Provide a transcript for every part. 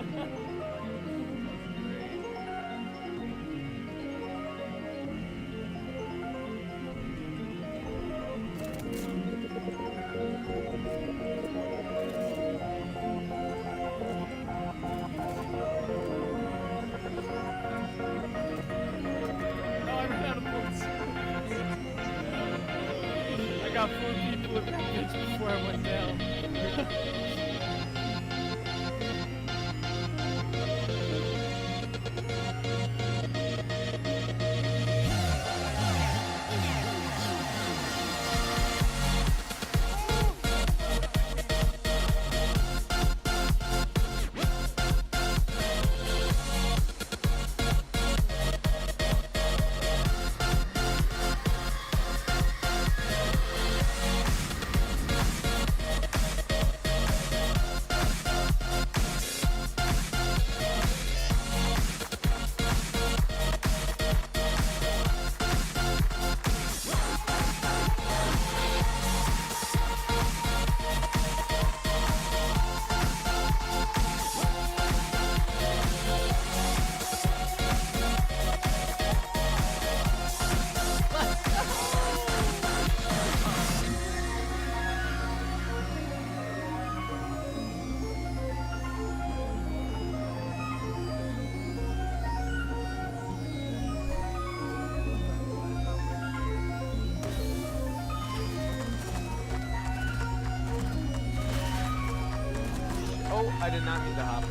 I got 4 people in that bitch before I went down. Oh, I did not mean to hop that.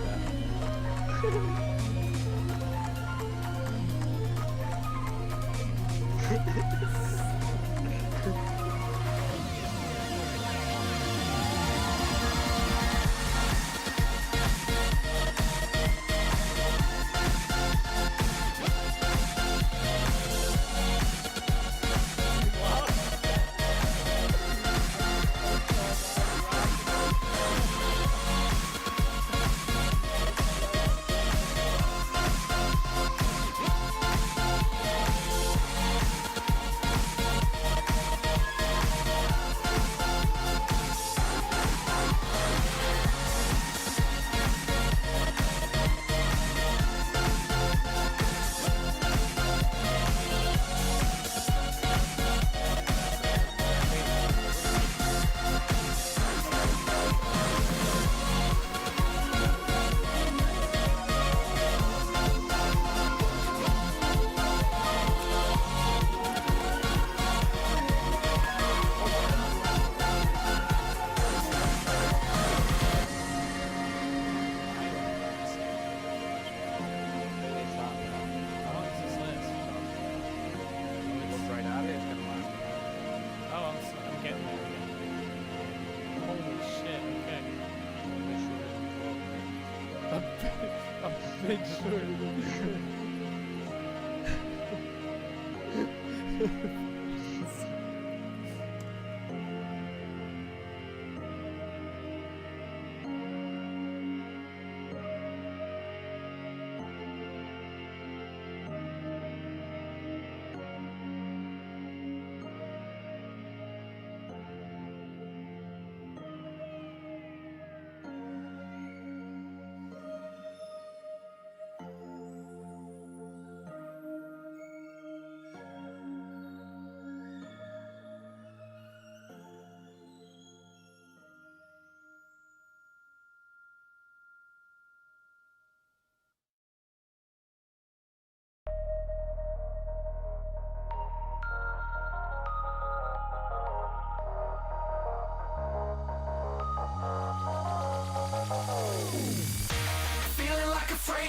A big short.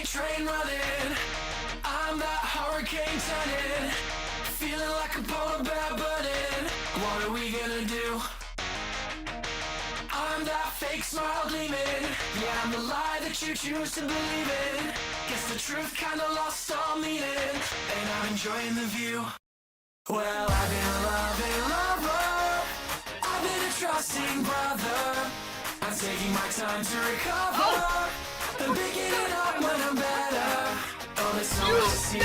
Train running, I'm that hurricane turning, feeling like a polar bear burning. What are we gonna do? I'm that fake smile gleaming, yeah, I'm the lie that you choose to believe in. Guess the truth kinda lost all meaning, and I'm enjoying the view. Well, I've been a loving lover, I've been a trusting brother, I'm taking my time to recover. I'm picking it up when I'm better. Oh, there's so much to see.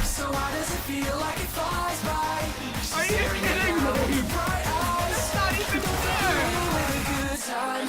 So why does it feel like it flies by? Are you kidding me? Bright eyes. That's not even fair. With a good time.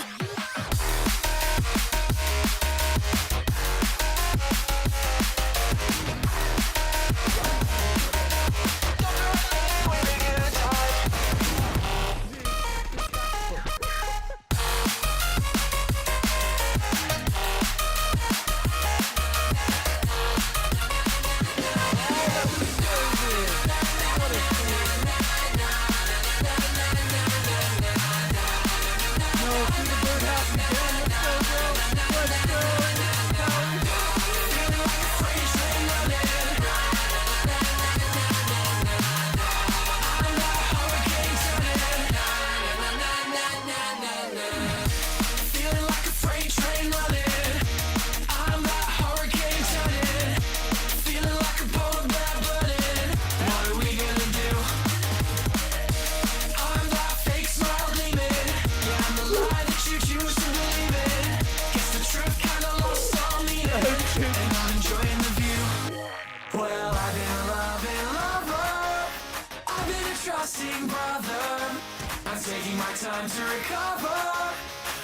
everything, brother. I'm taking my time to recover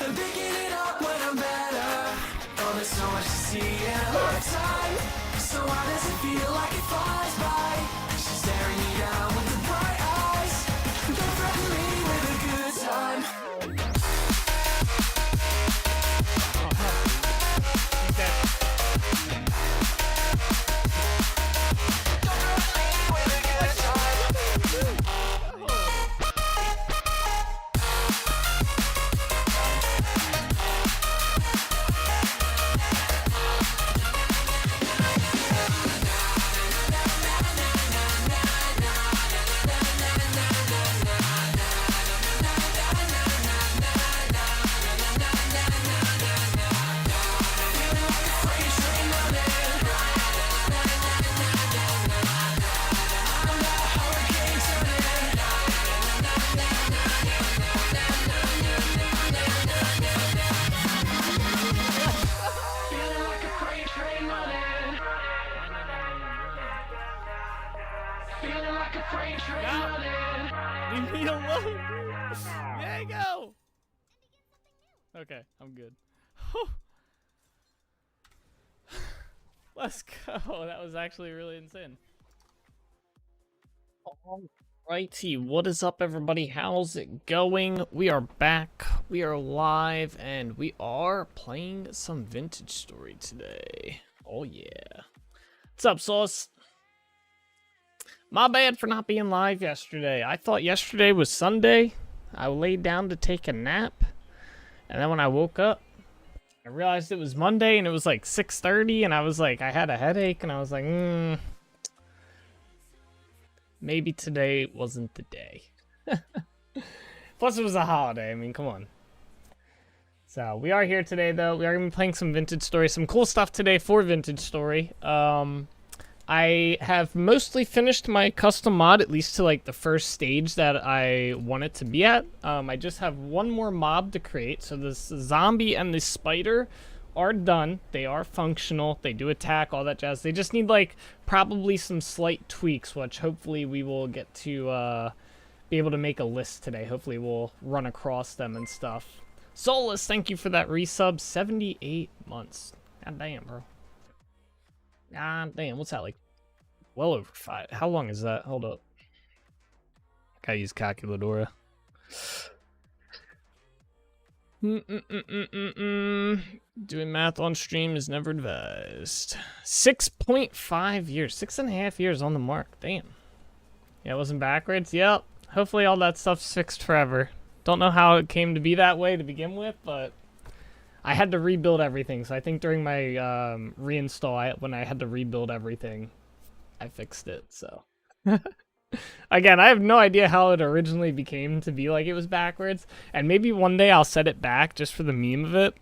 and picking it up when I'm better. Oh, there's so much to see in a lifetime. So why does it feel like it flies by? She's staring me down with the bright eyes. Don't threaten me with a good time. Leave me alone. There you go. Okay, I'm good. Let's go. That was actually really insane. Alrighty, what is up, everybody? How's it going? We are back. We are live, and we are playing some Vintage Story today. Oh yeah. What's up, Sauce? My bad for not being live yesterday. I thought yesterday was Sunday. I laid down to take a nap, and then when I woke up, I realized it was Monday, and it was like 6:30, and I was like, I had a headache, and I was like, maybe today wasn't the day. Plus, it was a holiday. I mean, come on. So, we are here today, though. We are going to be playing some Vintage Story. Some cool stuff today for Vintage Story. I have mostly finished my custom mod, at least to like the first stage that I want it to be at. I just have one more mob to create. So this zombie and this spider are done. They are functional. They do attack, all that jazz. They just need like probably some slight tweaks, which hopefully we will get to be able to make a list today. Hopefully we'll run across them and stuff. Solus, thank you for that resub. 78 months. God damn, bro. God damn, what's that, like, well over 5? How long is that? Hold up. Gotta use calculator. Doing math on stream is never advised. 6.5 years. 6.5 years on the mark. Damn. Yeah, it wasn't backwards. Yep. Hopefully all that stuff's fixed forever. Don't know how it came to be that way to begin with, but I had to rebuild everything, so I think during my reinstall, when I had to rebuild everything, I fixed it, so. Again, I have no idea how it originally became to be like it was backwards, and maybe one day I'll set it back just for the meme of it,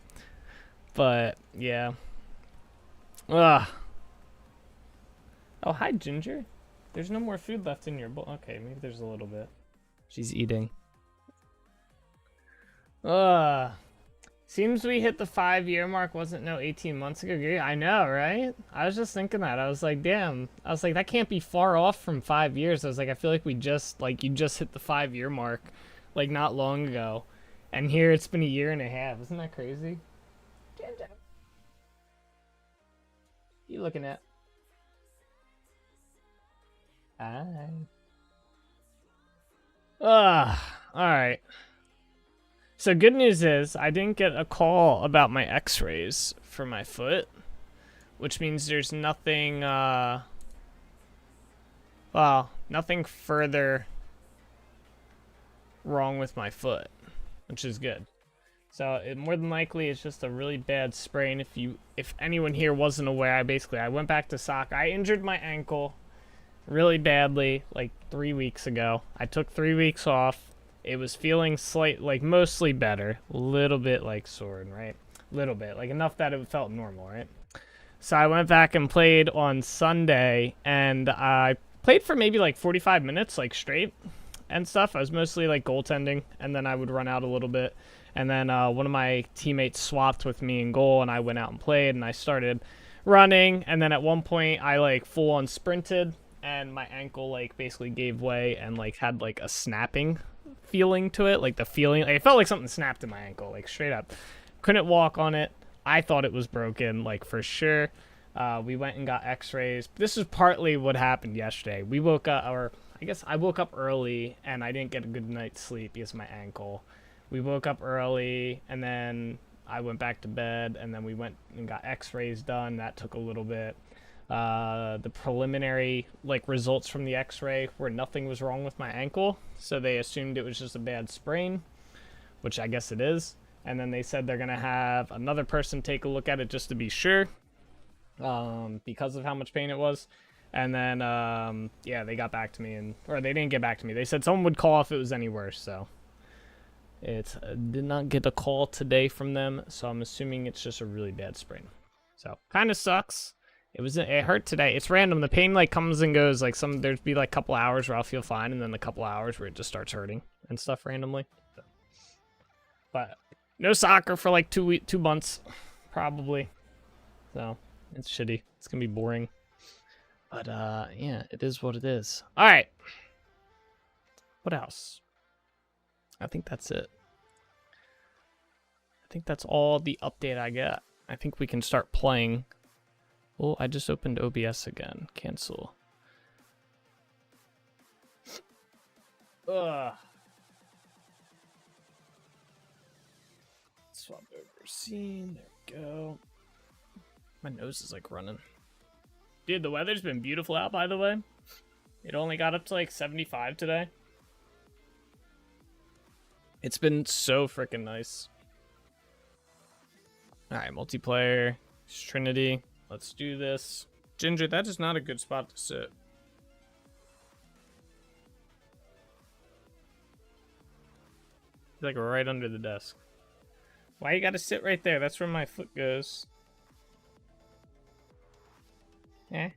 but, yeah. Ugh. Oh, hi, Ginger. There's no more food left in your bowl. Okay, maybe there's a little bit. She's eating. Ugh. Seems we hit the 5-year mark, wasn't no 18 months ago. Yeah, I know, right? I was just thinking that. I was like, damn. I was like, that can't be far off from 5 years. I was like, I feel like we just, like, you just hit the 5-year mark, like, not long ago. And here it's been a year and a half. Isn't that crazy? Jam Jam. What you looking at? Hi. Alright. So good news is I didn't get a call about my x-rays for my foot, which means there's nothing, well, nothing further wrong with my foot, which is good. So it more than likely it's just a really bad sprain. If anyone here wasn't aware, I went back to soccer. I injured my ankle really badly like 3 weeks ago. I took 3 weeks off. It was feeling like mostly better, a little bit like sore, right? Little bit, like enough that it felt normal, right? So I went back and played on Sunday, and I played for maybe like 45 minutes, like straight and stuff. I was mostly like goaltending, and then I would run out a little bit. And then one of my teammates swapped with me in goal, and I went out and played, and I started running. And then at one point, I like full on sprinted and my ankle like basically gave way and like had like a snapping feeling to it, like the feeling, like, it felt like something snapped in my ankle, like straight up. Couldn't walk on it. I thought it was broken, like for sure. We went and got x-rays. This is partly what happened yesterday. We woke up, or I guess I woke up early and I didn't get a good night's sleep because of my ankle. We woke up early and then I went back to bed, and then we went and got x-rays done. That took a little bit. The preliminary like results from the x-ray were nothing was wrong with my ankle, so they assumed it was just a bad sprain, which I guess it is. And then they said they're gonna have another person take a look at it just to be sure, because of how much pain it was. And then yeah, they got back to me, and or they didn't get back to me. They said someone would call if it was any worse. So it did not get a call today from them, so I'm assuming it's just a really bad sprain. So kind of sucks. It hurt today. It's random. The pain like comes and goes. Like there's be like a couple hours where I'll feel fine, and then a couple hours where it just starts hurting and stuff randomly. So. But no soccer for like 2 months, probably. So it's shitty. It's gonna be boring. But yeah, it is what it is. All right. What else? I think that's it. I think that's all the update I got. I think we can start playing. Oh, I just opened OBS again. Cancel. Ugh. Swap over scene. There we go. My nose is like running. Dude, the weather's been beautiful out, by the way. It only got up to like 75 today. It's been so freaking nice. Alright, multiplayer. Trinity. Let's do this. Ginger, that is not a good spot to sit. Like right under the desk. Why you gotta sit right there? That's where my foot goes. Eh.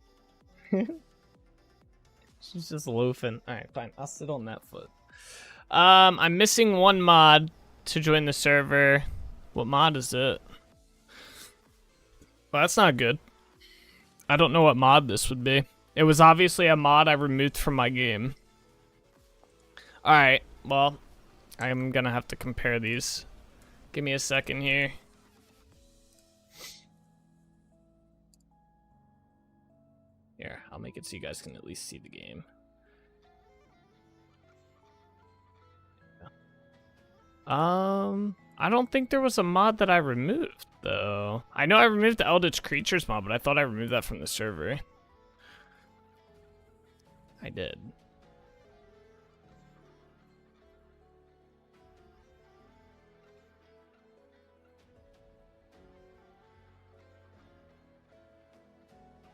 She's just loafing. Alright, fine. I'll sit on that foot. I'm missing one mod to join the server. What mod is it? Well, that's not good. I don't know what mod this would be. It was obviously a mod I removed from my game. Alright, well, I'm gonna have to compare these. Give me a second here. Here, I'll make it so you guys can at least see the game. I don't think there was a mod that I removed, though. I know I removed the Eldritch Creatures mod, but I thought I removed that from the server. I did.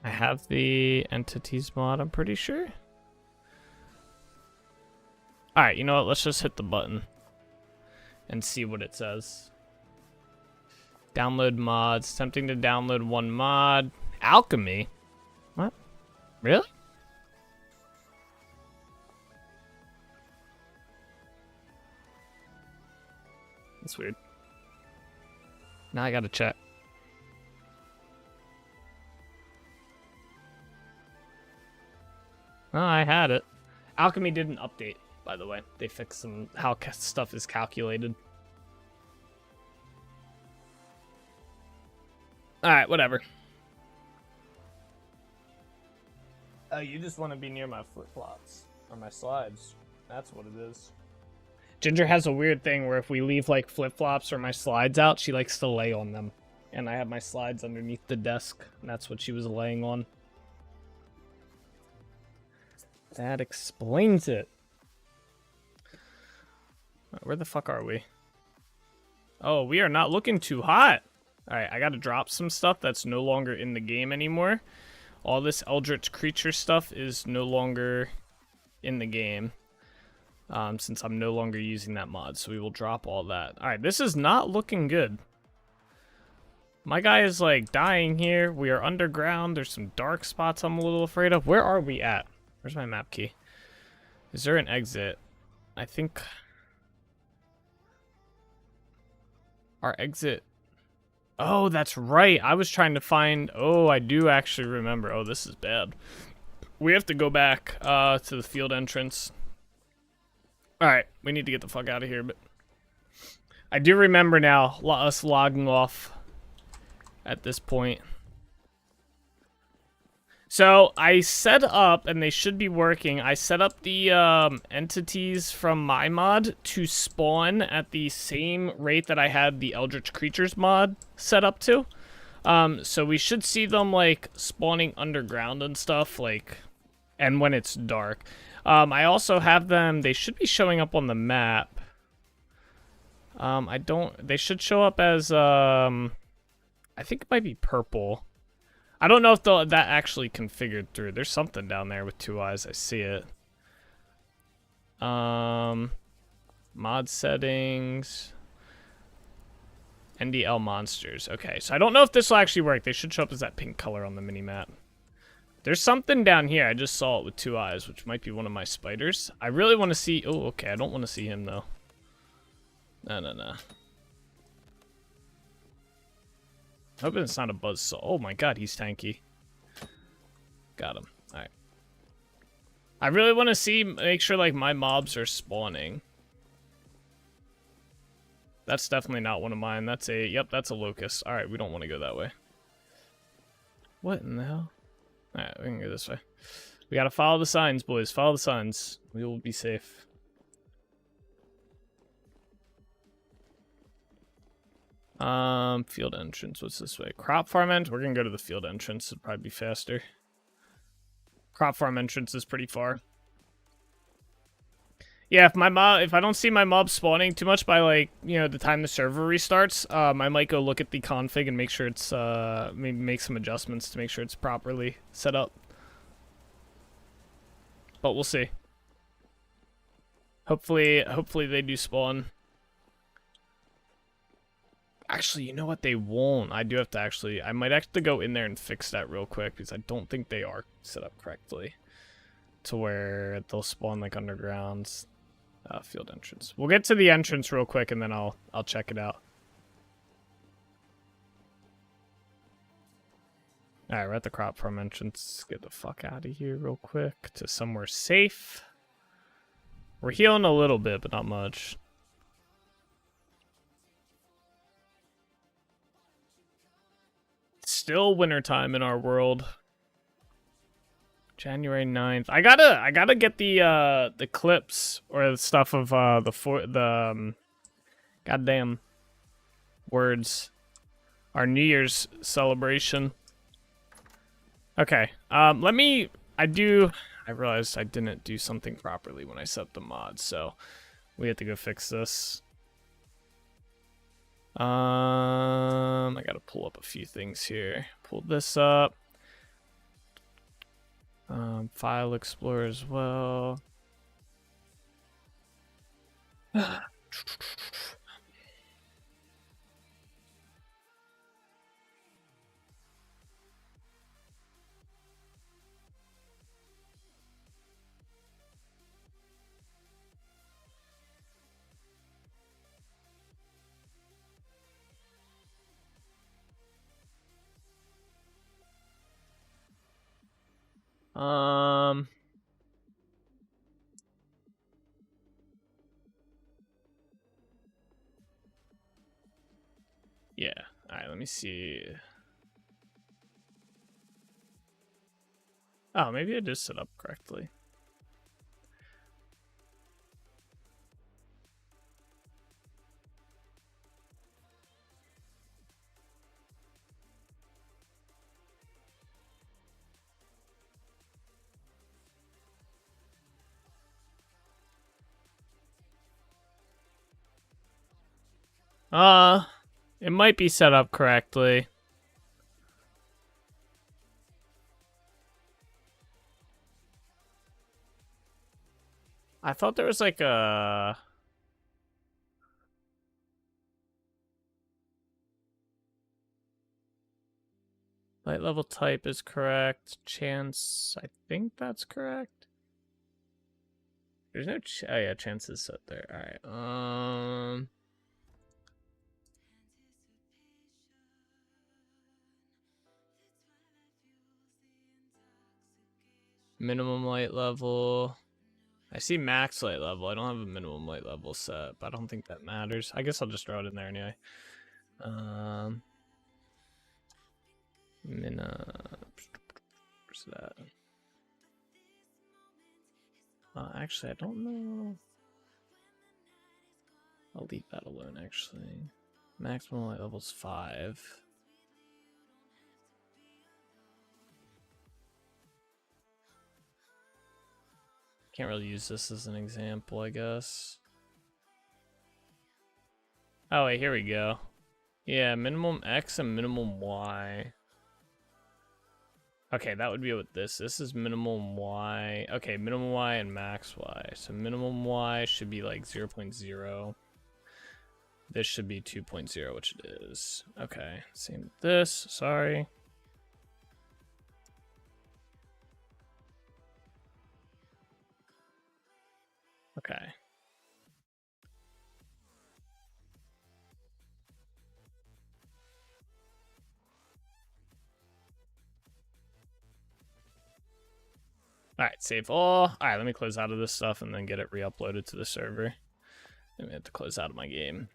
I have the entities mod, I'm pretty sure. Alright, you know what? Let's just hit the button and see what it says. Download mods. Attempting to download one mod. Alchemy? What? Really? That's weird. Now I gotta check. Oh, I had it. Alchemy didn't update, by the way. They fixed some how stuff is calculated. Alright, whatever. Oh, you just want to be near my flip-flops. Or my slides. That's what it is. Ginger has a weird thing where if we leave, like, flip-flops or my slides out, she likes to lay on them. And I have my slides underneath the desk, and that's what she was laying on. That explains it. Where the fuck are we? Oh, we are not looking too hot. Alright, I gotta drop some stuff that's no longer in the game anymore. All this Eldritch Creature stuff is no longer in the game. Since I'm no longer using that mod, so we will drop all that. Alright, this is not looking good. My guy is like dying here. We are underground. There's some dark spots I'm a little afraid of. Where are we at? Where's my map key? Is there an exit? I think our exit. Oh, that's right. I was trying to find. Oh, I do actually remember. Oh, this is bad. We have to go back to the field entrance. Alright, we need to get the fuck out of here, but I do remember now us logging off at this point. So I set up, and they should be working, I set up the entities from my mod to spawn at the same rate that I had the Eldritch Creatures mod set up to. So we should see them, like, spawning underground and stuff, like, and when it's dark. I also have them, they should be showing up on the map. They should show up as, I think it might be purple. I don't know if that actually configured through. There's something down there with 2 eyes, I see it. Mod settings. NDL monsters. Okay, so I don't know if this will actually work. They should show up as that pink color on the mini-map. There's something down here. I just saw it with 2 eyes, which might be one of my spiders. I really want to see... Oh, okay. I don't want to see him, though. No. Hoping it's not a buzzsaw. Oh my god, he's tanky. Got him. Alright. I really want to make sure, like, my mobs are spawning. That's definitely not one of mine. That's a locust. Alright, we don't want to go that way. What in the hell? Alright, we can go this way. We gotta follow the signs, boys. Follow the signs. We will be safe. Field entrance. What's this way? Crop farm entrance. We're gonna go to the field entrance. It'll probably be faster. Crop farm entrance is pretty far. Yeah, if I don't see my mob spawning too much by, like, you know, the time the server restarts, I might go look at the config and make sure it's maybe make some adjustments to make sure it's properly set up. But we'll see. Hopefully they do spawn. Actually, you know what? They won't. I do have to actually... I might have to go in there and fix that real quick, because I don't think they are set up correctly to where they'll spawn, like, underground. Field entrance. We'll get to the entrance real quick, and then I'll check it out. Alright, we're at the crop farm entrance. Let's get the fuck out of here real quick to somewhere safe. We're healing a little bit, but not much. Still wintertime in our world. January 9th. I gotta get the clips or the stuff of the goddamn words. Our New Year's celebration. Okay. I realized I didn't do something properly when I set the mod, so we have to go fix this. I gotta pull up a few things here. Pull this up. File Explorer as well. Yeah. All right, let me see. Oh, maybe I just set up correctly. It might be set up correctly. I thought there was like a... Light level type is correct. Chance, I think that's correct. There's no oh yeah, chance is set there. Alright, Minimum light level. I see max light level. I don't have a minimum light level set, but I don't think that matters. I guess I'll just throw it in there anyway. Where's that? Actually, I don't know. I'll leave that alone, actually. Maximum light level's 5. Can't really use this as an example, I guess. Oh, wait, here we go. Yeah, minimum X and minimum Y. Okay, that would be what this is minimum Y. Okay, minimum Y and max Y. So minimum Y should be like 0.0. This should be 2.0, which it is. Okay, same with this. Sorry. Okay. Alright, save all. Alright, let me close out of this stuff and then get it re-uploaded to the server. Then we have to close out of my game.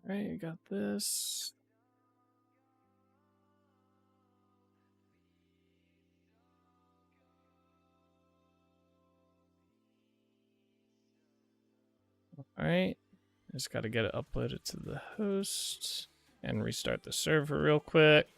Alright, you got this. Alright, just got to get it uploaded to the host and restart the server real quick.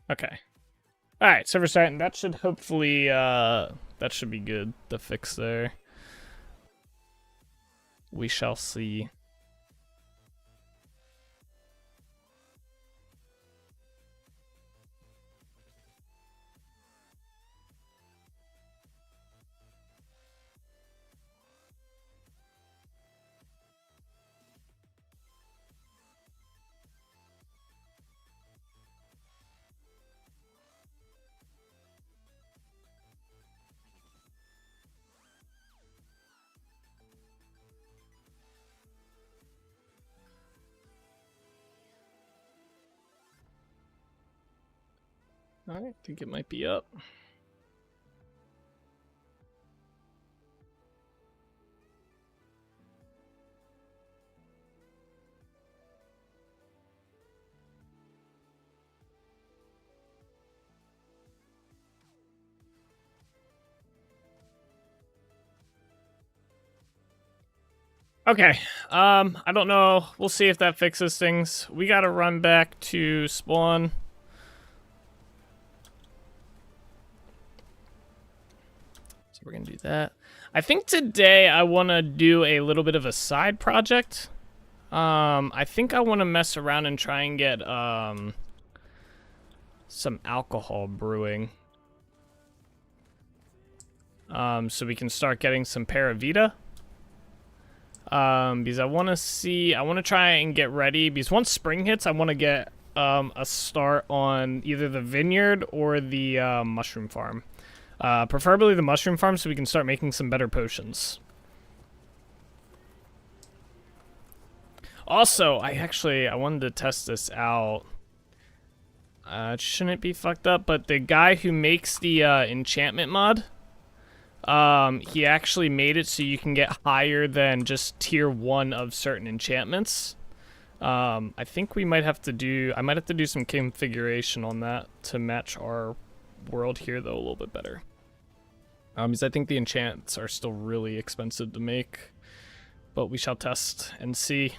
Okay. Alright, server starting. That should hopefully, that should be good, the fix there. We shall see. Alright, I think it might be up. Okay, I don't know. We'll see if that fixes things. We gotta run back to spawn. So we're gonna do that. I think today I want to do a little bit of a side project. I think I want to mess around and try and get some alcohol brewing. So we can start getting some Paravita. Because I want to try and get ready, because once spring hits, I want to get a start on either the vineyard or the mushroom farm. Preferably the mushroom farm, so we can start making some better potions. Also, I wanted to test this out. It shouldn't be fucked up, but the guy who makes the enchantment mod, he actually made it so you can get higher than just tier 1 of certain enchantments. I think I might have to do some configuration on that to match our world here, though, a little bit better. Because I think the enchants are still really expensive to make, but we shall test and see.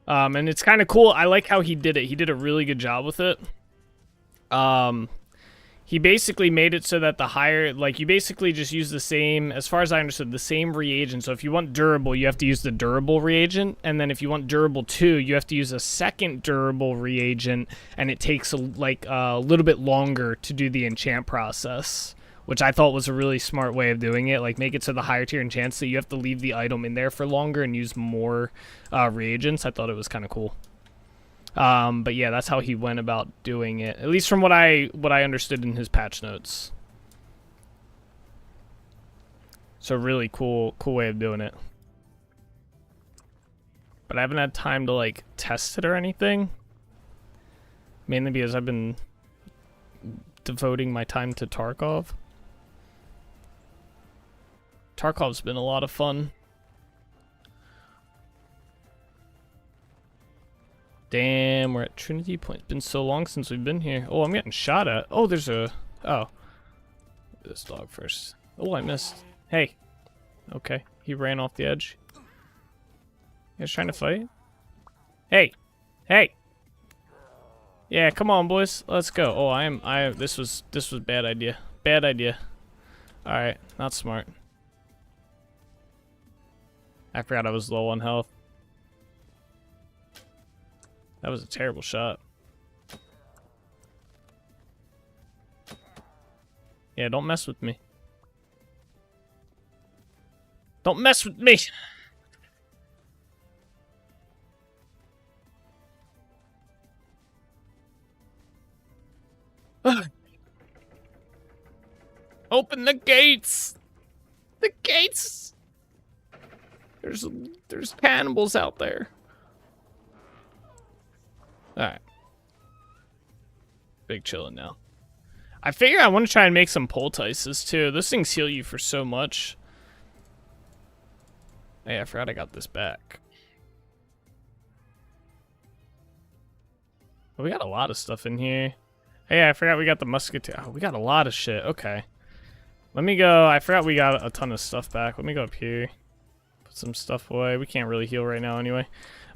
And it's kind of cool. I like how he did it. He did a really good job with it. He basically made it so that the higher, like, you basically just use the same, as far as I understood, the same reagent. So if you want durable, you have to use the durable reagent. And then if you want durable 2, you have to use a second durable reagent. And it takes, like, a little bit longer to do the enchant process, which I thought was a really smart way of doing it. Like, make it so the higher tier enchants that you have to leave the item in there for longer and use more reagents. I thought it was kind of cool. But yeah, that's how he went about doing it, at least from what I understood in his patch notes. So really cool way of doing it. But I haven't had time to like test it or anything, mainly because I've been devoting my time to Tarkov. Tarkov's been a lot of fun. Damn, we're at Trinity Point. It's been so long since we've been here. Oh, I'm getting shot at. Oh, there's a... Oh. This dog first. Oh, I missed. Hey. Okay. He ran off the edge. You guys trying to fight? Hey. Hey. Yeah, come on, boys. Let's go. Oh, this was bad idea. Bad idea. Alright. Not smart. I forgot I was low on health. That was a terrible shot. Yeah, don't mess with me. Don't mess with me! Open the gates! The gates! There's cannibals out there. Alright. Big chillin' now. I figure I want to try and make some poultices too. Those things heal you for so much. Hey, I forgot I got this back. Oh, we got a lot of stuff in here. Hey, I forgot we got the musketeer. Oh, we got a lot of shit. Okay. Let me go. I forgot we got a ton of stuff back. Let me go up here. Put some stuff away. We can't really heal right now anyway.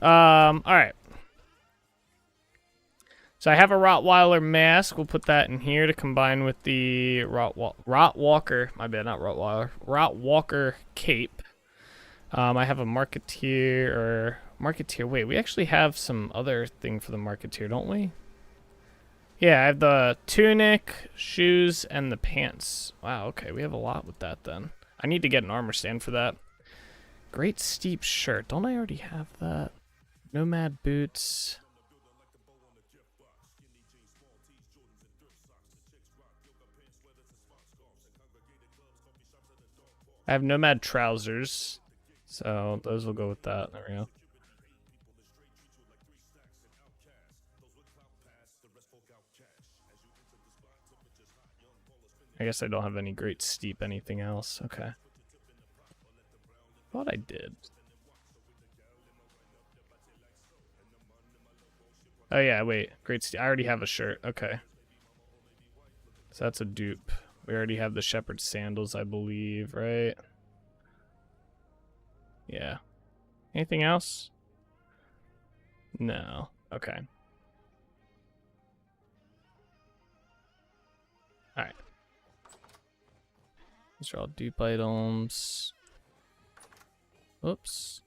Alright. So I have a Rottweiler mask. We'll put that in here to combine with the Rottwalker. My bad, not Rottweiler. Rottwalker cape. I have a Marketeer. Wait, we actually have some other thing for the Marketeer, don't we? Yeah, I have the tunic, shoes, and the pants. Wow, okay, we have a lot with that then. I need to get an armor stand for that. Great steep shirt. Don't I already have that? Nomad boots. I have nomad trousers, so those will go with that. There we go. I guess I don't have any great steep anything else. Okay. Thought I did. Oh yeah, wait. Great steep. I already have a shirt. Okay. So that's a dupe. We already have the shepherd sandals, I believe, right? Yeah. Anything else? No. Okay. Alright. These are all dupe items. Oops.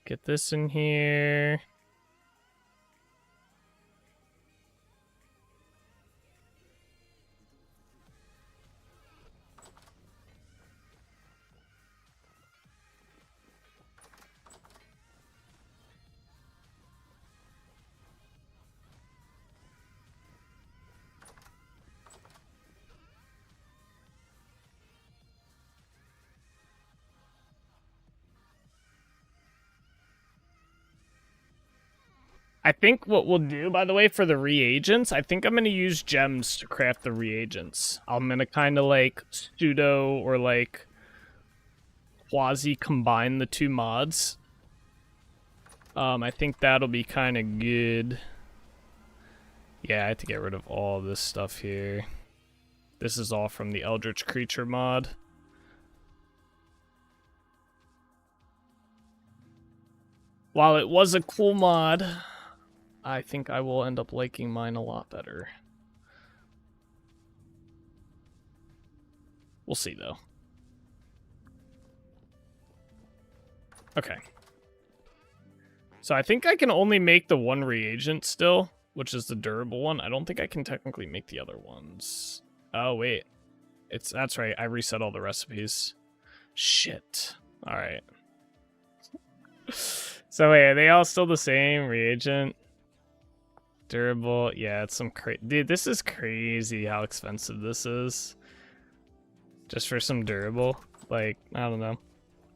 Get this in here. I think what we'll do, by the way, for the reagents, I think I'm going to use gems to craft the reagents. I'm going to kind of like pseudo or like quasi combine the two mods. I think that'll be kind of good. Yeah, I have to get rid of all this stuff here. This is all from the Eldritch Creature mod. While it was a cool mod, I think I will end up liking mine a lot better. We'll see, though. Okay. So I think I can only make the one reagent still, which is the durable one. I don't think I can technically make the other ones. Oh, wait. That's right. I reset all the recipes. Shit. All right. So wait, are they all still the same? Reagent, durable. Yeah, it's some dude, this is crazy how expensive this is. Just for some durable. Like, I don't know.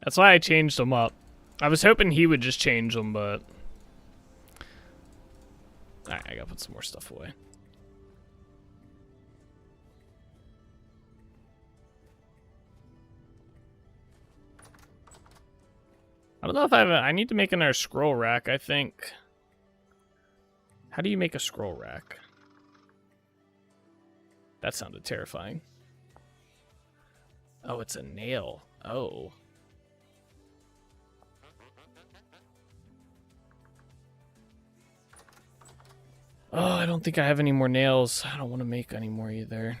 That's why I changed them up. I was hoping he would just change them, but... Alright, I gotta put some more stuff away. I don't know if I need to make another scroll rack, I think. How do you make a scroll rack? That sounded terrifying. Oh, it's a nail. Oh. Oh, I don't think I have any more nails. I don't want to make any more either.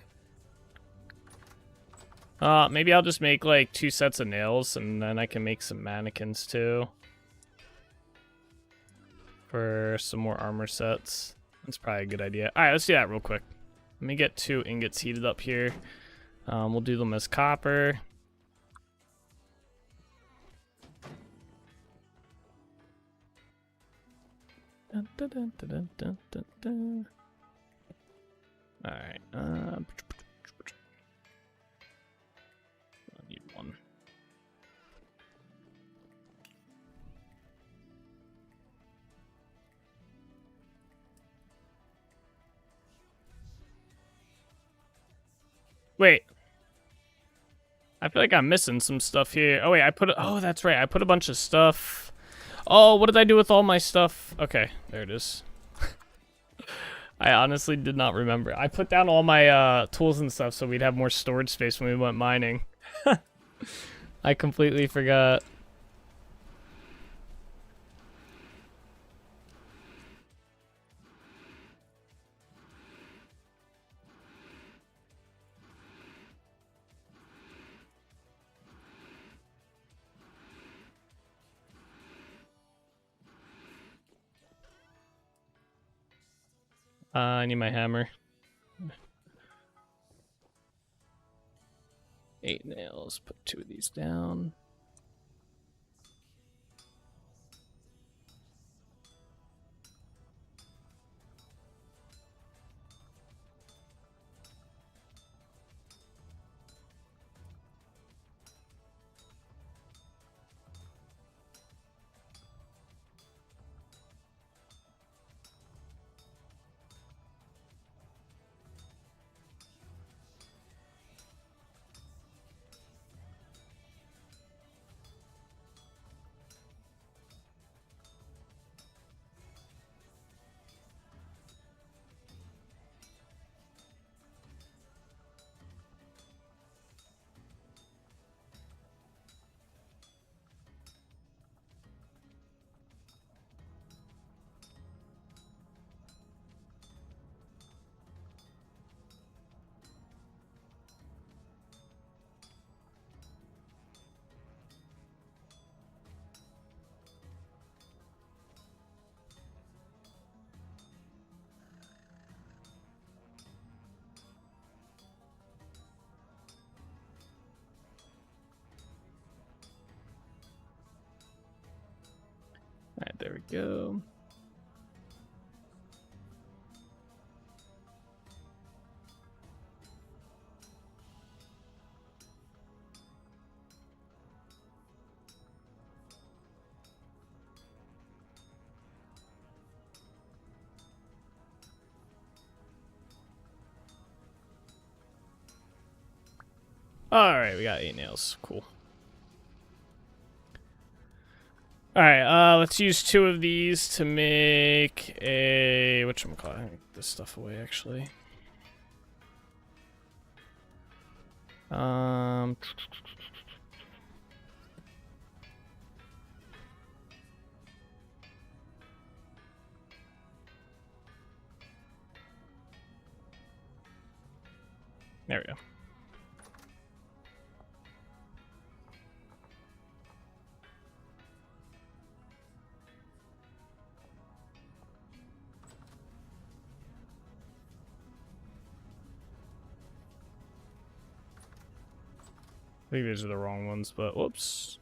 Maybe I'll just make like 2 sets of nails and then I can make some mannequins too. For some more armor sets. That's probably a good idea. Alright, let's do that real quick. Let me get 2 ingots heated up here. We'll do them as copper. Dun, dun, dun, dun, dun, dun, dun. Alright, I need 1. Wait. I feel like I'm missing some stuff here. Oh wait, oh, that's right. I put a bunch of stuff. Oh, what did I do with all my stuff? Okay, there it is. I honestly did not remember. I put down all my tools and stuff so we'd have more storage space when we went mining. I completely forgot. I need my hammer. 8 nails. Put 2 of these down. Alright, there we go. Alright, we got 8 nails. Cool. Alright, let's use 2 of these to make a... whatchamacallit? Take this stuff away, actually. Um. There we go. I think these are the wrong ones, but whoops.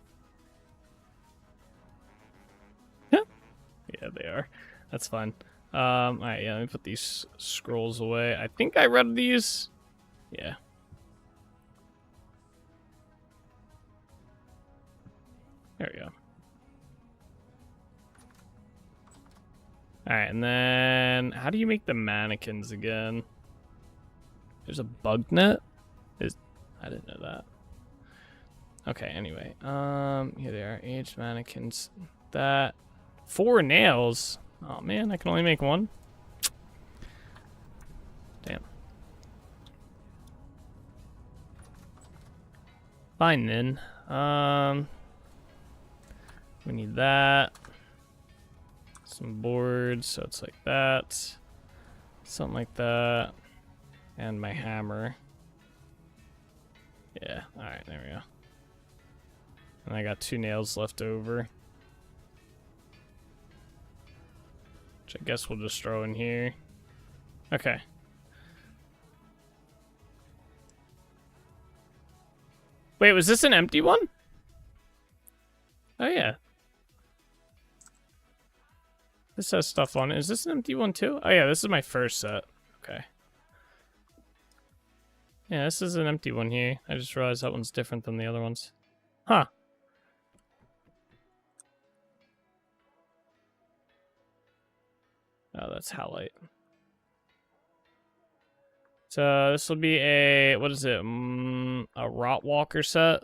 Yeah, they are. That's fine. Alright, yeah, let me put these scrolls away. I think I read these. Yeah. There we go. Alright, and then how do you make the mannequins again? There's a bug net? I didn't know that. Okay, anyway. Here they are. Aged mannequins. That 4 nails. Oh man, I can only make 1. Damn. Fine then. We need that. Some boards, so it's like that. Something like that. And my hammer. Yeah, alright, there we go. And I got 2 nails left over. Which I guess we'll just throw in here. Okay. Wait, was this an empty one? Oh yeah. This has stuff on it. Is this an empty one too? Oh yeah, this is my first set. Okay. Yeah, this is an empty one here. I just realized that one's different than the other ones. Huh. Oh, that's halite. So this will be a, what is it? A Rot Walker set.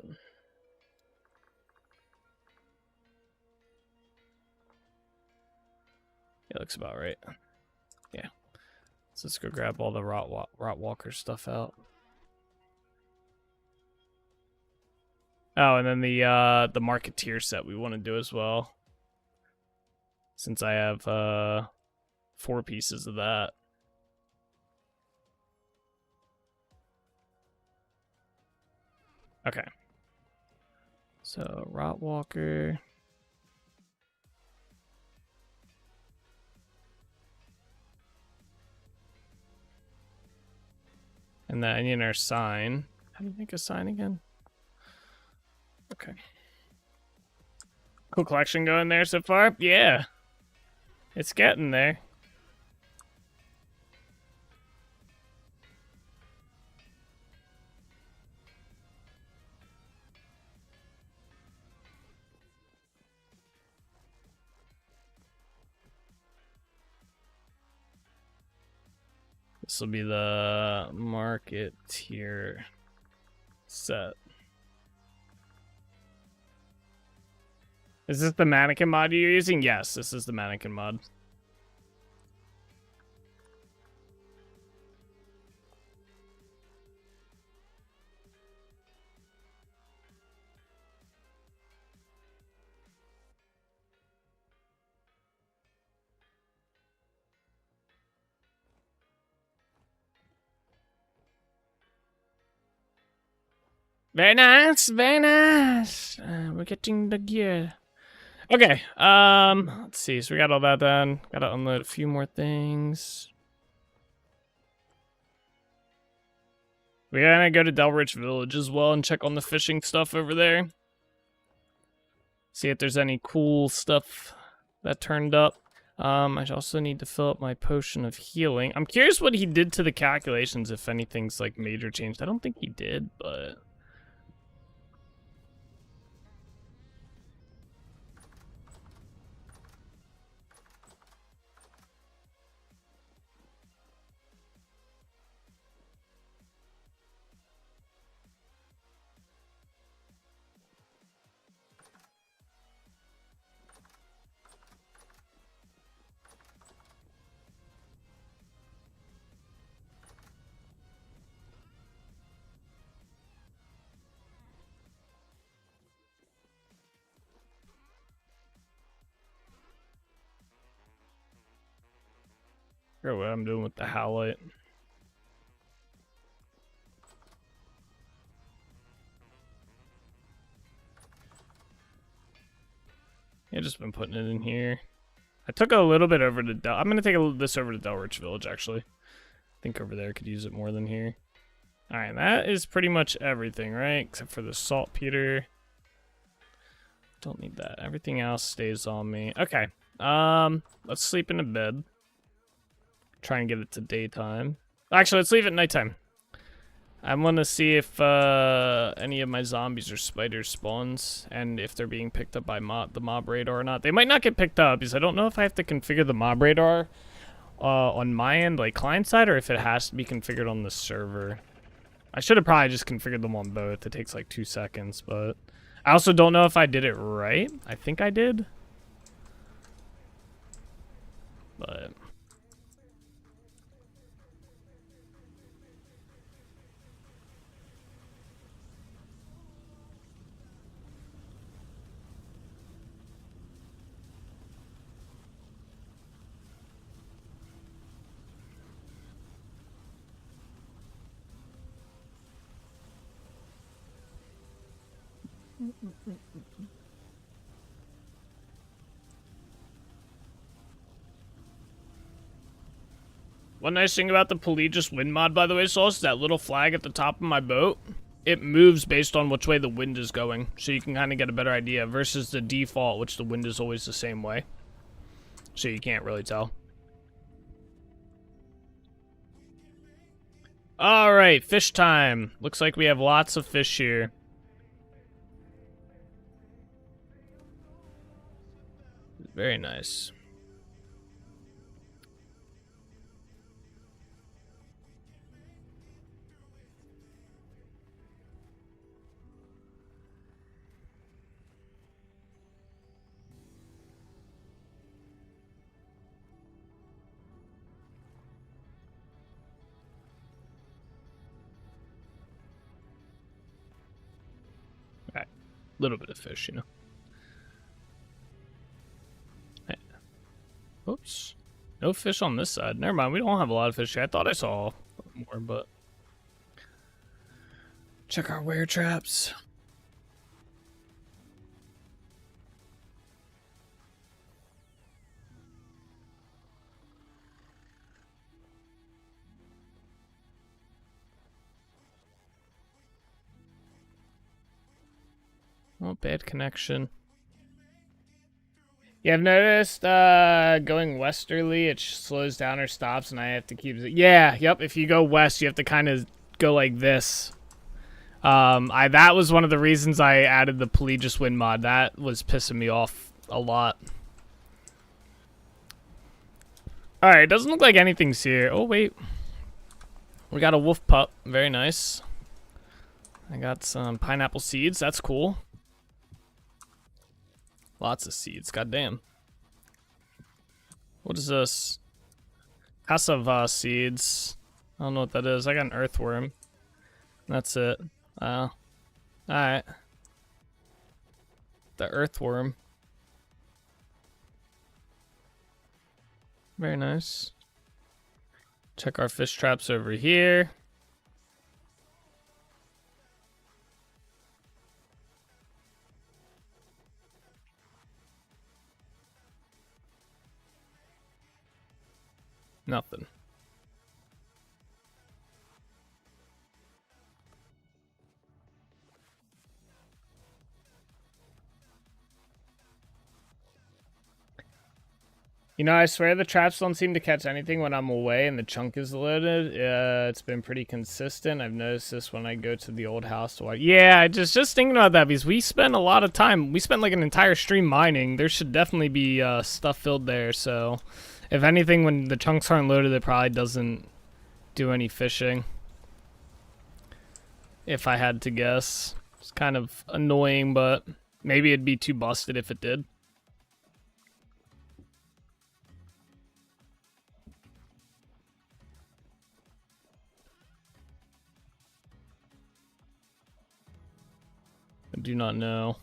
It looks about right. Yeah. So let's go grab all the Rot Walker stuff out. Oh, and then the Marketeer set we want to do as well. Since I have 4 pieces of that. Okay. So Rot Walker. And then I need our sign. How do you make a sign again? Okay. Cool collection going there so far? Yeah. It's getting there. This will be the Marketeer set. Is this the mannequin mod you're using? Yes, this is the mannequin mod. Very nice, very nice. We're getting the gear. Okay, let's see. So we got all that done. Gotta unload a few more things. We're gonna go to Delrich Village as well and check on the fishing stuff over there. See if there's any cool stuff that turned up. I also need to fill up my potion of healing. I'm curious what he did to the calculations, if anything's like major changed. I don't think he did, but... forget what I'm doing with the howlite. Yeah, just been putting it in here. I took a little bit over to I'm gonna take this over to Delrich Village, actually. I think over there could use it more than here. Alright, that is pretty much everything, right? Except for the saltpeter. Don't need that. Everything else stays on me. Okay. Let's sleep in a bed. Try and get it to daytime. Actually, let's leave it nighttime. I want to see if any of my zombies or spiders spawns, and if they're being picked up by the mob radar or not. They might not get picked up, because I don't know if I have to configure the mob radar on my end, like client side, or if it has to be configured on the server. I should have probably just configured them on both. It takes like 2 seconds, but I also don't know if I did it right. I think I did. But one nice thing about the Pelagius wind mod, by the way, Sauce, is that little flag at the top of my boat. It moves based on which way the wind is going, so you can kind of get a better idea, versus the default, which the wind is always the same way. So you can't really tell. Alright, fish time. Looks like we have lots of fish here. Very nice. Alright, a little bit of fish, you know. Oops. No fish on this side. Never mind, we don't have a lot of fish here. I thought I saw more, but... Check our wear traps. Oh, bad connection. Yeah, I've noticed going westerly, it slows down or stops, and I have to keep it. Yeah, yep. If you go west, you have to kind of go like this. That was one of the reasons I added the Pelagius wind mod. That was pissing me off a lot. All right, doesn't look like anything's here. Oh wait, we got a wolf pup. Very nice. I got some pineapple seeds. That's cool. Lots of seeds, goddamn. What is this? Cassava seeds. I don't know what that is. I got an earthworm. That's it. Alright. The earthworm. Very nice. Check our fish traps over here. Nothing. You know, I swear the traps don't seem to catch anything when I'm away and the chunk is loaded. It's been pretty consistent. I've noticed this when I go to the old house to watch. Yeah, I just thinking about that because we spent a lot of time. We spent like an entire stream mining. There should definitely be stuff filled there. So, if anything, when the chunks aren't loaded, it probably doesn't do any fishing. If I had to guess. It's kind of annoying, but maybe it'd be too busted if it did. I do not know.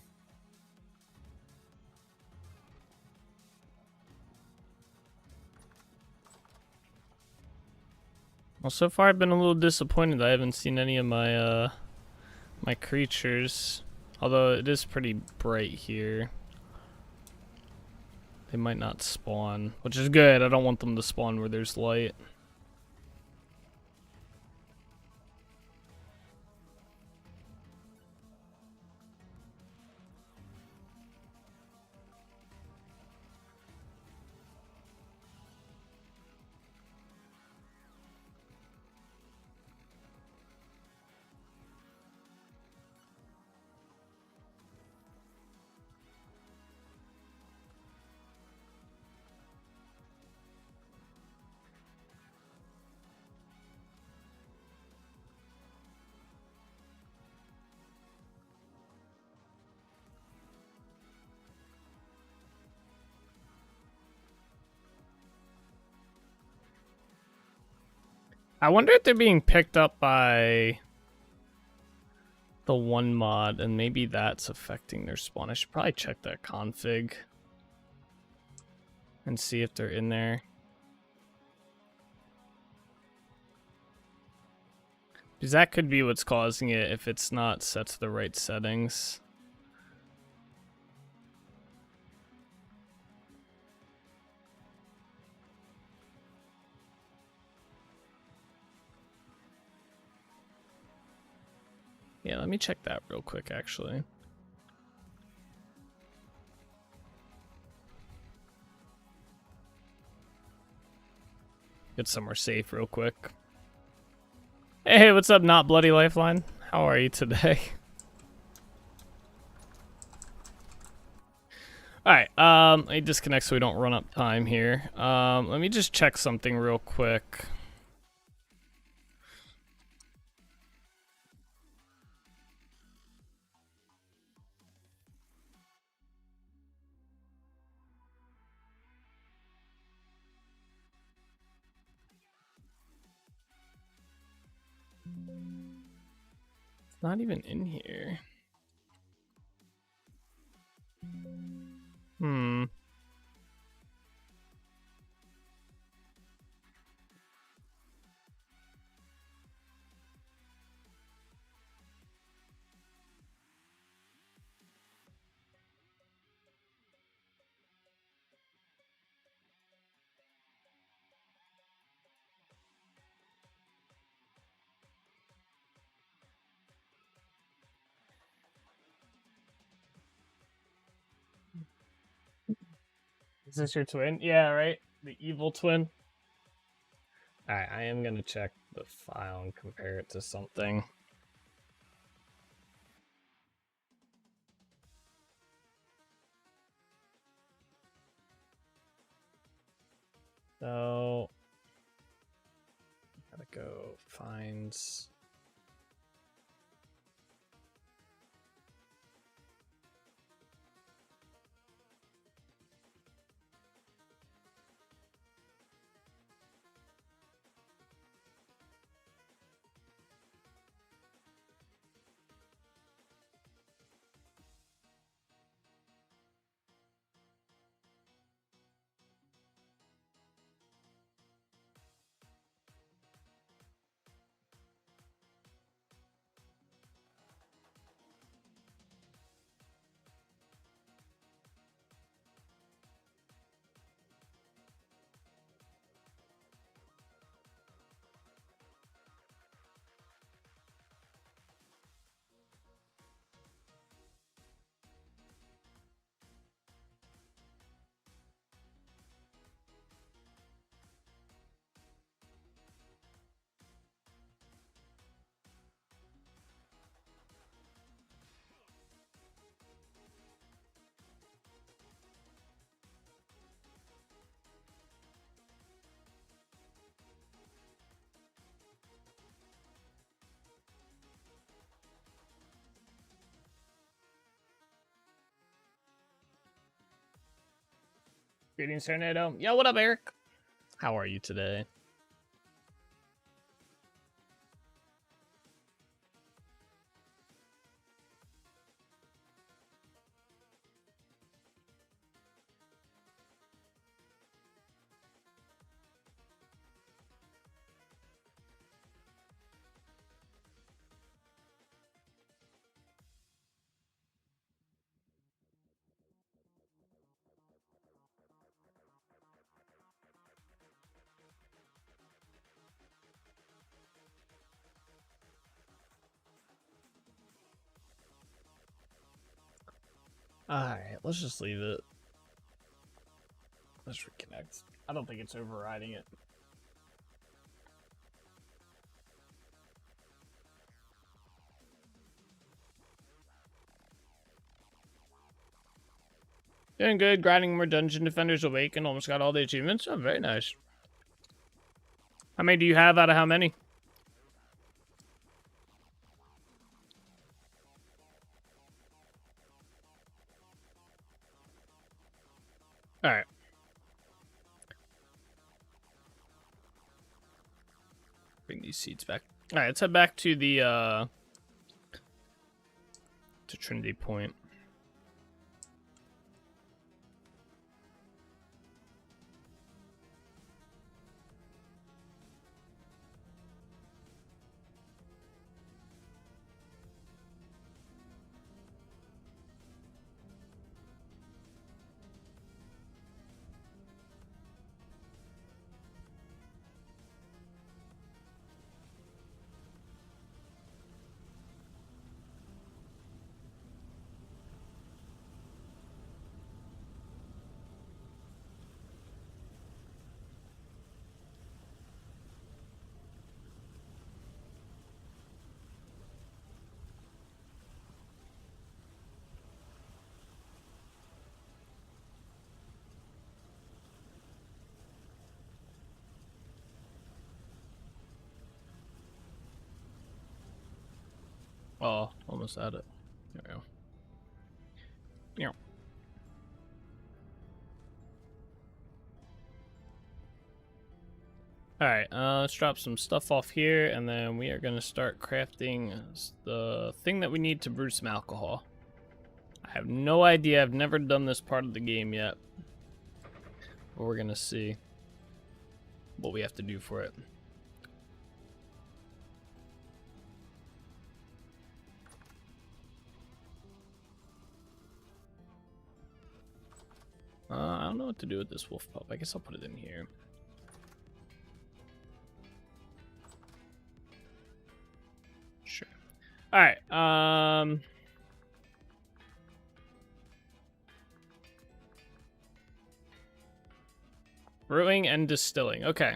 Well, so far I've been a little disappointed I haven't seen any of my my creatures. Although it is pretty bright here. They might not spawn, which is good. I don't want them to spawn where there's light. I wonder if they're being picked up by the one mod, and maybe that's affecting their spawn. I should probably check that config and see if they're in there. Because that could be what's causing it if it's not set to the right settings. Yeah, let me check that real quick, actually. Get somewhere safe real quick. Hey, what's up, Not Bloody Lifeline? How are you today? Alright, let me disconnect so we don't run up time here. Let me just check something real quick. It's not even in here. Is this your twin? Yeah, right? The evil twin? Alright, I am gonna check the file and compare it to something. So, gotta go finds. Greetings, Tornado. Yo, what up, Eric? How are you today? Alright, let's just leave it. Let's reconnect. I don't think it's overriding it. Doing good, grinding more Dungeon Defenders Awakened, almost got all the achievements. Oh, very nice. How many do you have out of how many? Alright. Bring these seats back. Alright, let's head back to the, to Trinity Point. Oh, almost at it. There we go. Yeah. Alright, let's drop some stuff off here, and then we are going to start crafting the thing that we need to brew some alcohol. I have no idea. I've never done this part of the game yet. But we're going to see what we have to do for it. I don't know what to do with this wolf pup. I guess I'll put it in here. Sure. Alright, brewing and distilling. Okay.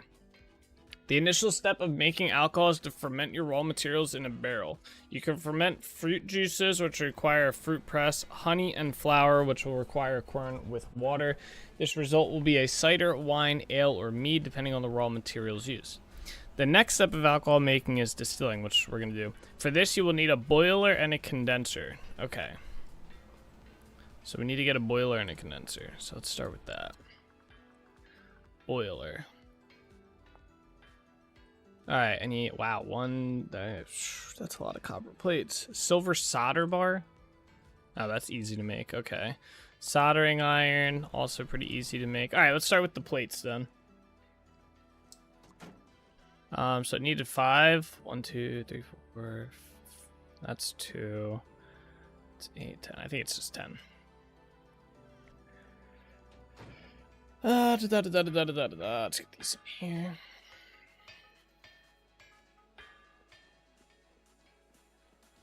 The initial step of making alcohol is to ferment your raw materials in a barrel. You can ferment fruit juices, which require a fruit press, honey, and flour, which will require corn with water. This result will be a cider, wine, ale, or mead, depending on the raw materials used. The next step of alcohol making is distilling, which we're going to do. For this, you will need a boiler and a condenser. Okay. So we need to get a boiler and a condenser. So let's start with that. Boiler. Alright, I need, wow, that's a lot of copper plates. Silver solder bar? Oh, that's easy to make, okay. Soldering iron, also pretty easy to make. Alright, let's start with the plates then. So it needed 5. 1, 2, 3, 4. That's 2. It's 8, 10. I think it's just 10. Let's get these in here.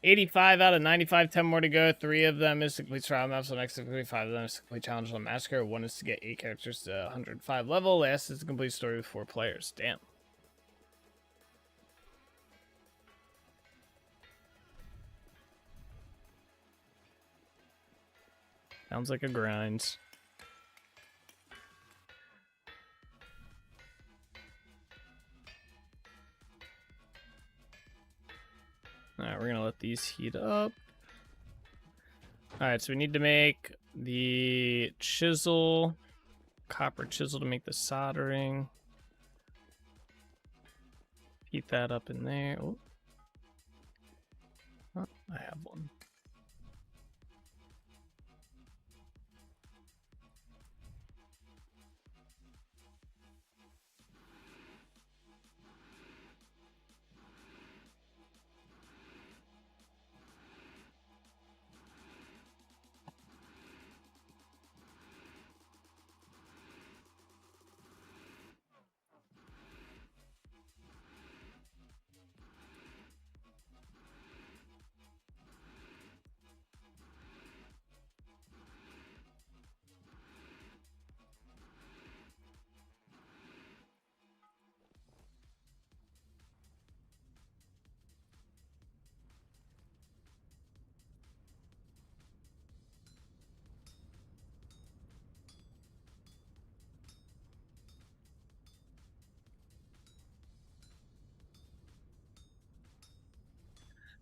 $85 out of 95, 10 more to go. 3 of them is to complete trial maps, so next to complete 5 of them is to complete challenge on massacre. 1 is to get 8 characters to 105 level. Last is to complete story with 4 players. Damn. Sounds like a grind. Alright, we're gonna let these heat up. Alright, so we need to make the chisel, copper chisel to make the soldering. Heat that up in there. Oh, I have one.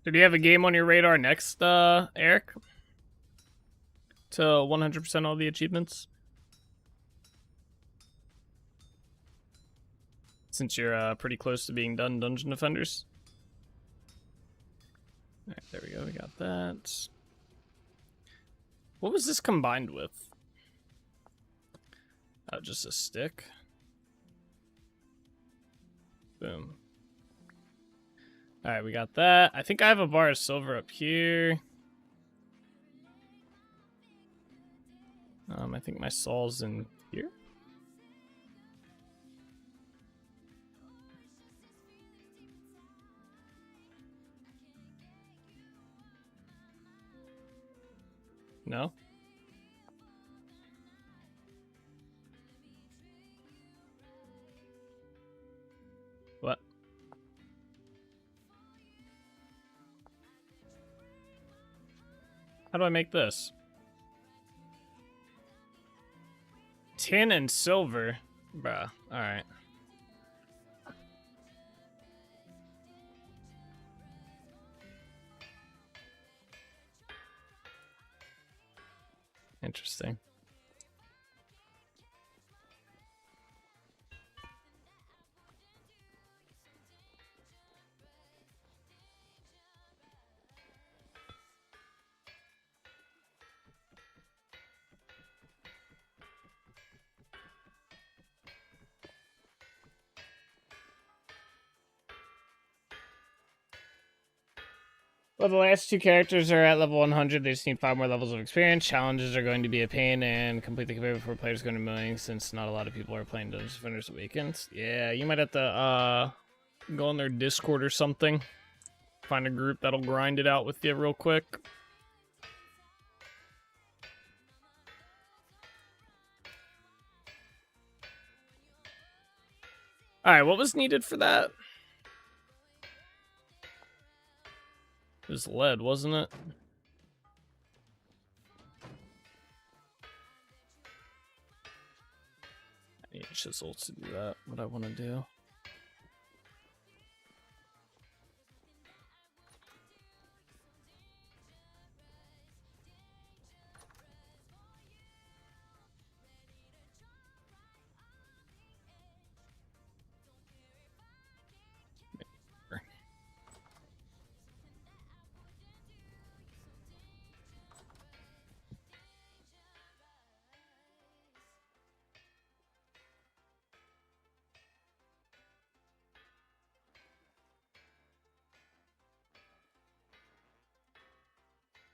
Did you have a game on your radar next, Eric? To 100% all the achievements? Since you're pretty close to being done Dungeon Defenders. Alright, there we go, we got that. What was this combined with? Oh, just a stick. Boom. Alright, we got that. I think I have a bar of silver up here. I think my saw's in here. No? What? How do I make this? Tin and silver? Bruh, alright. Interesting. Well, the last two characters are at level 100. They just need 5 more levels of experience. Challenges are going to be a pain, and complete the campaign before players go to million, since not a lot of people are playing Dungeons Defenders at weekends. Yeah, you might have to go on their Discord or something. Find a group that'll grind it out with you real quick. Alright, what was needed for that? It was lead, wasn't it? I need chisels to do that, what I want to do.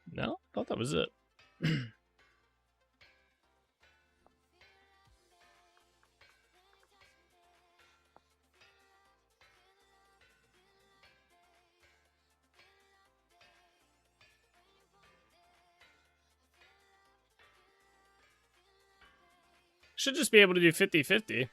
No? I thought that was it. Should just be able to do 50-50.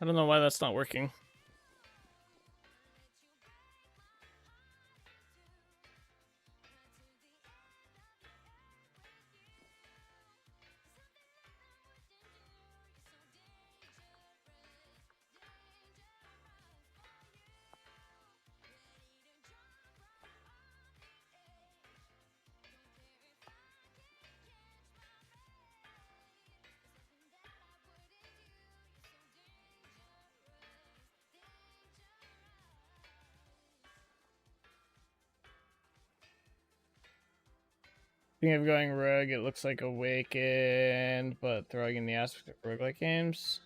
I don't know why that's not working. Speaking of going rogue, it looks like Awakened, but throwing in the aspect of roguelike games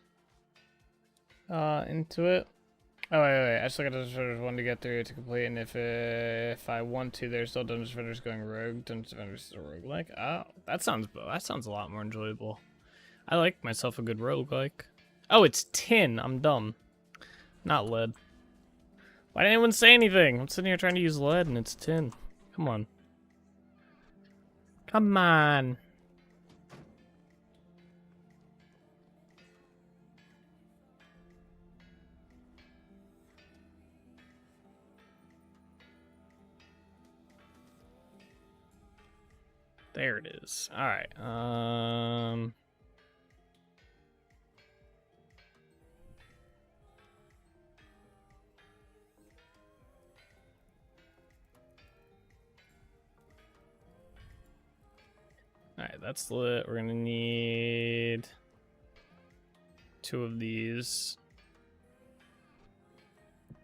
into it. Oh, wait. I still got Dungeons Defenders 1 to get through to complete, and if I want to, there's still Dungeons Defenders going rogue. Dungeons Defenders is a roguelike. Oh, that sounds a lot more enjoyable. I like myself a good roguelike. Oh, it's tin. I'm dumb. Not lead. Why didn't anyone say anything? I'm sitting here trying to use lead, and it's tin. Come on. Come on. There it is. All right. All right, that's lit. We're gonna need 2 of these.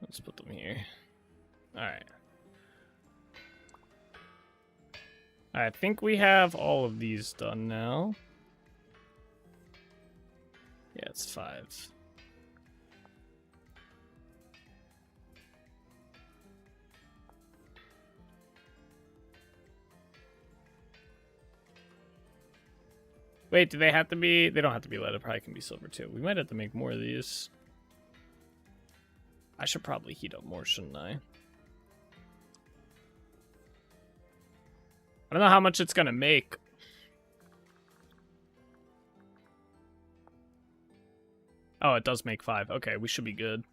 Let's put them here. All right. I think we have all of these done now. Yeah, it's 5. Wait, do they have to be? They don't have to be lead. It probably can be silver too. We might have to make more of these. I should probably heat up more, shouldn't I? I don't know how much it's gonna make. Oh, it does make 5. Okay, we should be good.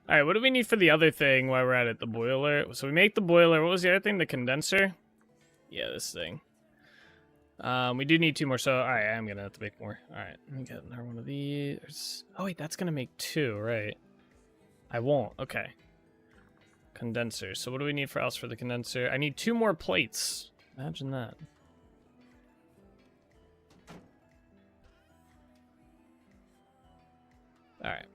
All right, what do we need for the other thing while we're at it? The boiler. So we make the boiler. What was the other thing? The condenser? Yeah, this thing. We do need 2 more, so all right, I'm gonna have to make more. All right, let me get another one of these. Oh wait, that's gonna make 2, right? I won't. Okay. Condenser. So what do we need else for the condenser? I need 2 more plates. Imagine that. All right.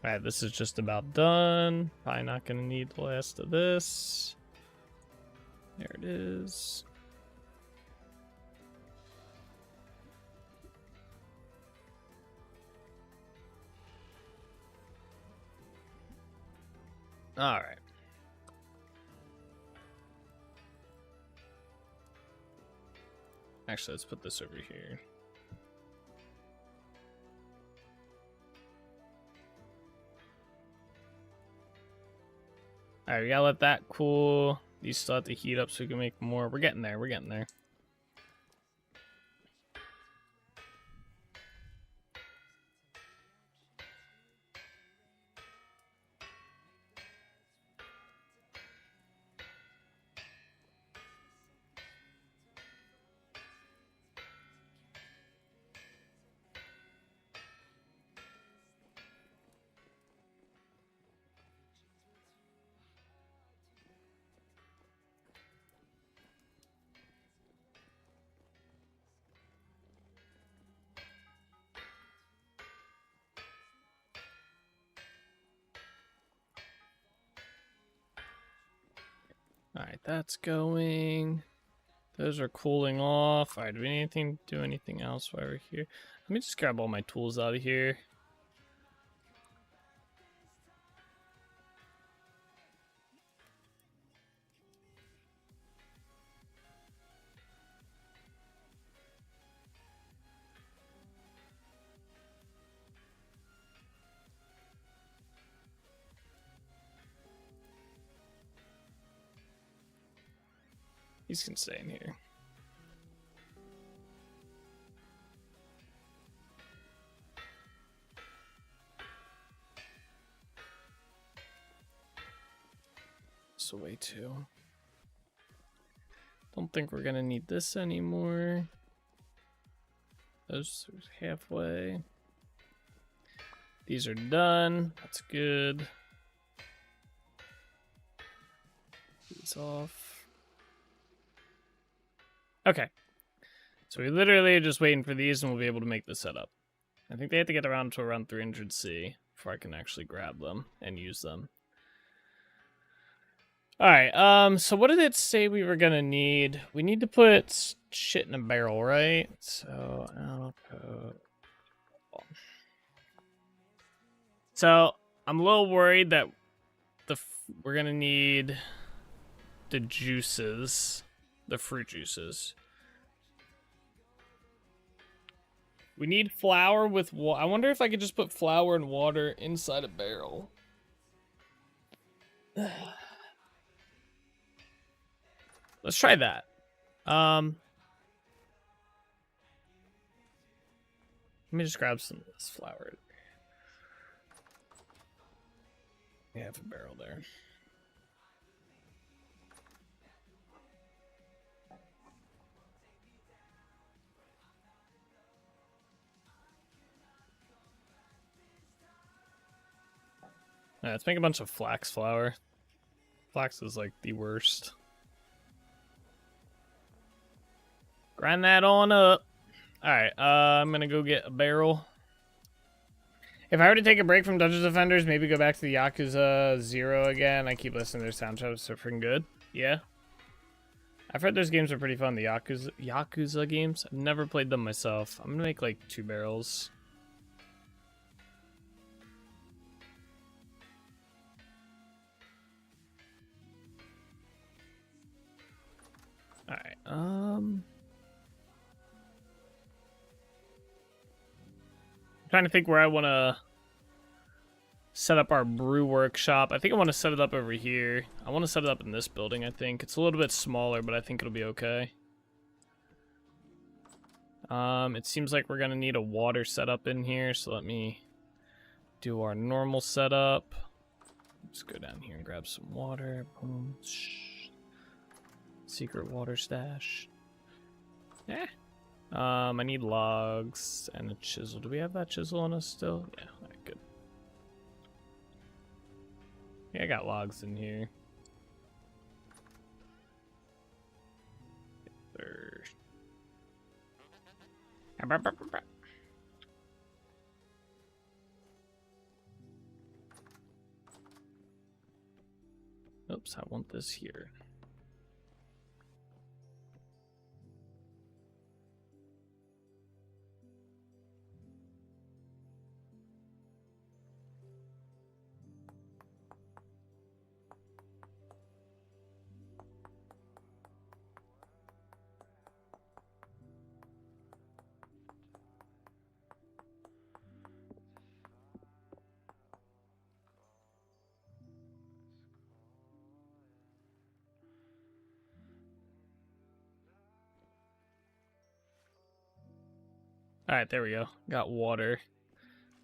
Alright, this is just about done. Probably not gonna need the last of this. There it is. Alright. Actually, let's put this over here. Alright, we gotta let that cool. These still have to heat up so we can make more. We're getting there. We're getting there. Alright, that's going. Those are cooling off. Alright, do we need anything, do anything else while we're here? Let me just grab all my tools out of here. These can stay in here. This away too. Don't think we're gonna need this anymore. Those are halfway. These are done. That's good. These off. Okay, so we literally are just waiting for these and we'll be able to make the setup. I think they have to get around to around 300C before I can actually grab them and use them. Alright, so what did it say we were gonna need? We need to put shit in a barrel, right? So, I'll put... So, I'm a little worried that we're gonna need the juices. The fruit juices. We need flour with water. I wonder if I could just put flour and water inside a barrel. Let's try that. Let me just grab some of this flour. We have a barrel there. Alright, let's make a bunch of flax flour. Flax is like the worst. Grind that on up. Alright, I'm gonna go get a barrel. If I were to take a break from Dungeons Defenders, maybe go back to the Yakuza 0 again. I keep listening to their soundtracks, they're freaking good. Yeah. I've heard those games are pretty fun, the Yakuza games. I've never played them myself. I'm gonna make like 2 barrels. Alright, I'm trying to think where I want to set up our brew workshop. I think I want to set it up over here. I want to set it up in this building, I think. It's a little bit smaller, but I think it'll be okay. It seems like we're going to need a water setup in here, so let me do our normal setup. Let's go down here and grab some water. Boom. Secret water stash. Yeah. I need logs and a chisel. Do we have that chisel on us still? Yeah, alright, good. Yeah, I got logs in here. There. Oops, I want this here. Alright, there we go. Got water.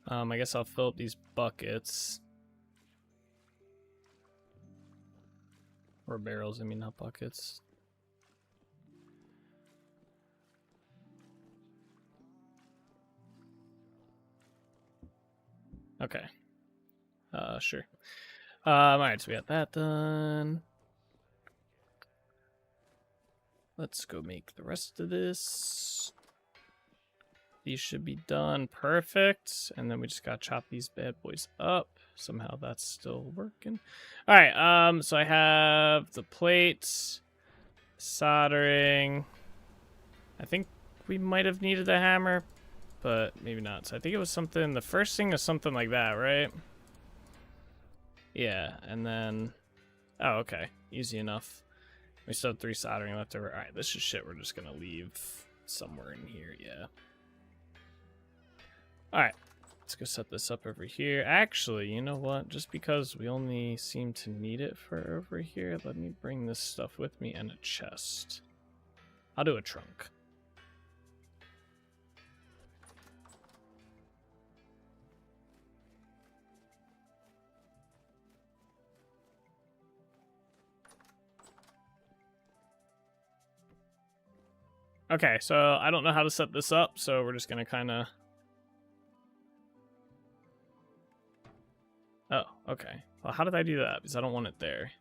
I guess I'll fill up these buckets. Or barrels, I mean, not buckets. Okay. Sure. Alright, so we got that done. Let's go make the rest of this. These should be done. Perfect. And then we just gotta chop these bad boys up. Somehow that's still working. Alright, so I have the plates, soldering. I think we might have needed a hammer, but maybe not. So I think it was something, the first thing is something like that, right? Yeah, and then, oh, okay. Easy enough. We still have 3 soldering left over. Alright, this is shit we're just gonna leave somewhere in here, yeah. Alright, let's go set this up over here. Actually, you know what? Just because we only seem to need it for over here, let me bring this stuff with me and a chest. I'll do a trunk. Okay, so I don't know how to set this up, so we're just gonna kind of... Oh, okay. Well, how did I do that? Because I don't want it there.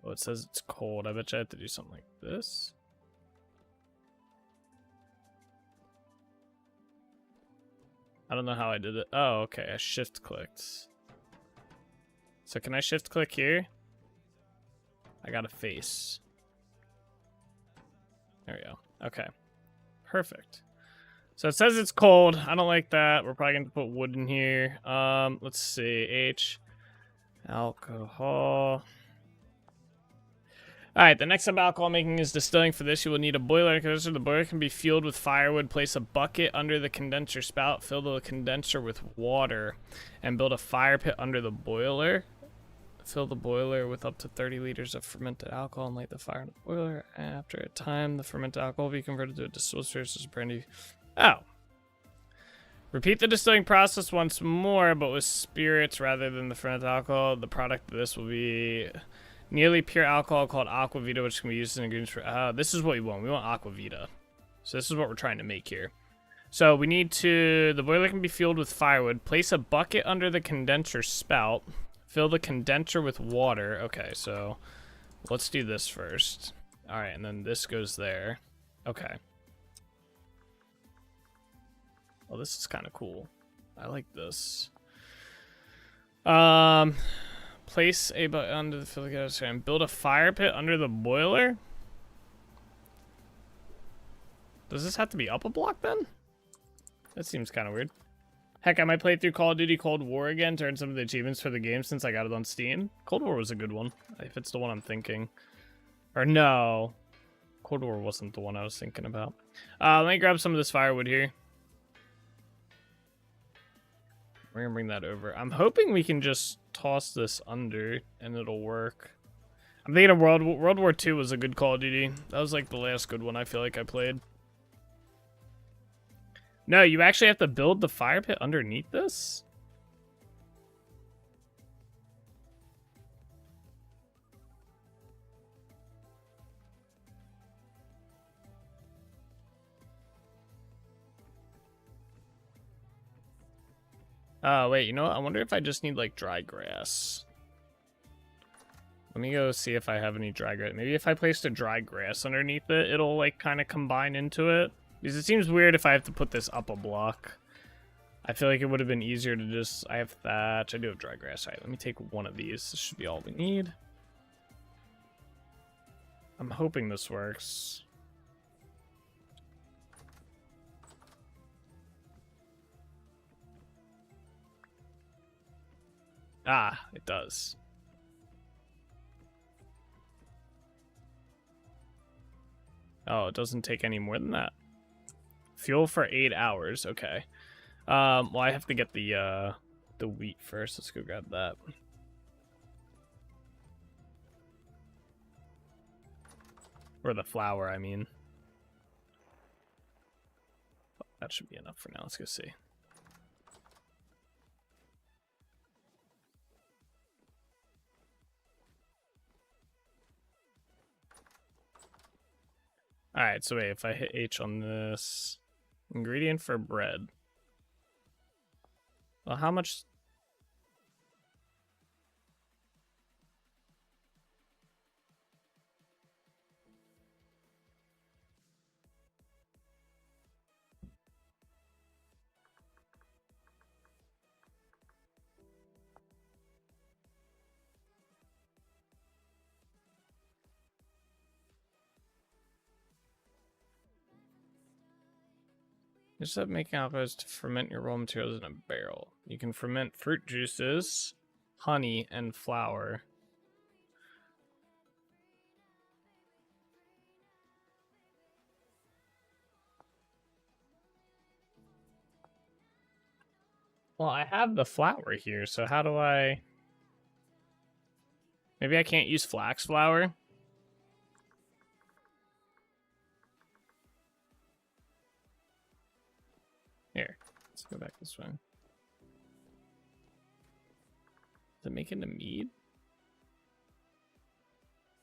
Oh, it says it's cold. I bet you I have to do something like this. I don't know how I did it. Oh, okay. I shift clicked. So can I shift click here? I got a face. There we go. Okay. Perfect. So it says it's cold. I don't like that. We're probably going to put wood in here. Let's see. H. Alcohol. Alright, the next step of alcohol making is distilling. For this, you will need a boiler. The boiler can be fueled with firewood. Place a bucket under the condenser spout. Fill the condenser with water. And build a fire pit under the boiler. Fill the boiler with up to 30 liters of fermented alcohol and light the fire in the boiler. After a time, the fermented alcohol will be converted to a distilled spirit such as brandy. Oh. Repeat the distilling process once more, but with spirits rather than the fermented alcohol. The product of this will be nearly pure alcohol called aquavita, which can be used as an ingredient for... this is what we want. We want aquavita. So this is what we're trying to make here. So we need to... The boiler can be fueled with firewood. Place a bucket under the condenser spout. Fill the condenser with water. Okay, so let's do this first. All right, and then this goes there. Okay. Well, this is kind of cool. I like this. Place a bucket under the fill the condenser and build a fire pit under the boiler. Does this have to be up a block then? That seems kind of weird. Heck, I might play through Call of Duty Cold War again to earn some of the achievements for the game since I got it on Steam. Cold War was a good one, if it's the one I'm thinking. Or no. Cold War wasn't the one I was thinking about. Let me grab some of this firewood here. We're gonna bring that over. I'm hoping we can just toss this under and it'll work. I'm thinking of World War II was a good Call of Duty. That was like the last good one I feel like I played. No, you actually have to build the fire pit underneath this? Oh, wait, you know what? I wonder if I just need, like, dry grass. Let me go see if I have any dry grass. Maybe if I placed a dry grass underneath it, it'll, like, kind of combine into it. Because it seems weird if I have to put this up a block. I feel like it would have been easier to just... I have thatch. I do have dry grass. Alright, let me take one of these. This should be all we need. I'm hoping this works. Ah, it does. Oh, it doesn't take any more than that. Fuel for 8 hours. Okay. Well, I have to get the wheat first. Let's go grab that. Or the flour, I mean. That should be enough for now. Let's go see. Alright, so wait, if I hit H on this... Ingredient for bread. Well, how much... Just up making alcohol is to ferment your raw materials in a barrel. You can ferment fruit juices, honey, and flour. Well, I have the flour here, so how do I... Maybe I can't use flax flour? Here, let's go back this way. Does it make it into mead?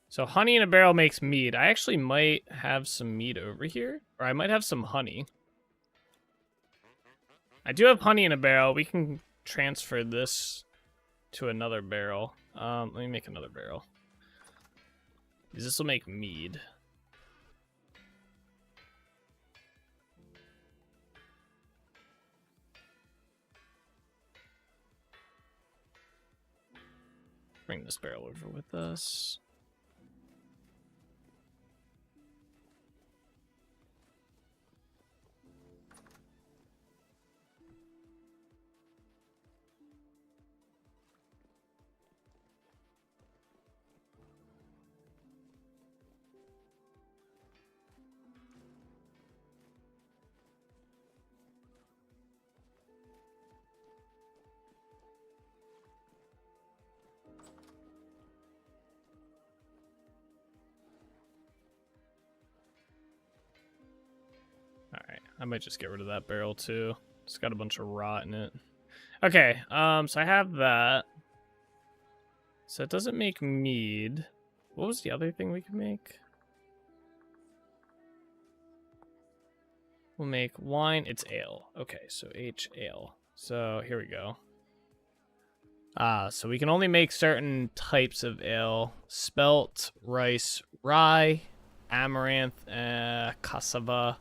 So honey in a barrel makes mead. I actually might have some mead over here. Or I might have some honey. I do have honey in a barrel. We can transfer this to another barrel. Let me make another barrel. This will make mead. Bring this barrel over with us. I might just get rid of that barrel too. It's got a bunch of rot in it. Okay, so I have that. So it doesn't make mead. What was the other thing we could make? We'll make wine. It's ale. Okay, so H ale. So here we go. So we can only make certain types of ale. Spelt, rice, rye, amaranth, cassava,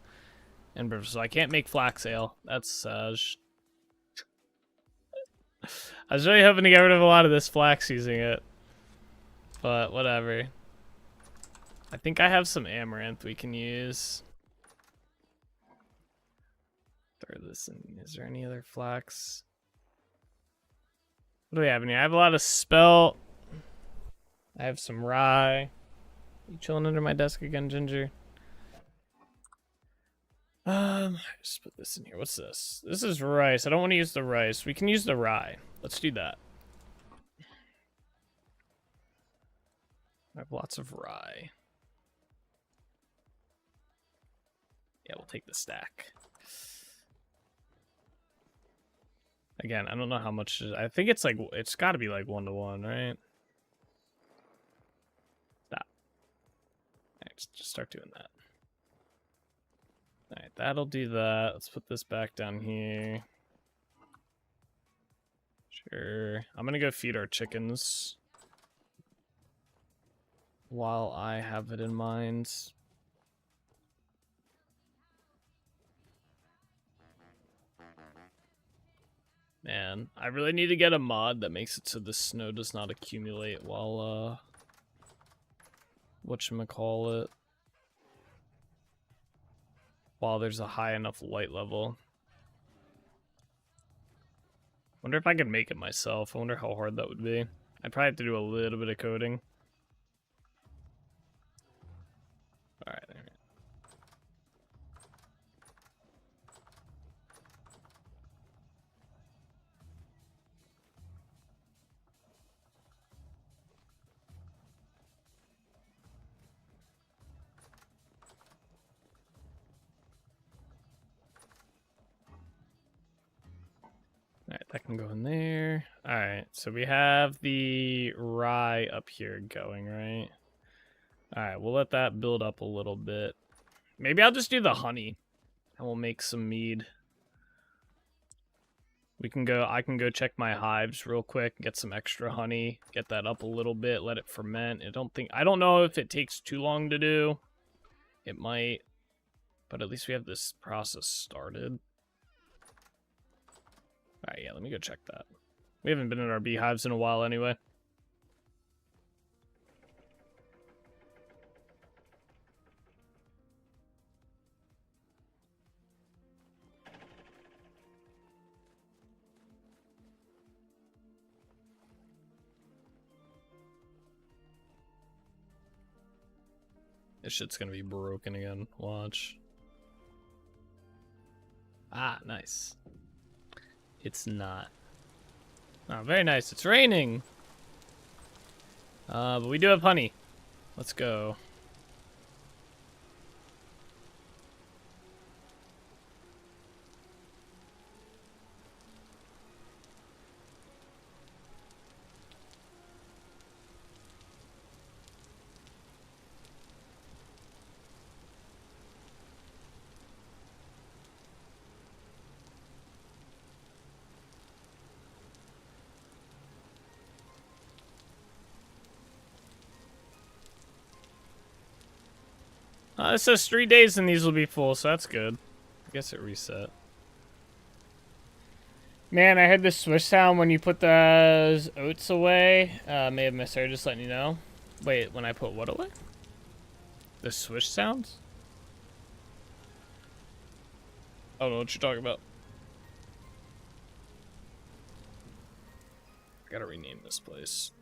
and so I can't make flax ale. That's I was really hoping to get rid of a lot of this flax using it, but whatever. I think I have some amaranth we can use. Throw this in. Is there any other flax? What do we have in here? I have a lot of spelt. I have some rye. You chilling under my desk again, Ginger? Just put this in here. What's this? This is rice. I don't want to use the rice. We can use the rye. Let's do that. I have lots of rye. Yeah, we'll take the stack. Again, I don't know how much. I think it's like, it's got to be like 1-to-1, right? Stop. Alright, just start doing that. Alright, that'll do that. Let's put this back down here. Sure. I'm gonna go feed our chickens while I have it in mind. Man, I really need to get a mod that makes it so the snow does not accumulate while, whatchamacallit, while there's a high enough light level. Wonder if I could make it myself. I wonder how hard that would be. I'd probably have to do a little bit of coding. Alright, there we go. Alright, that can go in there. Alright, so we have the rye up here going, right? Alright, we'll let that build up a little bit. Maybe I'll just do the honey, and we'll make some mead. I can go check my hives real quick, get some extra honey, get that up a little bit, let it ferment. I don't know if it takes too long to do. It might, but at least we have this process started. Alright, yeah, let me go check that. We haven't been in our beehives in a while anyway. This shit's gonna be broken again. Watch. Ah, nice. It's not. Oh, very nice. It's raining. But we do have honey. Let's go. It says 3 days and these will be full, so that's good. I guess it reset. Man, I heard the swish sound when you put those oats away. May have missed her, just letting you know. Wait, when I put what away? The swish sounds? I don't know what you're talking about. I gotta rename this place.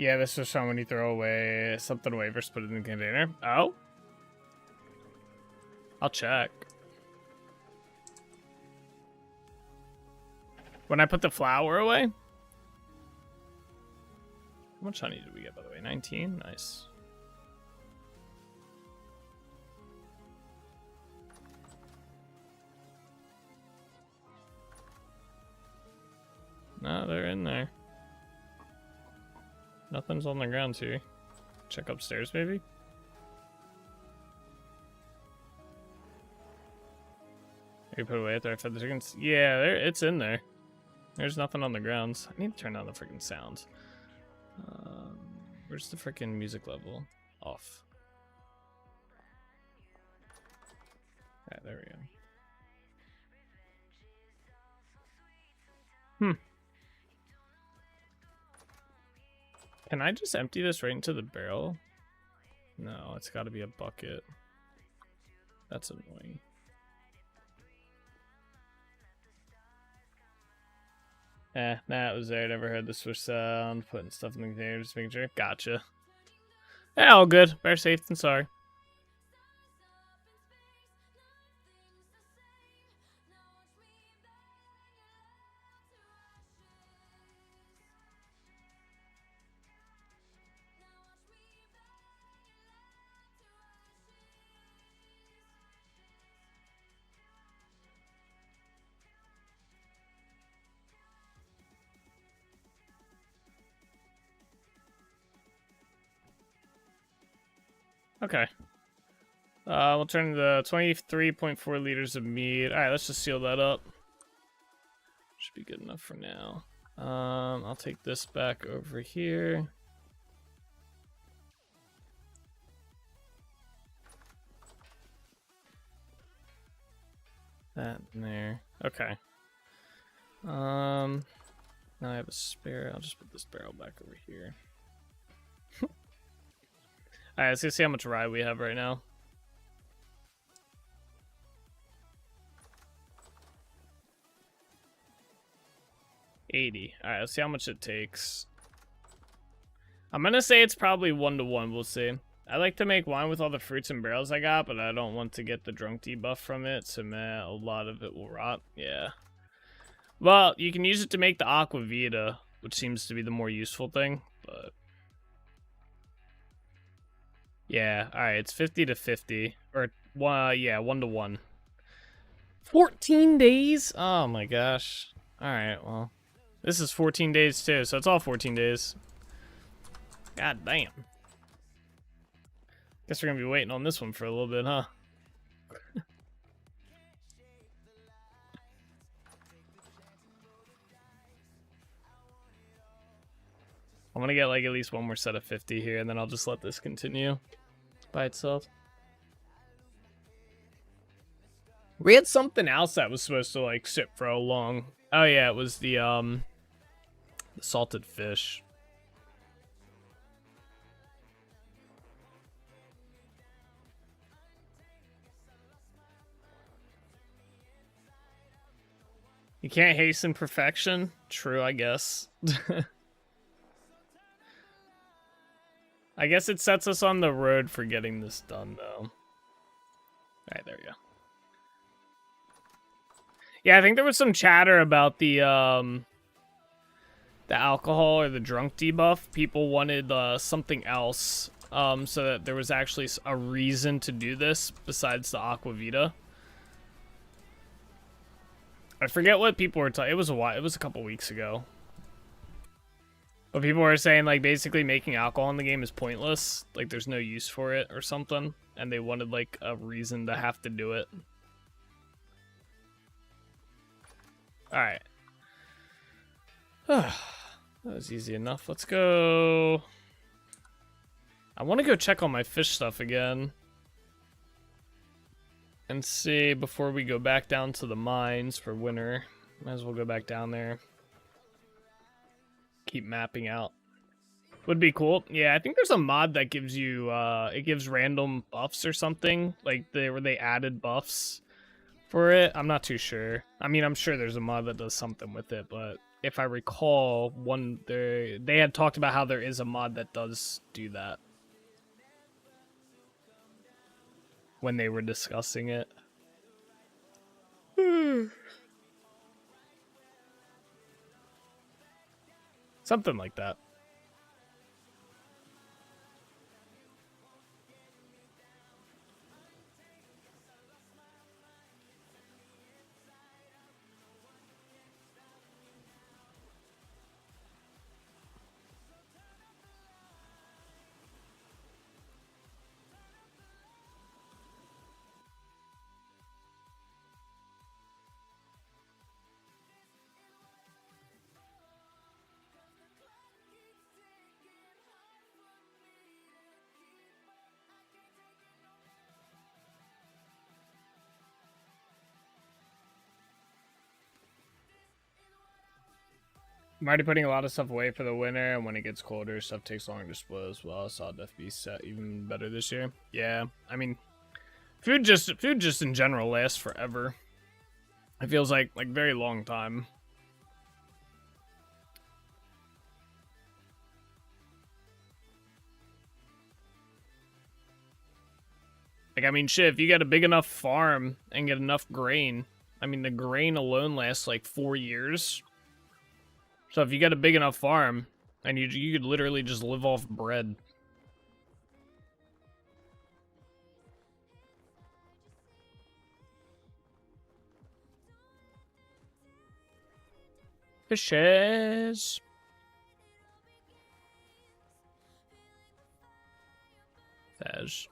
Yeah, this was shown when you throw away something away versus put it in the container. Oh? I'll check. When I put the flour away? How much honey did we get, by the way? 19? Nice. No, they're in there. Nothing's on the ground here. Check upstairs, maybe? You put it away after I fed the chickens? Yeah, it's in there. There's nothing on the grounds. I need to turn down the freaking sounds. Where's the freaking music level? Off. Alright, there we go. Can I just empty this right into the barrel? No, it's got to be a bucket. That's annoying. Nah, it was there. Never heard the switch sound. Putting stuff in the container, just making sure. Gotcha. Yeah, all good. Better safe than sorry. Okay. We'll turn the 23.4 liters of meat. Alright, let's just seal that up. Should be good enough for now. I'll take this back over here. That in there. Okay. Now I have a spare. I'll just put this barrel back over here. Alright, let's go see how much rye we have right now. $80. Alright, let's see how much it takes. I'm gonna say it's probably 1-to-1. We'll see. I like to make wine with all the fruits and barrels I got, but I don't want to get the drunk debuff from it, so man, a lot of it will rot. Yeah. Well, you can use it to make the aqua vita, which seems to be the more useful thing, but... Yeah, alright, it's 50 to 50. Or, yeah, 1-to-1. 14 days? Oh my gosh. Alright, well. This is 14 days too, so it's all 14 days. God damn. Guess we're gonna be waiting on this one for a little bit, huh? I'm gonna get like at least one more set of 50 here, and then I'll just let this continue by itself. We had something else that was supposed to like sit for a long. Oh yeah, it was the salted fish. You can't hasten perfection? True, I guess. I guess it sets us on the road for getting this done, though. Alright, there we go. Yeah, I think there was some chatter about the alcohol or the drunk debuff. People wanted something else, so that there was actually a reason to do this besides the aqua vita. I forget what people were talking. It was a while. It was a couple weeks ago. But people were saying, like, basically making alcohol in the game is pointless. Like, there's no use for it or something. And they wanted, like, a reason to have to do it. Alright. That was easy enough. Let's go. I want to go check on my fish stuff again. And see before we go back down to the mines for winter. Might as well go back down there. Keep mapping out. Would be cool. Yeah, I think there's a mod that gives you it gives random buffs or something. Like where they added buffs for it. I'm not too sure. I mean, I'm sure there's a mod that does something with it, but if I recall, they had talked about how there is a mod that does do that when they were discussing it. Something like that. I'm already putting a lot of stuff away for the winter, and when it gets colder, stuff takes longer to spoil as well. So I'll definitely be set even better this year. Yeah, I mean, food just in general lasts forever. It feels like very long time. Like, I mean, shit, if you get a big enough farm and get enough grain, I mean, the grain alone lasts like 4 years. So if you get a big enough farm, and you could literally just live off bread. Fishes. Fish.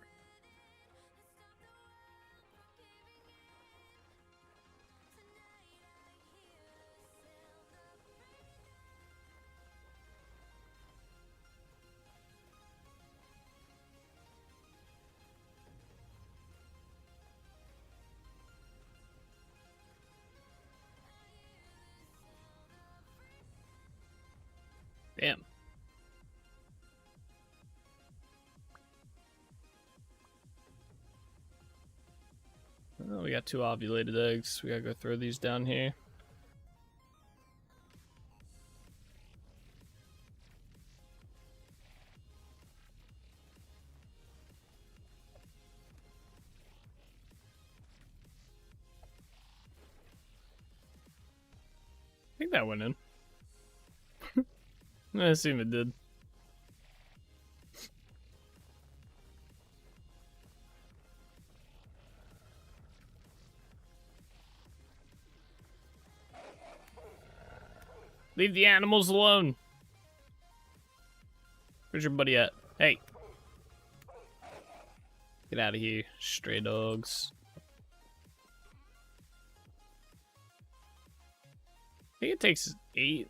Damn. Oh, we got 2 ovulated eggs. We gotta go throw these down here. I think that went in. I assume it did. Leave the animals alone. Where's your buddy at? Hey. Get out of here, stray dogs. I think it takes 8.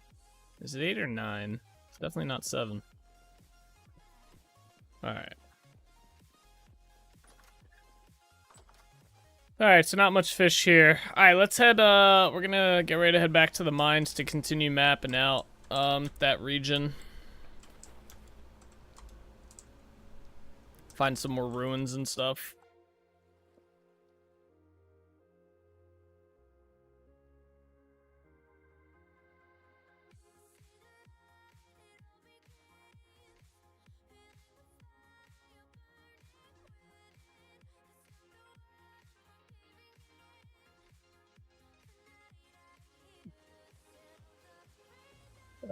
Is it 8 or 9? It's definitely not 7. Alright. Alright, so not much fish here. Alright, let's head, we're gonna get ready to head back to the mines to continue mapping out, that region. Find some more ruins and stuff.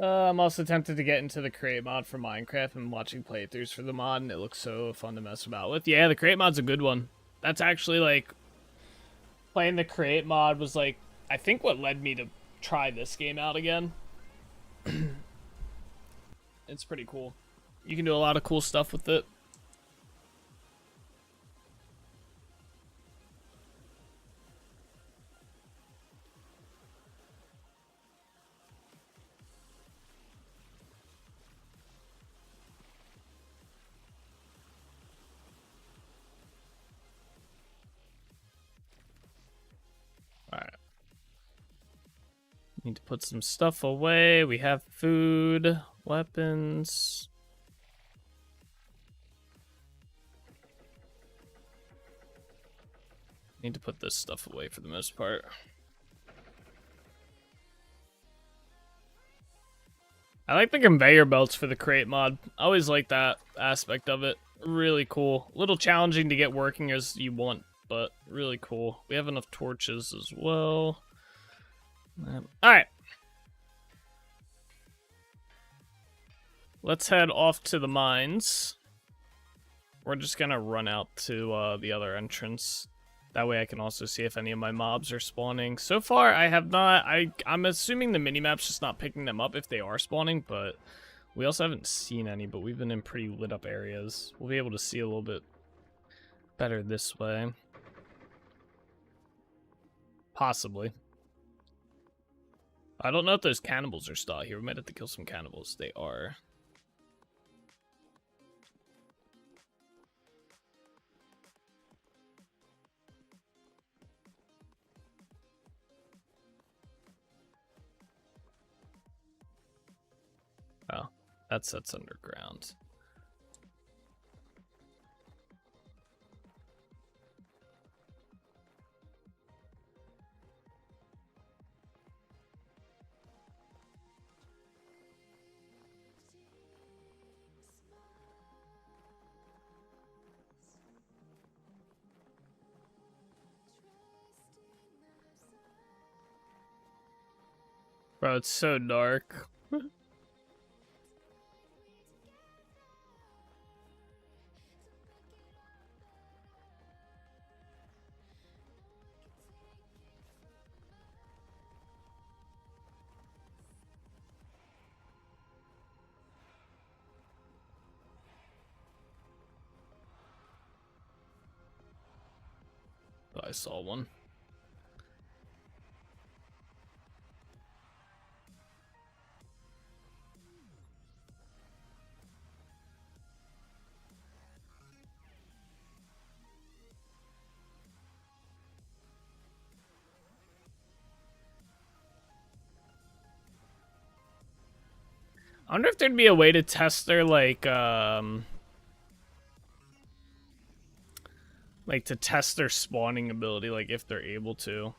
I'm also tempted to get into the create mod for Minecraft and watching playthroughs for the mod, and it looks so fun to mess about with. Yeah, the create mod's a good one. That's actually, like, playing the create mod was, like, I think what led me to try this game out again. It's pretty cool. You can do a lot of cool stuff with it. Alright. Need to put some stuff away. We have food, weapons. Need to put this stuff away for the most part. I like the conveyor belts for the crate mod. I always like that aspect of it. Really cool. A little challenging to get working as you want, but really cool. We have enough torches as well. Alright. Let's head off to the mines. We're just gonna run out to the other entrance. That way I can also see if any of my mobs are spawning. So far, I have not. I'm assuming the minimap's just not picking them up if they are spawning, but we also haven't seen any, but we've been in pretty lit up areas. We'll be able to see a little bit better this way. Possibly. I don't know if those cannibals are still out here. We might have to kill some cannibals. They are. Oh, that's underground. Bro, it's so dark. I saw one. I wonder if there'd be a way to test their like to test their spawning ability, like if they're able to.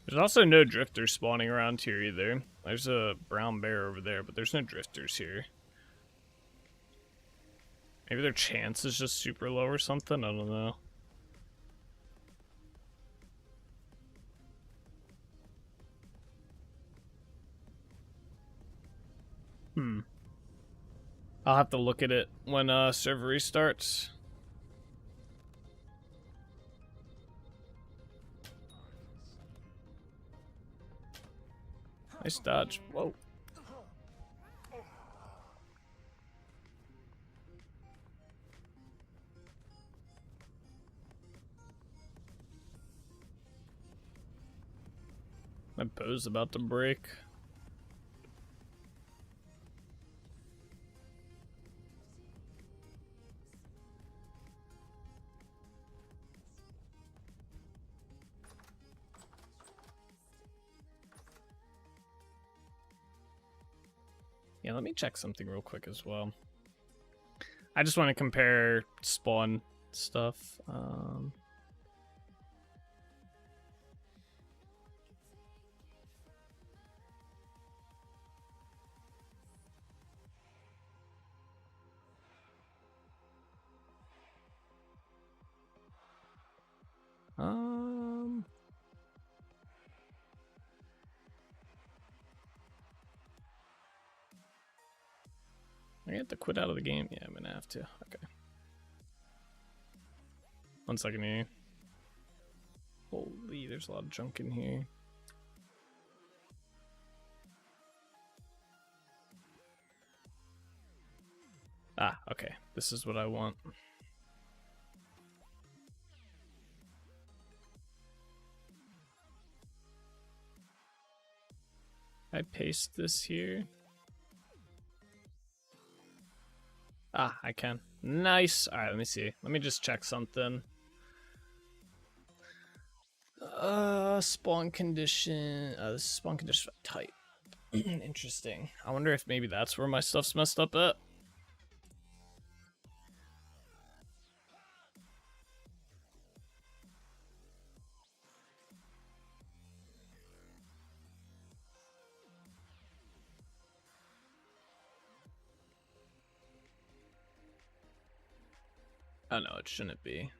There's also no drifters spawning around here either. There's a brown bear over there, but there's no drifters here. Maybe their chance is just super low or something? I don't know. I'll have to look at it when server restarts. Nice dodge. Whoa. My bow's about to break. Yeah, let me check something real quick as well. I just want to compare spawn stuff. I have to quit out of the game? Yeah, I'm gonna have to. Okay. 1 second here. Holy, there's a lot of junk in here. Ah, okay. This is what I want. I paste this here. Ah, I can. Nice. All right, let me see. Let me just check something. Spawn condition. This is spawn condition type. Interesting. I wonder if maybe that's where my stuff's messed up at. Oh no, it shouldn't be.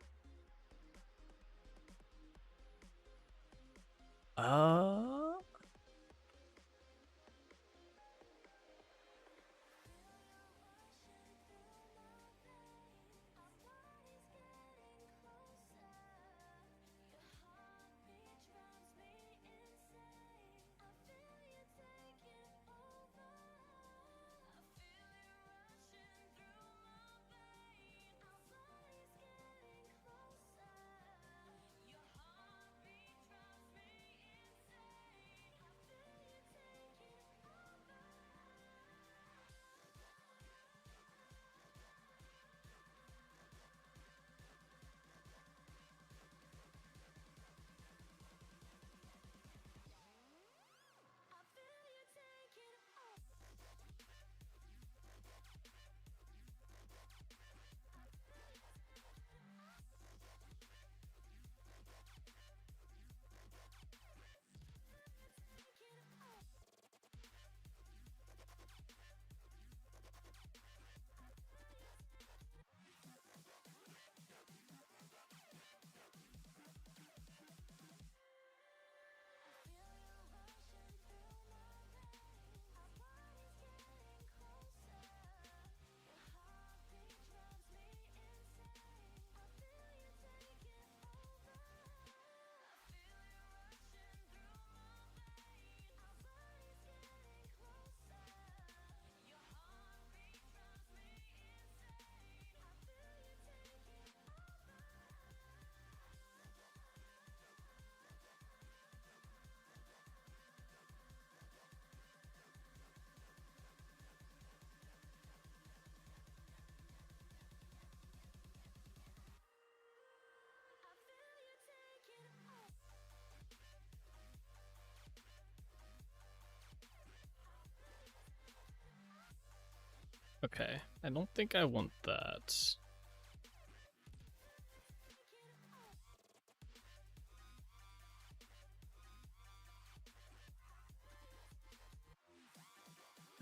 Okay, I don't think I want that.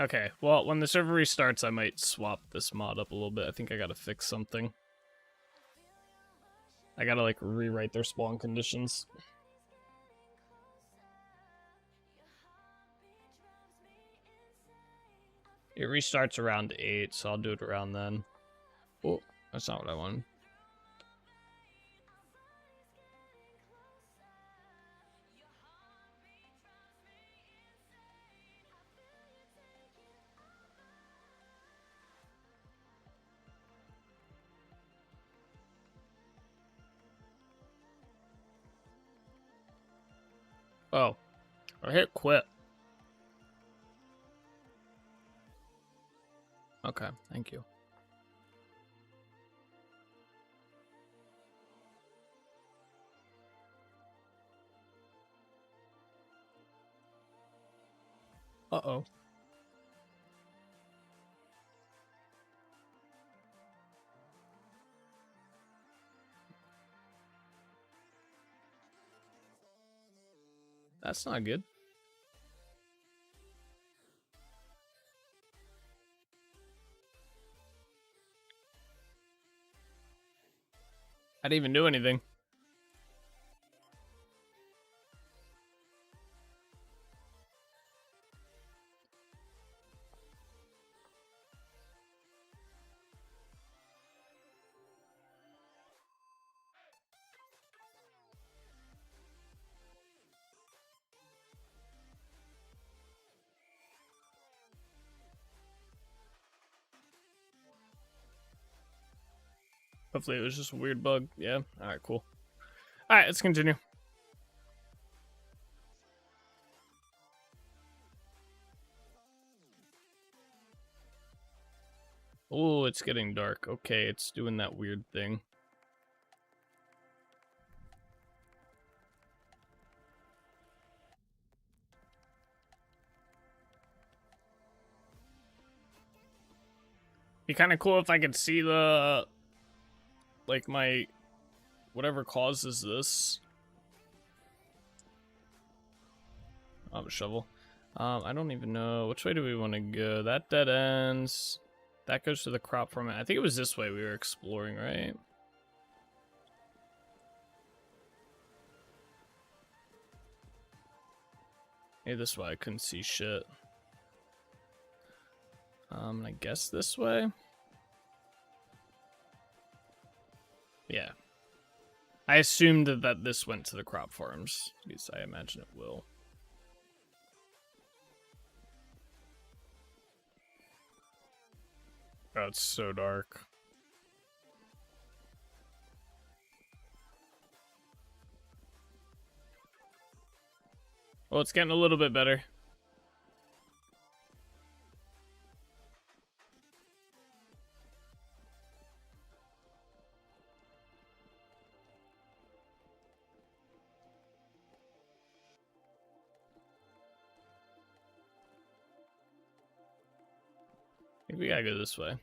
Okay, well, when the server restarts, I might swap this mod up a little bit. I think I gotta fix something. I gotta, like, rewrite their spawn conditions. It restarts around 8, so I'll do it around then. Oh, that's not what I wanted. Oh, I hit quit. Okay, thank you. Uh-oh. That's not good. I didn't even do anything. Hopefully it was just a weird bug. Yeah. Alright, cool. Alright, let's continue. Oh, it's getting dark. Okay, it's doing that weird thing. Be kind of cool if I could see the, like, my, whatever causes this. I have a shovel. I don't even know. Which way do we want to go? That dead ends. That goes to the crop farm. I think it was this way we were exploring, right? Maybe this way I couldn't see shit. I guess this way? Yeah. I assumed that this went to the crop farms. At least I imagine it will. Oh, it's so dark. Well, it's getting a little bit better. I think we gotta go this way.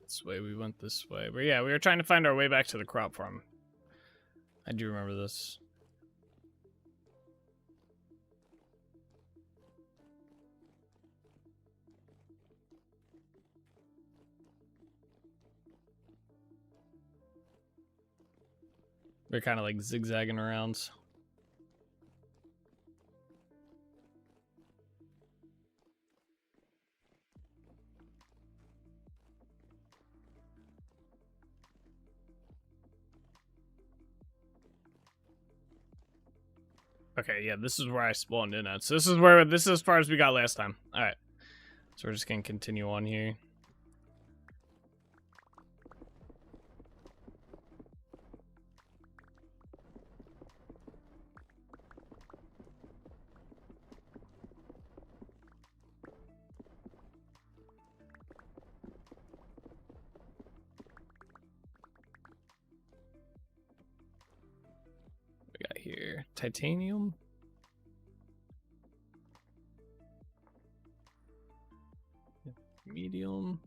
This way, we went this way. But yeah, we were trying to find our way back to the crop farm. I do remember this. We're kind of like zigzagging around. Okay, yeah, this is where I spawned in at. So this is as far as we got last time. Alright. So we're just gonna continue on here. We got here titanium. Medium.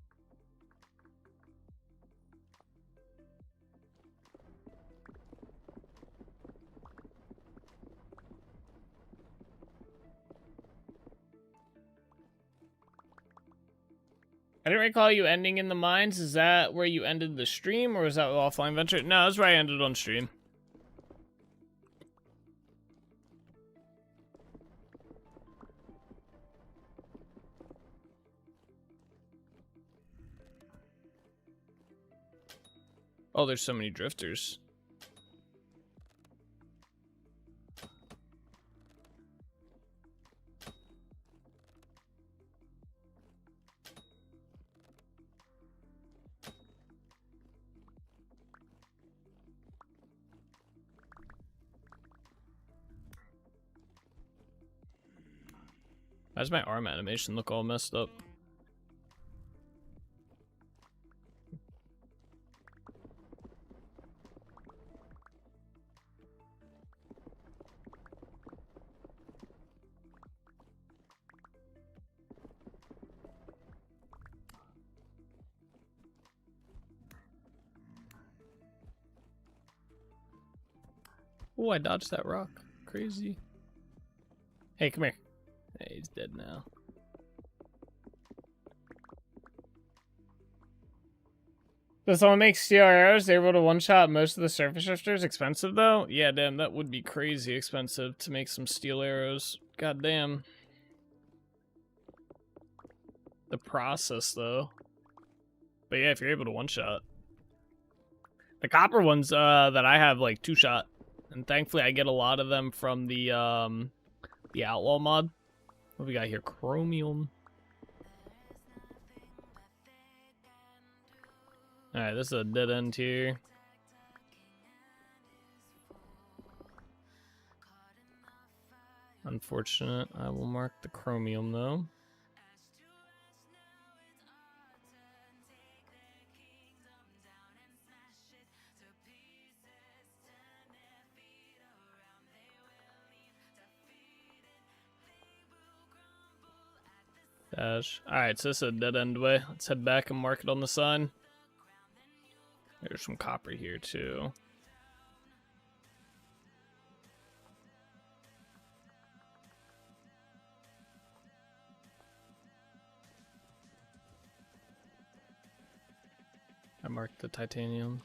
I didn't recall you ending in the mines. Is that where you ended the stream, or is that offline venture? No, that's where I ended on stream. Oh, there's so many drifters. Why does my arm animation look all messed up? Oh, I dodged that rock. Crazy. Hey, come here. Hey, he's dead now. Does someone make steel arrows? They're able to one-shot most of the surface shifters. Expensive, though? Yeah, damn, that would be crazy expensive to make some steel arrows. God damn. The process, though. But yeah, if you're able to one-shot. The copper ones that I have, like, two-shot. And thankfully, I get a lot of them from the Outlaw mod. What we got here? Chromium. Alright, this is a dead end here. Unfortunate. I will mark the chromium though. Dash. Alright, so this is a dead end way. Let's head back and mark it on the sign. There's some copper here too. I marked the titanium.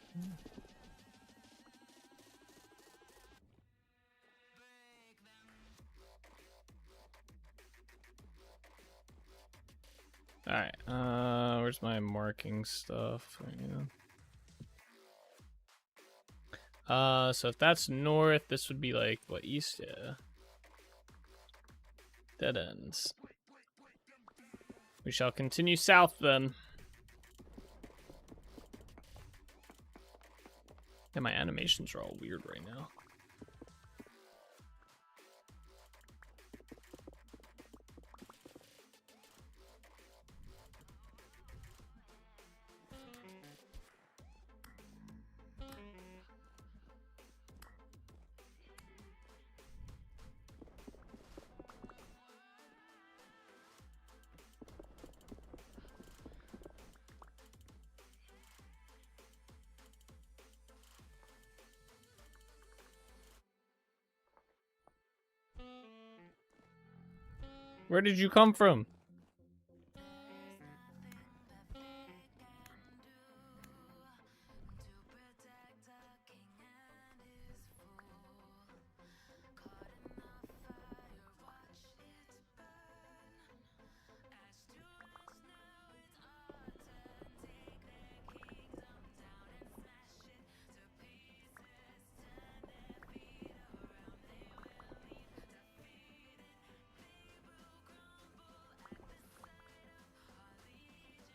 Alright, where's my marking stuff? So if that's north, this would be like, what, east? Yeah. Dead ends. We shall continue south then. Yeah, my animations are all weird right now. Where did you come from?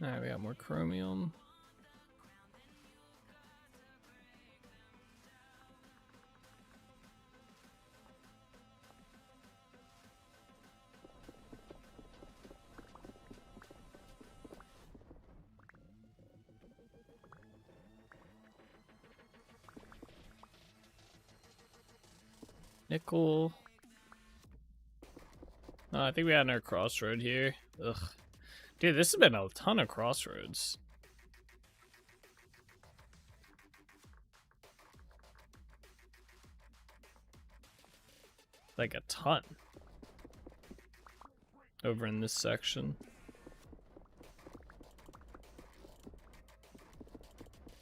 Alright, we got more chromium. Nickel. I think we had another crossroad here. Ugh. Dude, this has been a ton of crossroads. Like a ton. Over in this section.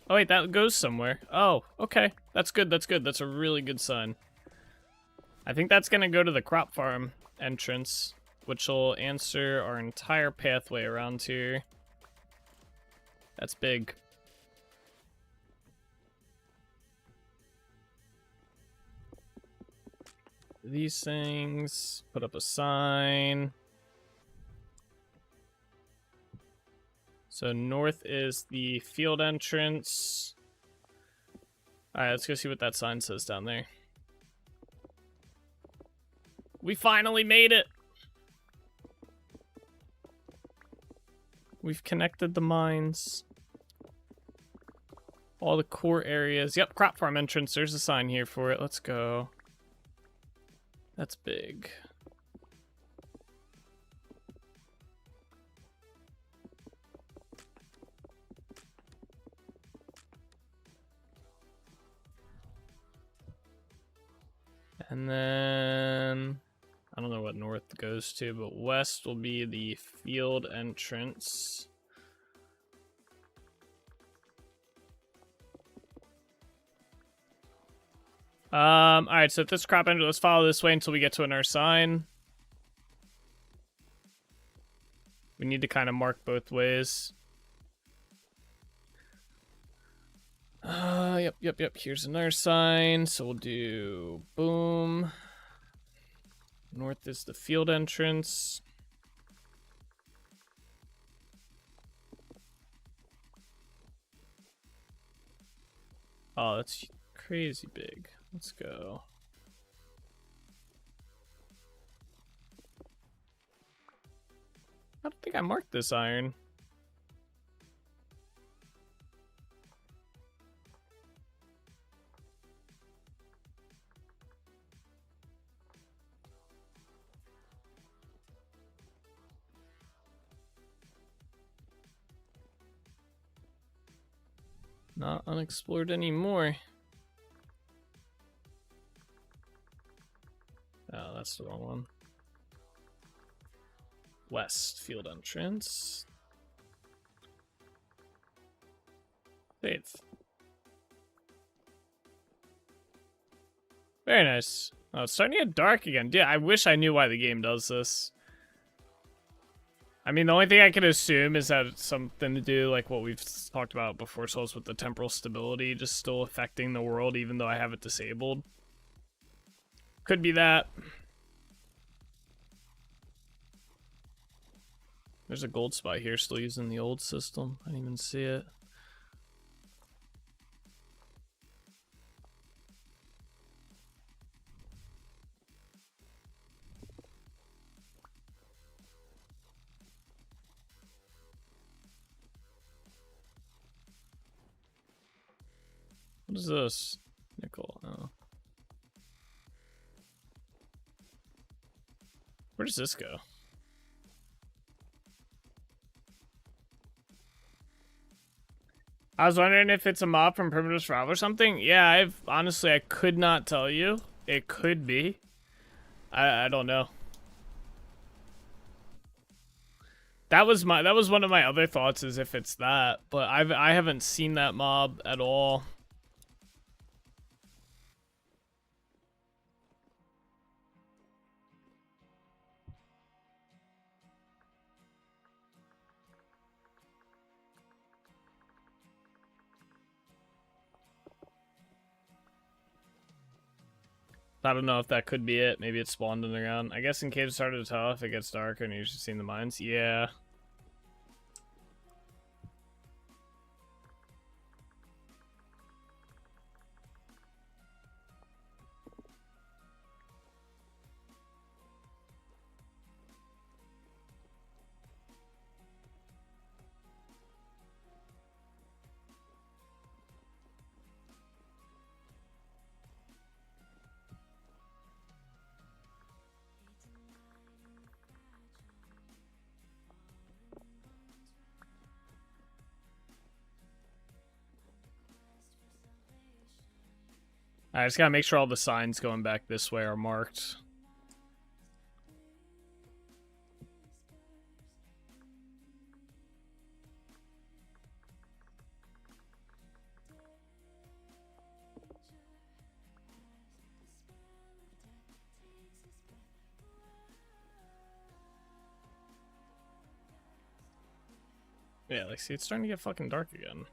Oh wait, that goes somewhere. Oh, okay. That's good, that's good. That's a really good sign. I think that's gonna go to the crop farm entrance, which will answer our entire pathway around here. That's big. These things, put up a sign. So north is the field entrance. Alright, let's go see what that sign says down there. We finally made it! We've connected the mines. All the core areas. Yep, crop farm entrance. There's a sign here for it. Let's go. That's big. And then I don't know what north goes to, but west will be the field entrance. Alright, so if this crop entrance, let's follow this way until we get to another sign. We need to kind of mark both ways. Yep. Here's another sign. So we'll do boom. North is the field entrance. Oh, that's crazy big. Let's go. think I marked this iron. Not unexplored anymore. Oh, that's the wrong one. West field entrance. Save. Very nice. Oh, it's starting to get dark again. Yeah, I wish I knew why the game does this. I mean, the only thing I can assume is that it's something to do like what we've talked about before, so it's with the temporal stability just still affecting the world even though I have it disabled. Could be that. There's a gold spot here still using the old system. I didn't even see it. What is this? Nickel. Oh. Where does this go? I was wondering if it's a mob from Primitive Survival or something. Yeah, honestly I could not tell you. It could be. I don't know. That was one of my other thoughts, is if it's that, but I haven't seen that mob at all. I don't know if that could be it. Maybe it spawned in the ground. I guess in caves it's harder to tell if it gets darker and you're usually seeing the mines. Yeah. I just gotta make sure all the signs going back this way are marked. Yeah, like, see, it's starting to get fucking dark again.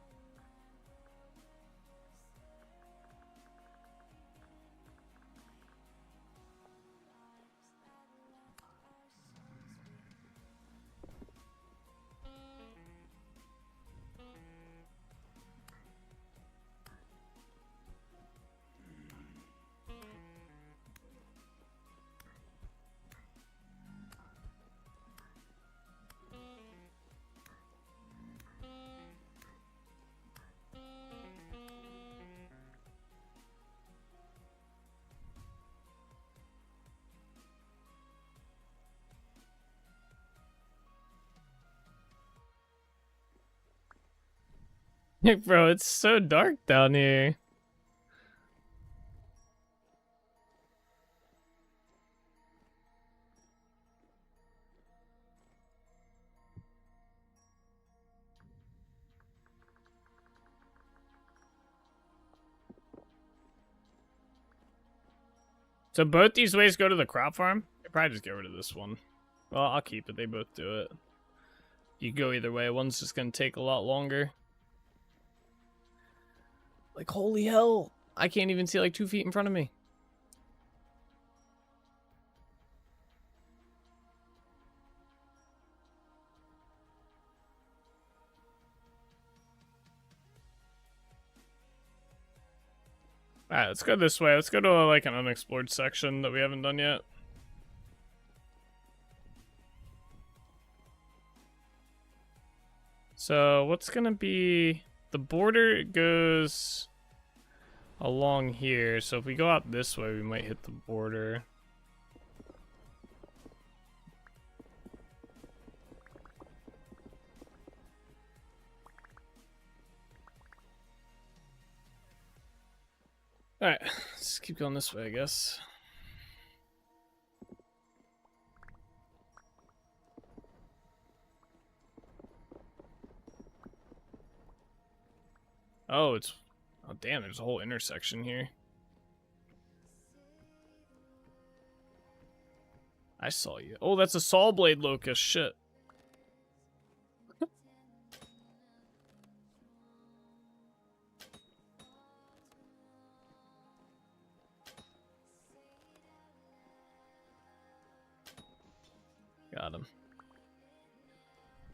Bro, it's so dark down here. So both these ways go to the crop farm? I'd probably just get rid of this one. Well, I'll keep it. They both do it. You go either way. One's just gonna take a lot longer. Like, holy hell. I can't even see like 2 feet in front of me. Alright, let's go this way. Let's go to like an unexplored section that we haven't done yet. So what's gonna be the border goes along here, so if we go out this way we might hit the border. Alright, let's keep going this way, I guess. Oh, it's... Oh, damn, there's a whole intersection here. I saw you. Oh, that's a saw blade locust. Shit. Got him.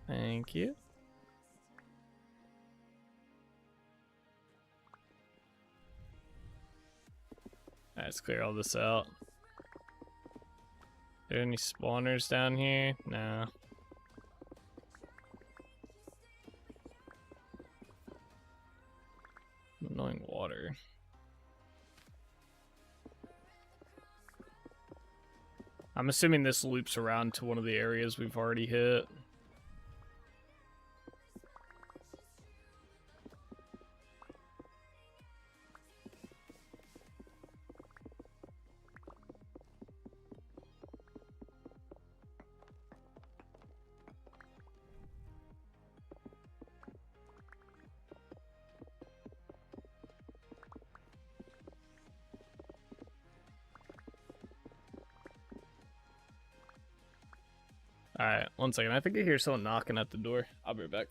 Thank you. Alright, let's clear all this out. Are there any spawners down here? No. Annoying water. I'm assuming this loops around to one of the areas we've already hit. Alright, 1 second. I think I hear someone knocking at the door. I'll be right back.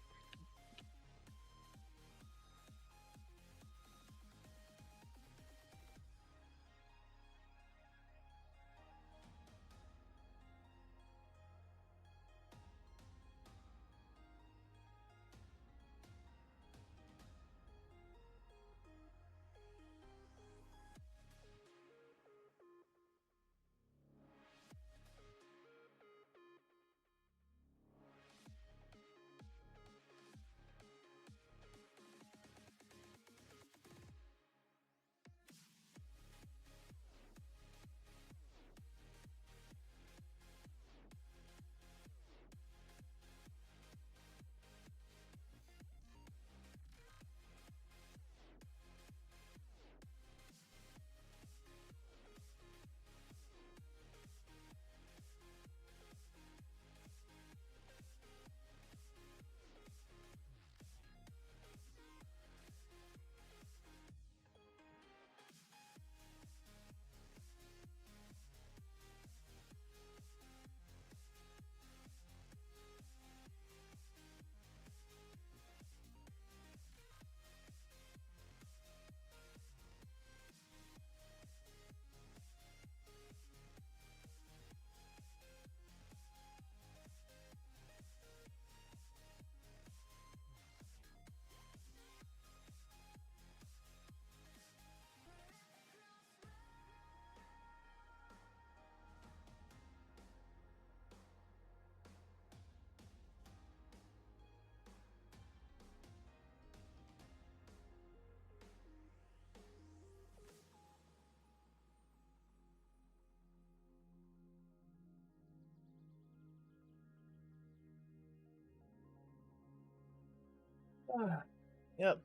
Yep,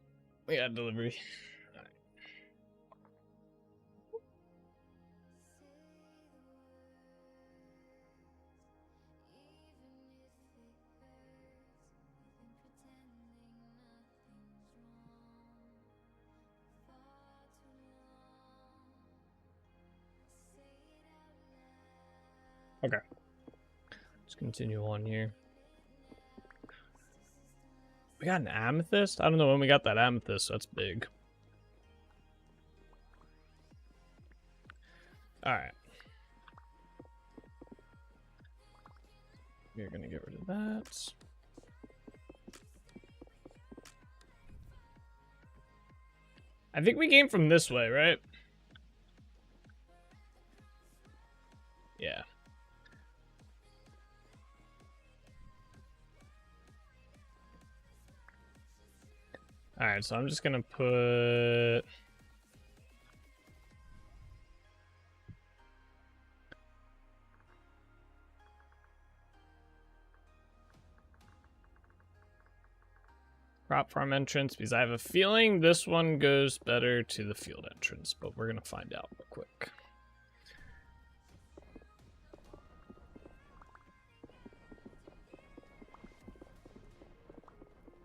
we got delivery. Alright. Okay. Let's continue on here. We got an amethyst? I don't know when we got that amethyst, so that's big. Alright. We're gonna get rid of that. I think we came from this way, right? Yeah. Alright, so I'm just gonna put... crop farm entrance, because I have a feeling this one goes better to the field entrance, but we're gonna find out real quick.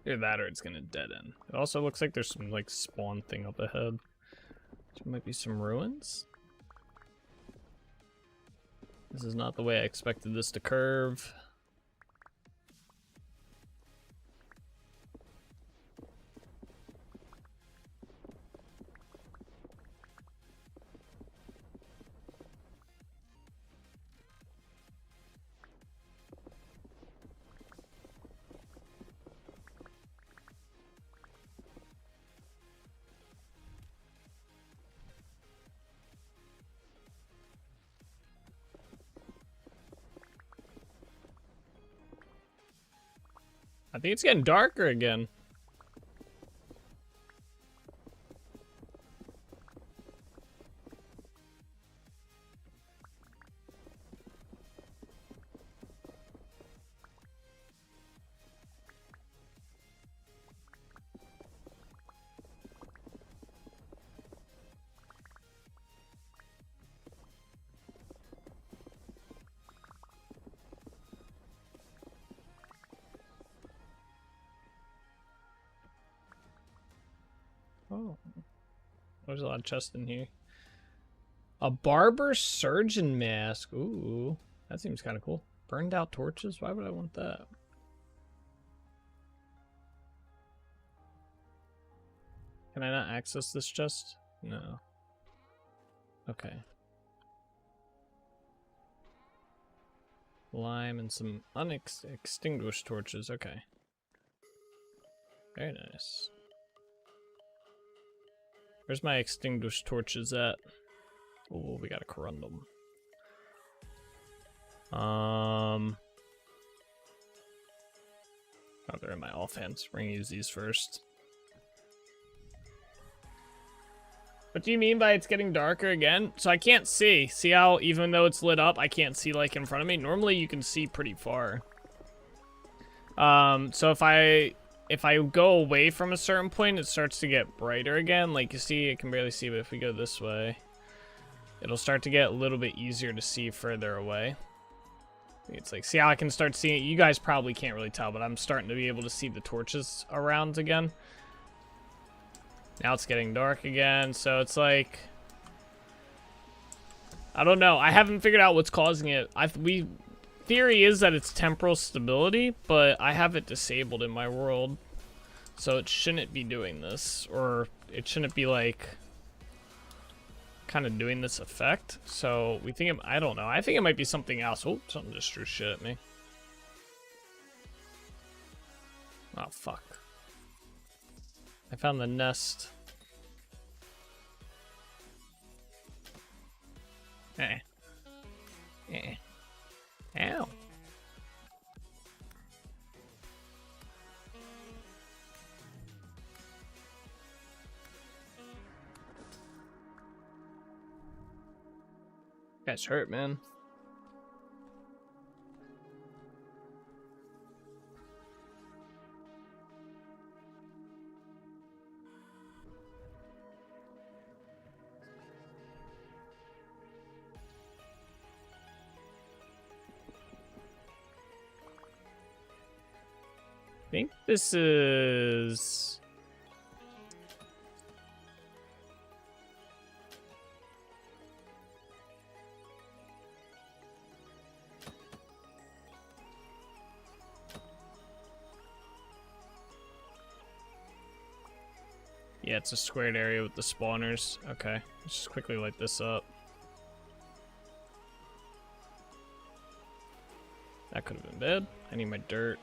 Either that or it's gonna dead end. It also looks like there's some like spawn thing up ahead. There might be some ruins. This is not the way I expected this to curve. I think it's getting darker again. Oh, there's a lot of chests in here. A barber surgeon mask. Ooh, that seems kind of cool. Burned out torches? Why would I want that? Can I not access this chest? No. Okay. Lime and some unextinguished torches. Okay. Very nice. Where's my extinguished torches at? Oh, we got a corundum. Oh, they're in my offhand. We're gonna use these first. What do you mean by it's getting darker again? So I can't see. See how even though it's lit up, I can't see like in front of me? Normally you can see pretty far. So if I go away from a certain point, it starts to get brighter again. Like you see, I can barely see, but if we go this way, it'll start to get a little bit easier to see further away. It's like, see how I can start seeing it? You guys probably can't really tell, but I'm starting to be able to see the torches around again. Now it's getting dark again, so it's like, I don't know. I haven't figured out what's causing it. Theory is that it's temporal stability, but I have it disabled in my world, so it shouldn't be doing this, or it shouldn't be like kind of doing this effect. So we think I don't know. I think it might be something else. Oh, something just threw shit at me. Oh fuck! I found the nest. Eh. Eh. Ow. Guy's hurt, man. I think this is... Yeah, it's a squared area with the spawners. Okay, let's just quickly light this up. That could have been bad. I need my dirt.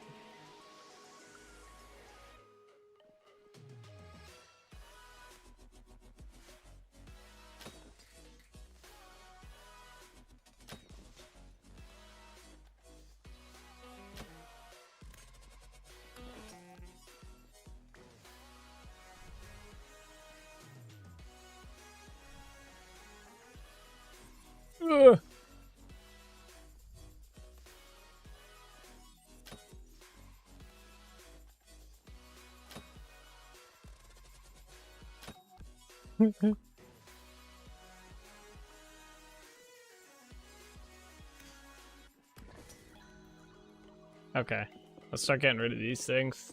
Okay, let's start getting rid of these things.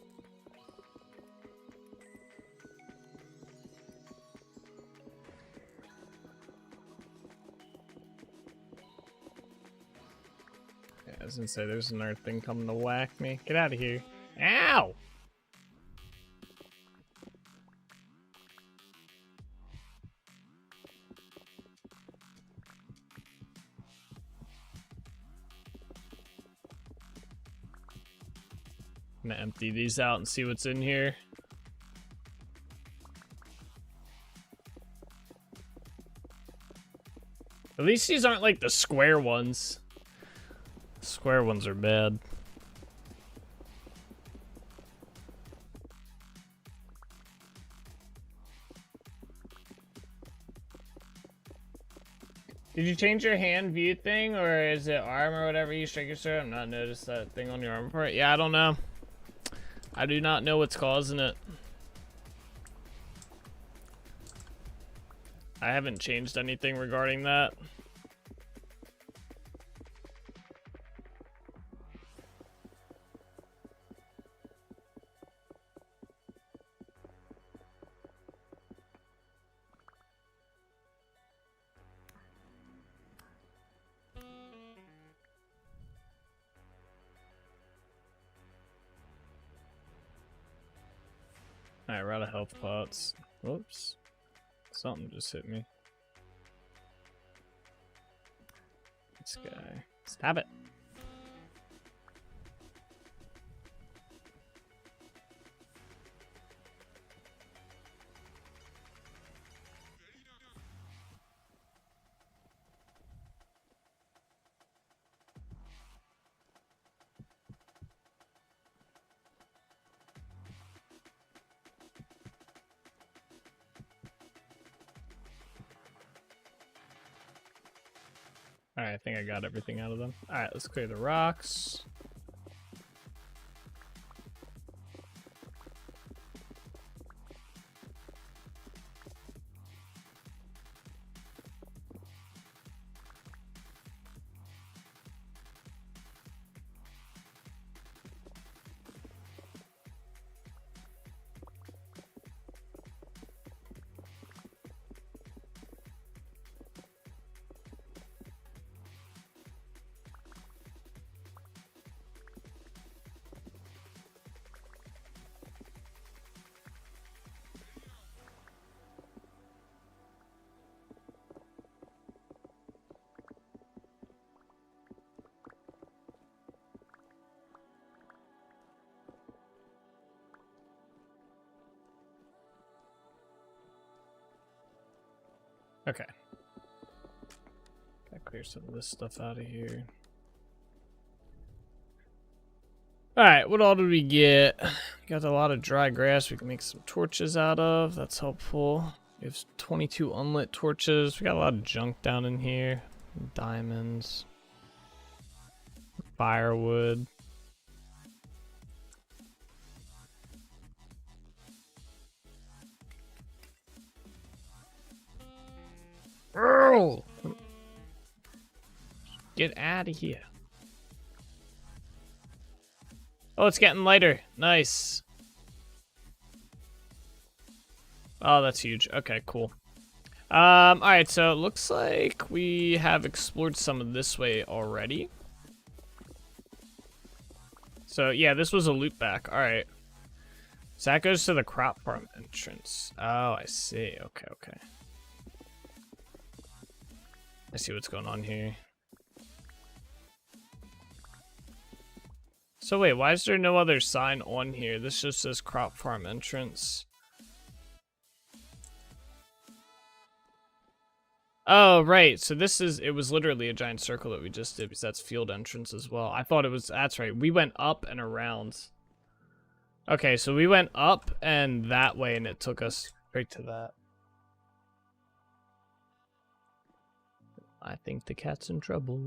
Yeah, I was gonna say there's another thing coming to whack me. Get out of here. Ow! I'm gonna empty these out and see what's in here. At least these aren't like the square ones. The square ones are bad. Did you change your hand view thing, or is it arm or whatever you strike your sword? I've not noticed that thing on your arm part. Yeah, I don't know. I do not know what's causing it. I haven't changed anything regarding that. Alright, we're out of health pots. Whoops. Something just hit me. This guy. Stab it. Alright, I think I got everything out of them. Alright, let's clear the rocks. Okay. Gotta clear some of this stuff out of here. Alright, what all did we get? Got a lot of dry grass we can make some torches out of. That's helpful. We have 22 unlit torches. We got a lot of junk down in here. Diamonds. Firewood. Earl! Get out of here. Oh, it's getting lighter. Nice. Oh, that's huge. Okay, cool. Alright, so it looks like we have explored some of this way already. So, yeah, this was a loop back. Alright. So that goes to the crop farm entrance. Oh, I see. Okay, okay. I see what's going on here. So wait, why is there no other sign on here? This just says crop farm entrance. Oh, right. So this is, it was literally a giant circle that we just did because that's field entrance as well. I thought it was, that's right. We went up and around. Okay, so we went up and that way and it took us straight to that. I think the cat's in trouble.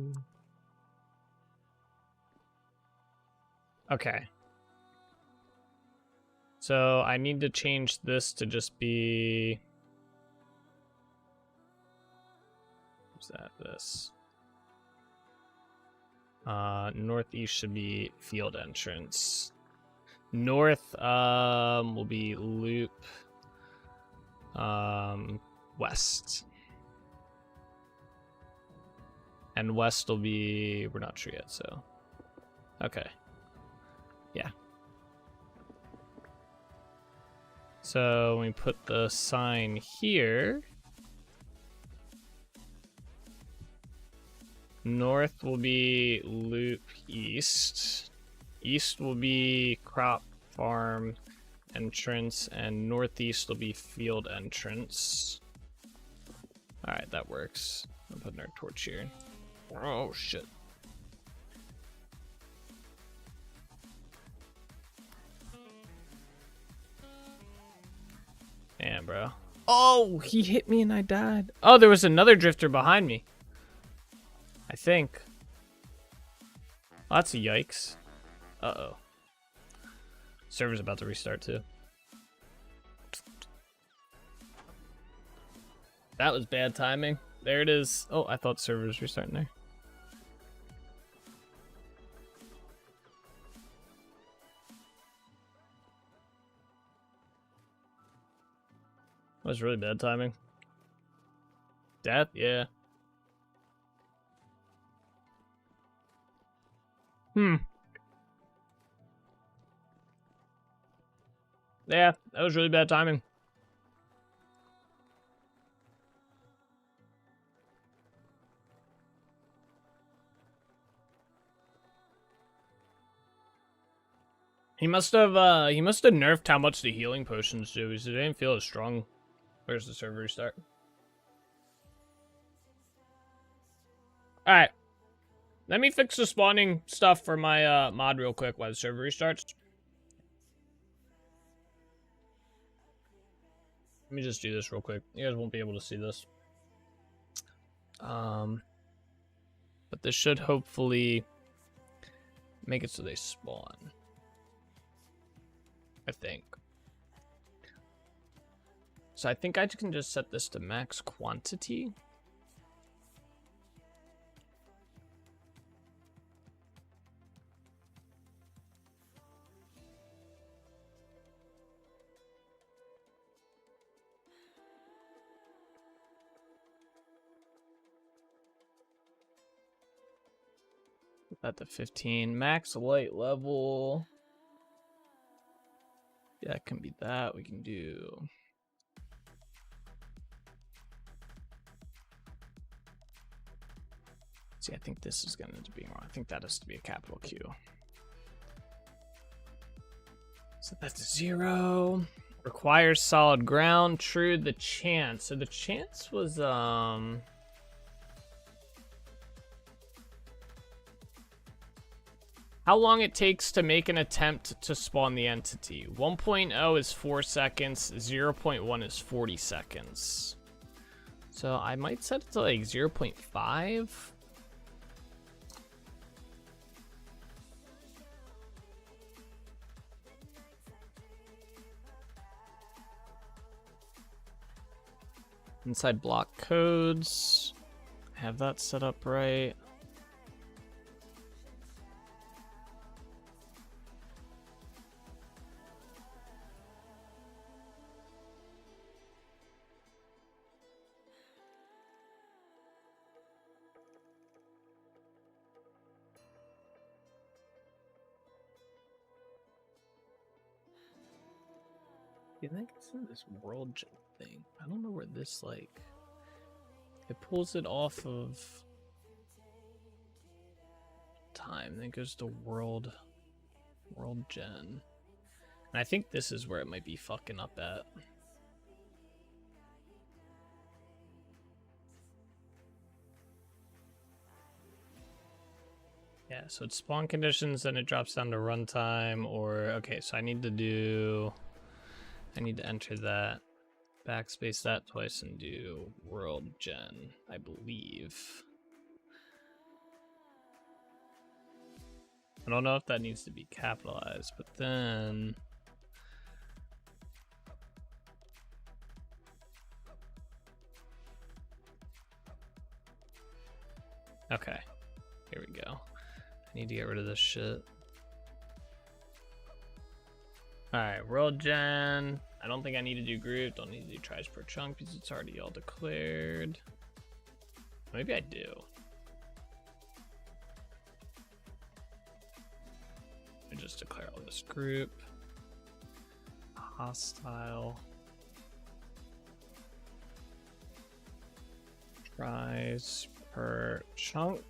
Okay. So I need to change this to just be that? This. Northeast should be field entrance. North will be loop. West. And west will be, we're not sure yet, so. Okay. Yeah. So we put the sign here. North will be loop east. East will be crop farm entrance, and northeast will be field entrance. Alright, that works. I'm putting our torch here. Oh shit. Damn, bro. Oh, he hit me and I died. Oh, there was another drifter behind me, I think. Oh, that's a yikes. Uh-oh. Server's about to restart too. That was bad timing. There it is. Oh, I thought server was restarting there. That was really bad timing. Death? Yeah. Yeah, that was really bad timing. He must have nerfed how much the healing potions do, because it didn't feel as strong. Where's the server restart? Alright. Let me fix the spawning stuff for my mod real quick while the server restarts. Let me just do this real quick. You guys won't be able to see this. But this should hopefully make it so they spawn. I think. So I think I can just set this to max quantity. Put that to 15. Max light level. Yeah, it can be that. We can do... See, I think this is going to end up being wrong. I think that has to be a capital Q. Set that to 0. Requires solid ground. True, the chance. So the chance was, how long it takes to make an attempt to spawn the entity. 1.0 is 4 seconds. 0.1 is 40 seconds. So I might set it to like 0.5. Inside block codes. Have that set up right. I think it's in this world gen thing. I don't know where this, like, it pulls it off of time, then it goes to world gen. And I think this is where it might be fucking up at. Yeah, so it's spawn conditions, then it drops down to runtime, or, okay, so I need to enter that, backspace that twice, and do world gen, I believe. I don't know if that needs to be capitalized, but then... Okay, here we go. I need to get rid of this shit. Alright, world gen. I don't think I need to do group. Don't need to do tries per chunk because it's already all declared. Maybe I do. I just declare all this group. Hostile. Tries per chunk.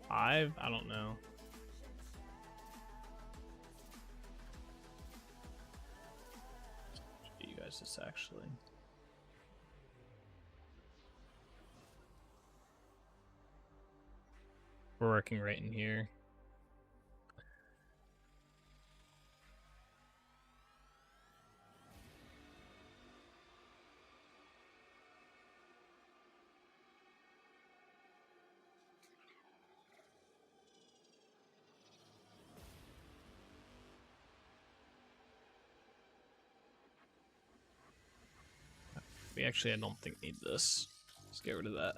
I don't know. You guys this actually. We're working right in here. We actually, I don't think need this. Let's get rid of that.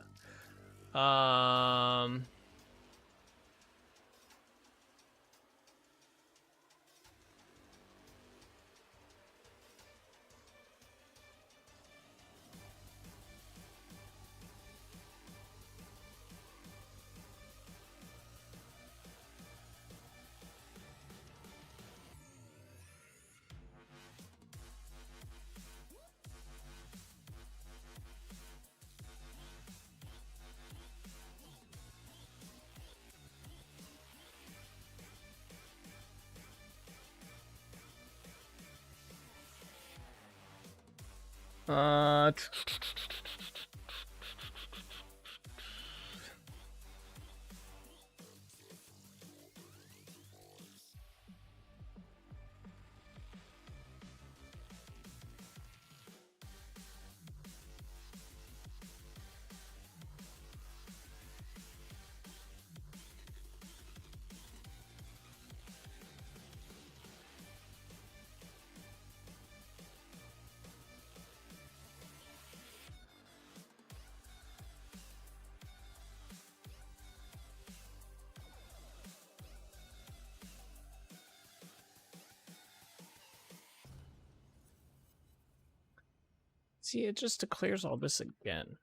See, it just declares all this again.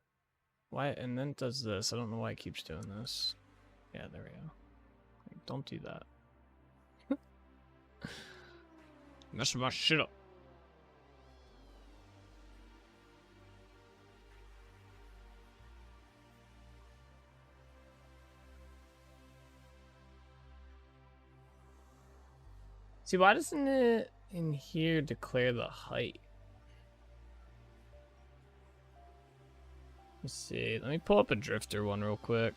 Why? And then it does this. I don't know why it keeps doing this. Yeah, there we go. Like, don't do that. Messing my shit up. See, why doesn't it in here declare the height? Let's see. Let me pull up a drifter one real quick.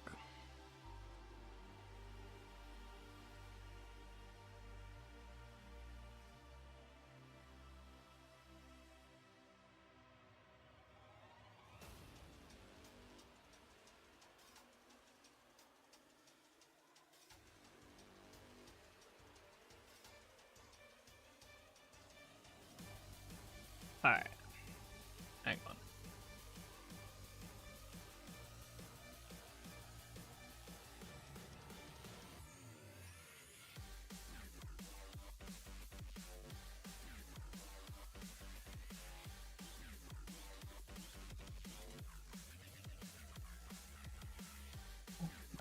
All right. Hang on.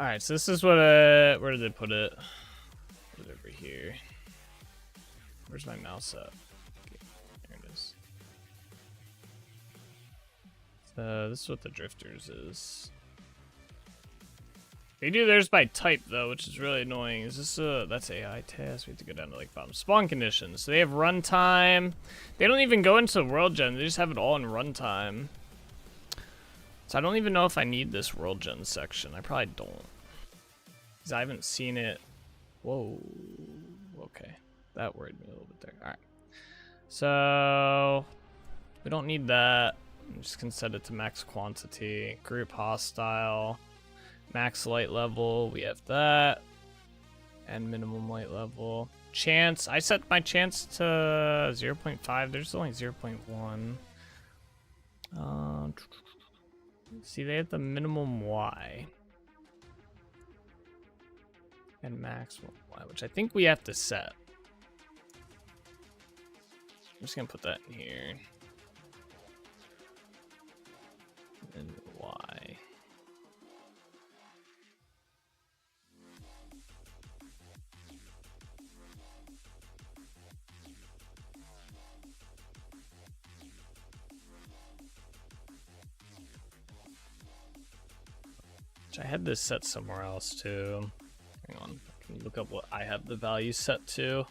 All right, so this is what where did they put it? Put it over here. Where's my mouse at? Okay, there it is. So this is what the drifters is. They do theirs by type though, which is really annoying. Is this that's AI test? We have to go down to like bottom spawn conditions. So they have runtime. They don't even go into world gen. They just have it all in runtime. So I don't even know if I need this world gen section. I probably don't. Because I haven't seen it. Whoa. Okay. That worried me a little bit there. Alright. So we don't need that. I'm just gonna set it to max quantity. Group hostile. Max light level. We have that. and minimum light level. Chance, I set my chance to 0.5. There's only 0.1. See, they have the minimum Y and maximum Y, which I think we have to set. I'm just gonna put that in here. And Y. I had this set somewhere else too. Hang on, I can look up what I have the value set to.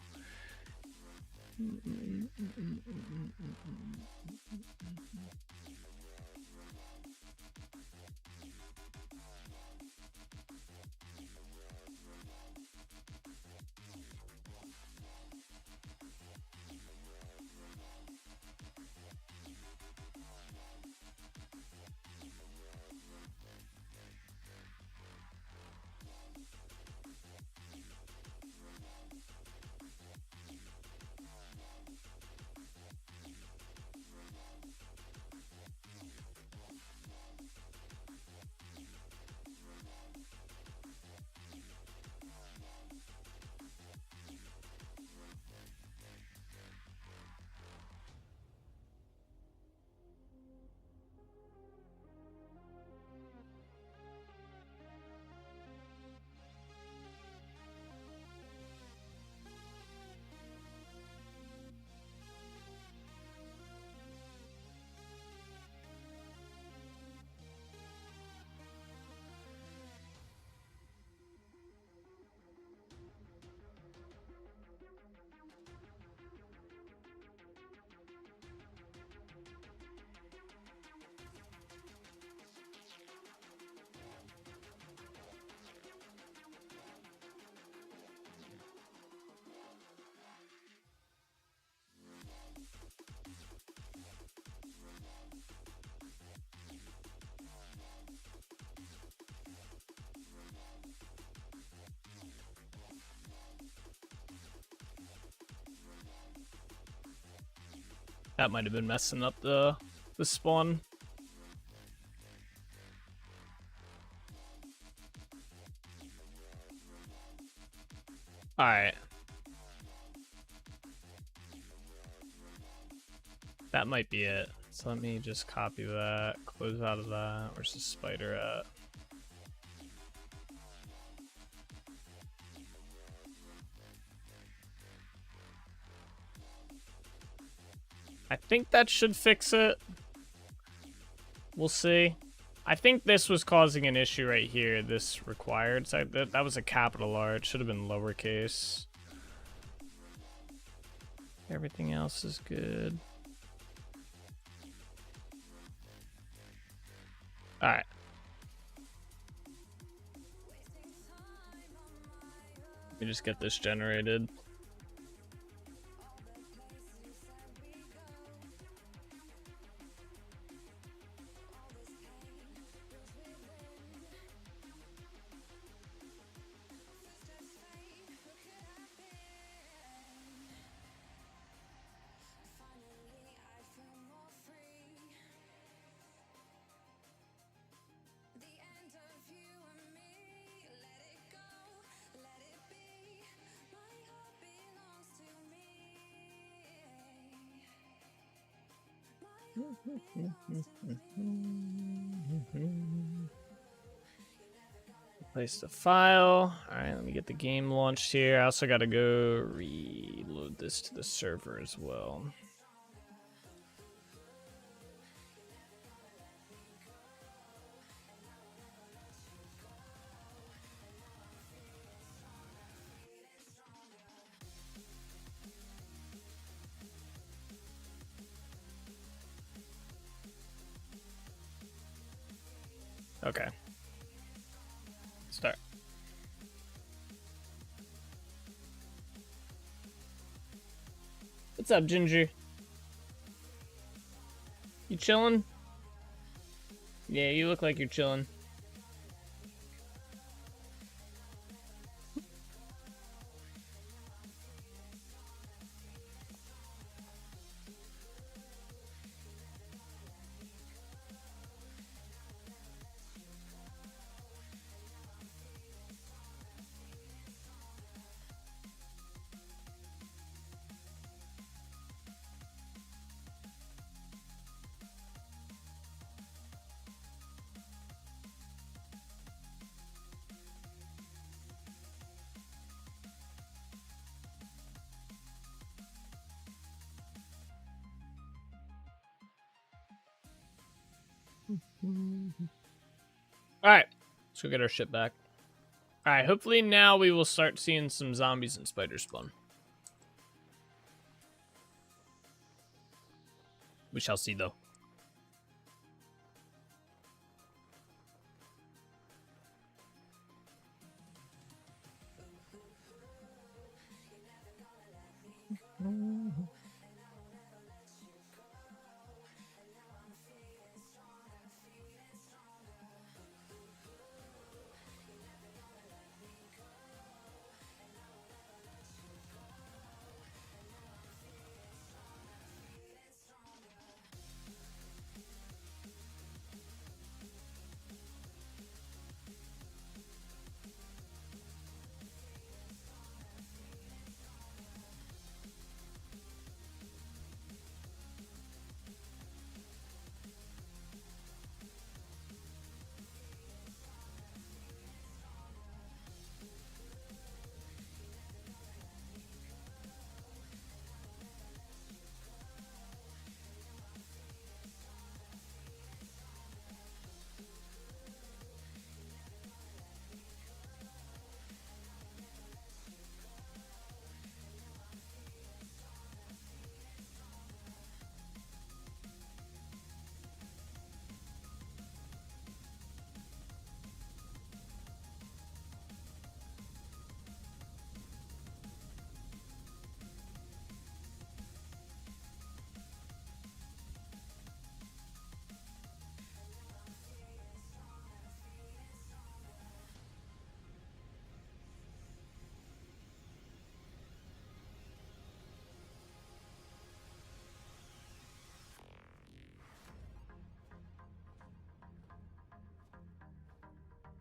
That might have been messing up the spawn. All right. That might be it. So let me just copy that, close out of that. Where's the spider at? I think that should fix it. We'll see. I think this was causing an issue right here. This required. So that was a capital R. It should have been lowercase. Everything else is good. All right. Let me just get this generated. Place the file. All right, let me get the game launched here. I also got to go reload this to the server as well. Okay. Start. What's up, Ginger? You chilling? Yeah, you look like you're chilling. Alright, let's go get our shit back. Alright, hopefully now we will start seeing some zombies and spiders spawn. We shall see, though.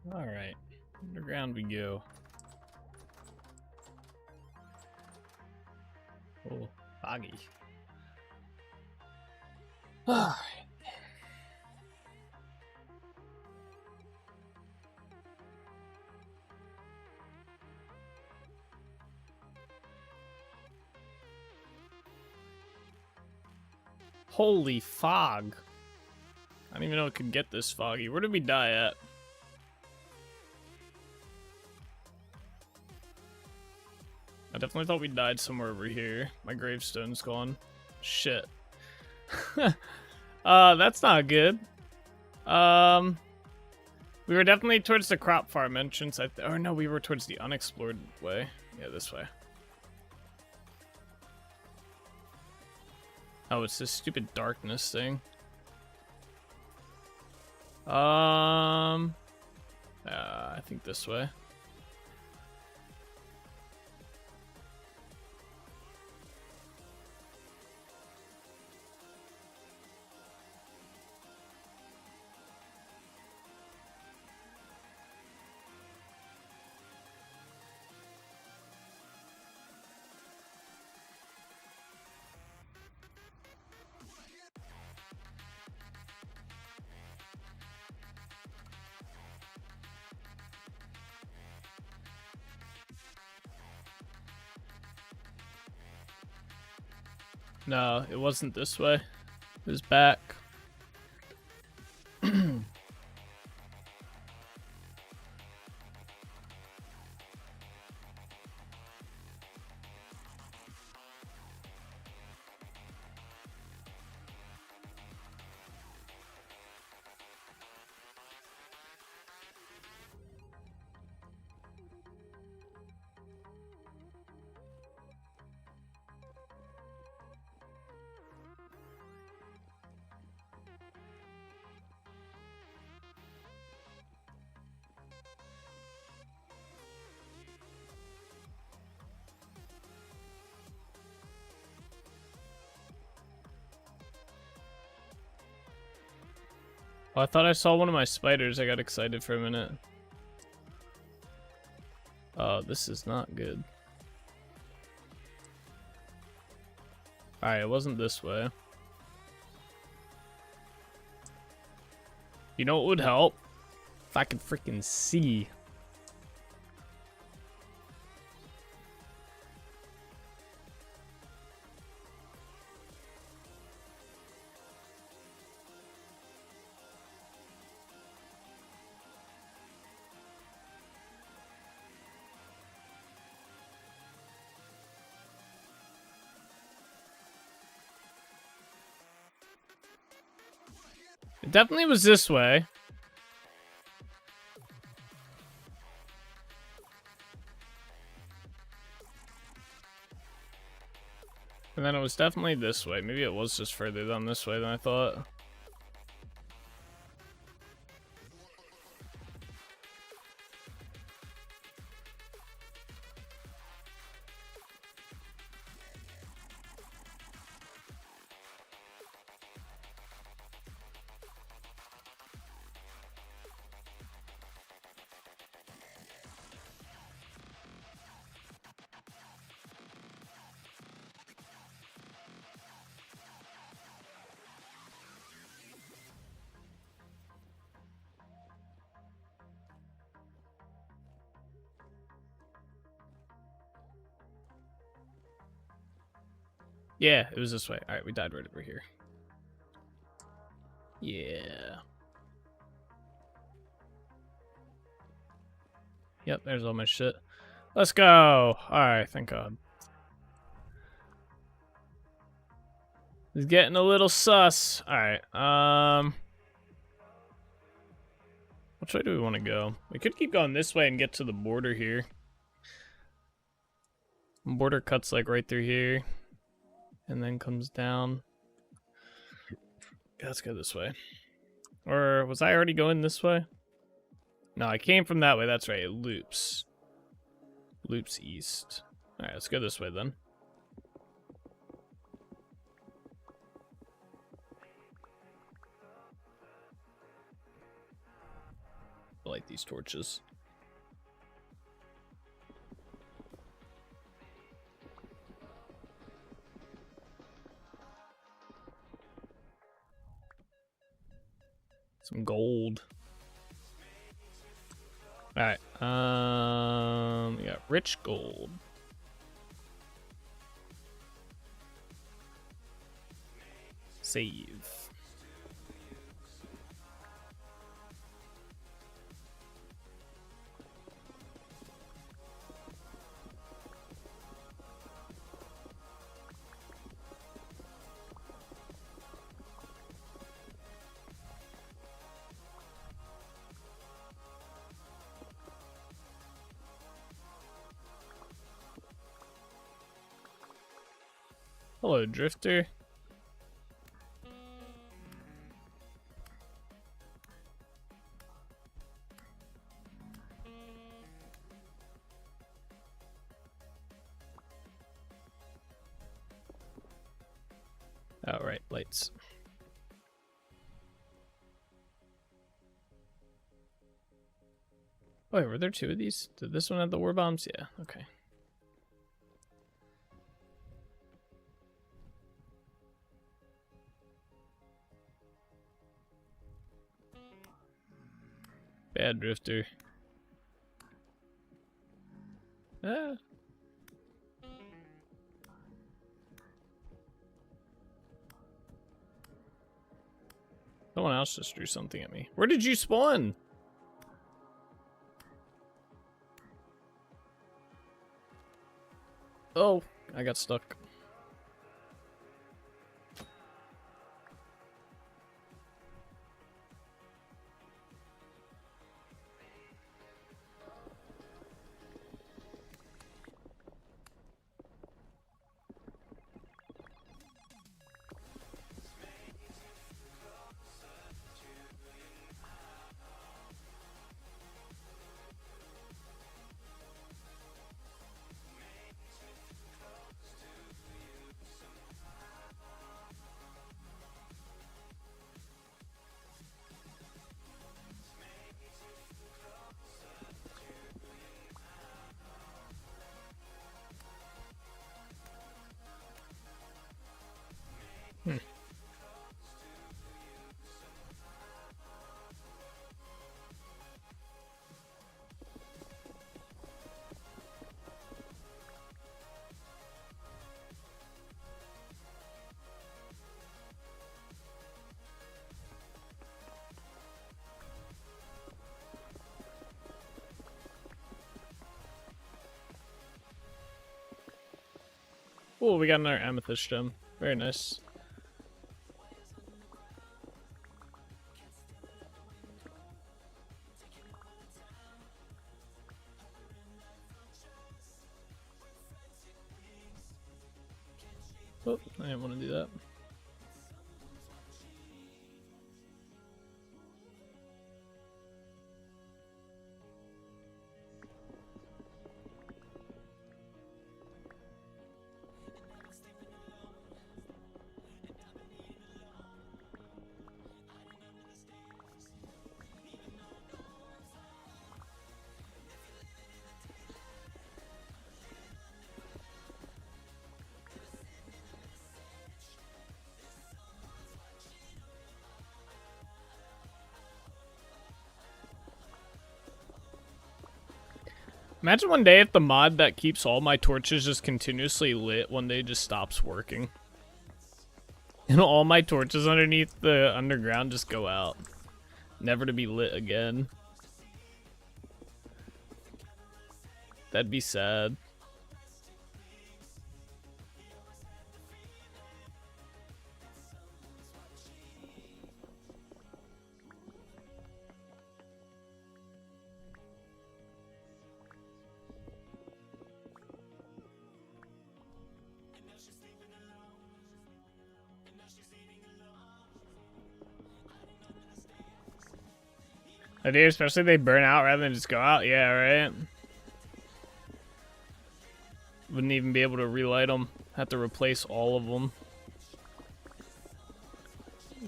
Alright, underground we go. Oh, foggy. Alright. Holy fog. I didn't even know it could get this foggy. Where did we die at? I definitely thought we died somewhere over here. My gravestone's gone. Shit. That's not good. We were definitely towards the crop farm entrance. Or no, we were towards the unexplored way. Yeah, this way. Oh, it's this stupid darkness thing. I think this way. No, it wasn't this way. It was back. Oh, I thought I saw one of my spiders. I got excited for a minute. Oh, this is not good. Alright, it wasn't this way. You know what would help? If I could freaking see. It definitely was this way. And then it was definitely this way. Maybe it was just further down this way than I thought. Yeah, it was this way. Alright, we died right over here. Yeah. Yep, there's all my shit. Let's go! Alright, thank God. It's getting a little sus. Alright, which way do we want to go? We could keep going this way and get to the border here. Border cuts like right through here. And then comes down. Yeah, let's go this way. Or was I already going this way? No, I came from that way. That's right. It loops. Loops east. Alright, let's go this way then. Light these torches. Some gold. Alright, we got rich gold. Save. Hello, Drifter. Oh, right, lights. Oh, wait, were there two of these? Did this one have the war bombs? Yeah, okay. Bad Drifter. Ah. Someone else just drew something at me. Where did you spawn? Oh, I got stuck. Oh, we got another amethyst gem. Very nice. Oh, I didn't want to do that. Imagine one day if the mod that keeps all my torches just continuously lit one day just stops working. And all my torches underneath the underground just go out. Never to be lit again. That'd be sad. I do, especially if they burn out rather than just go out. Yeah, right? Wouldn't even be able to relight them. Have to replace all of them.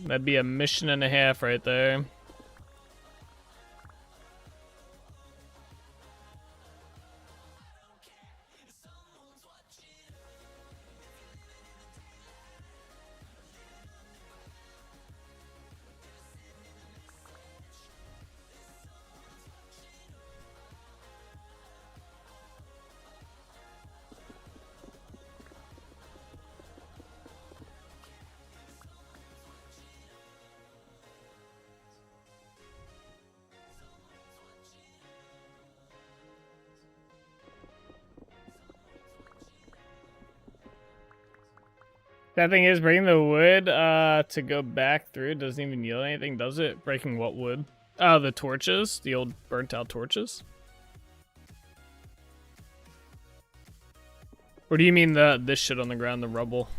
That'd be a mission and a half right there. That thing is breaking the wood to go back through. It doesn't even yield anything, does it? Breaking what wood? Oh, the torches. The old burnt out torches. Or do you mean this shit on the ground, the rubble?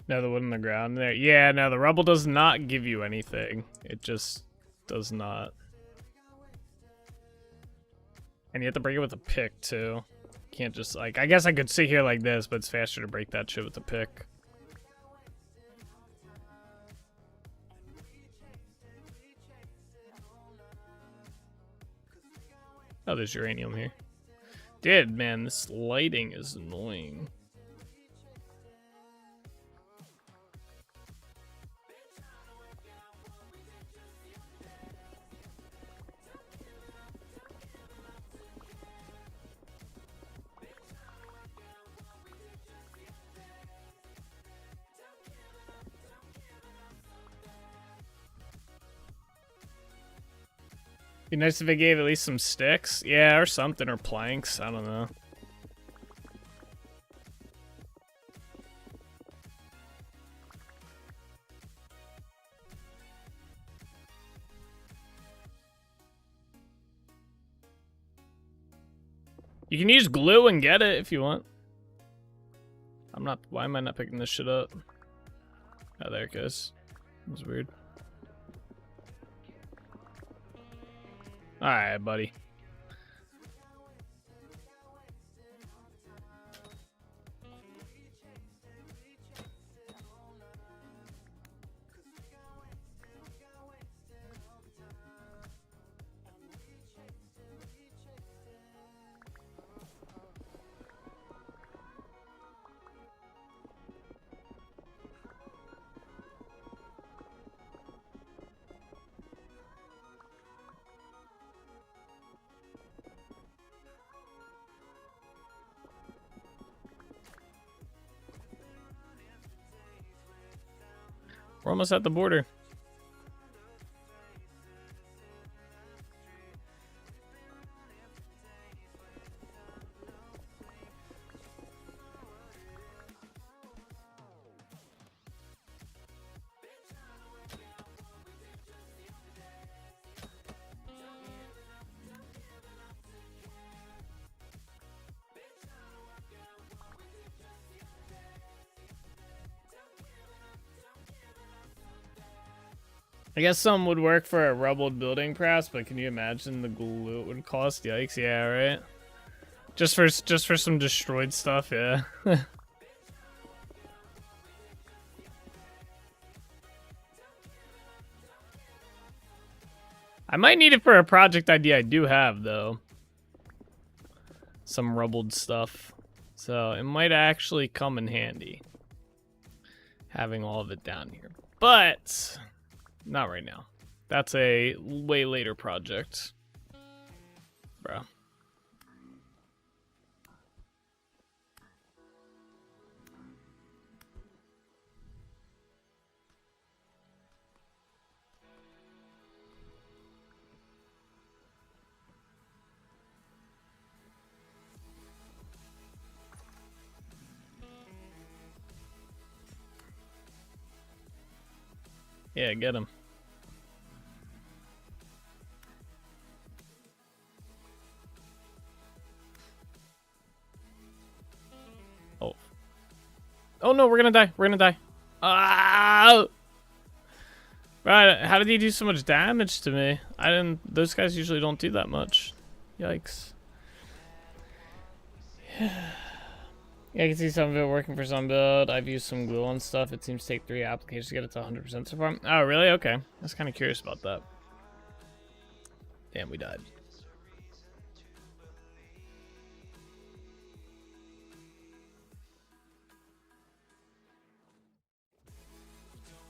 No, the wood on the ground there. Yeah, no, the rubble does not give you anything. It just does not. And you have to break it with a pick, too. Can't just, like, I guess I could sit here like this, but it's faster to break that shit with a pick. Oh, there's uranium here. Dude, man, this lighting is annoying. Be nice if it gave at least some sticks. Yeah, or something, or planks. I don't know. You can use glue and get it if you want. I'm not. Why am I not picking this shit up? Oh, there it goes. That was weird. Alright, buddy. We're almost at the border. I guess some would work for a rubbled building press, but can you imagine the glue it would cost? Yikes! Yeah, right. Just for some destroyed stuff, yeah. I might need it for a project idea I do have though. Some rubbled stuff, so it might actually come in handy having all of it down here, but not right now. That's a way later project, bro. Yeah, get him. Oh. Oh no, we're gonna die. We're gonna die. Ah! Right, how did he do so much damage to me? I didn't. Those guys usually don't do that much. Yikes. Yeah, I can see some of it working for some build. I've used some glue on stuff. It seems to take 3 applications to get it to 100% so far. Oh, really? Okay. I was kind of curious about that. Damn, we died.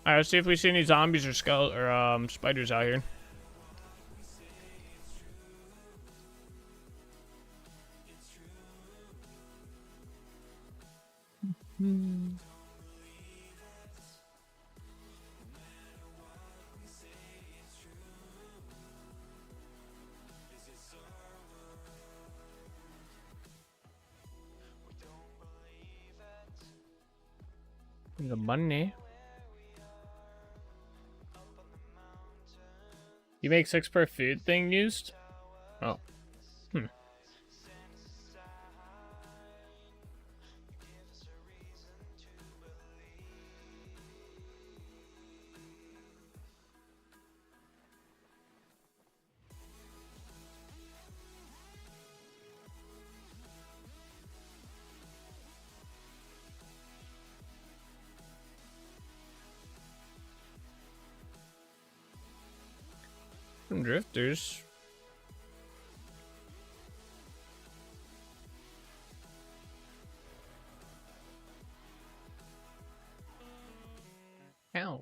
Alright, let's see if we see any zombies or spiders out here. The money. You make 6 per food thing used? Oh. Hmm. Some drifters. Ow.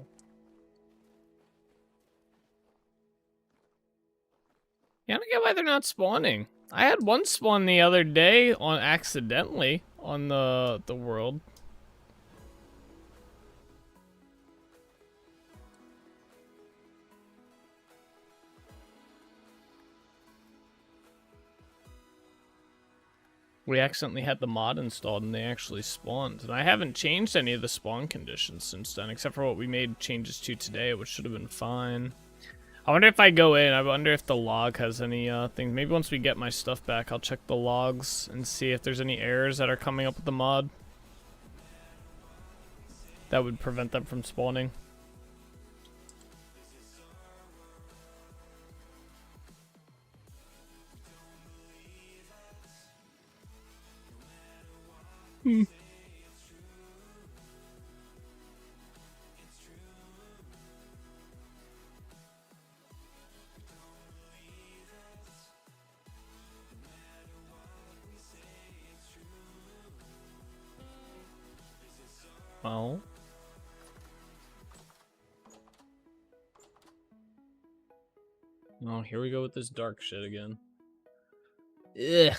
Yeah, I don't get why they're not spawning. I had one spawn the other day on accidentally on the world. We accidentally had the mod installed and they actually spawned. And I haven't changed any of the spawn conditions since then, except for what we made changes to today, which should have been fine. I wonder if I go in, I wonder if the log has any things. Maybe once we get my stuff back, I'll check the logs and see if there's any errors that are coming up with the mod that would prevent them from spawning. Well. Oh, here we go with this dark shit again. Ugh.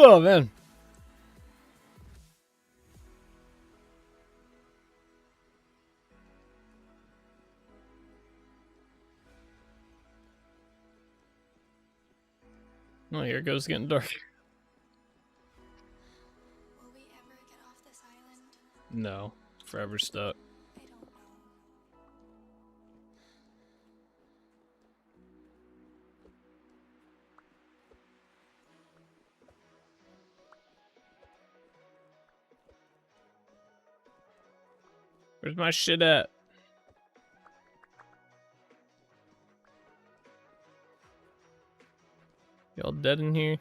Oh, man. Oh, here it goes getting dark. Will we ever get off this island? No, forever stuck. I don't know. Where's my shit at? Y'all dead in here?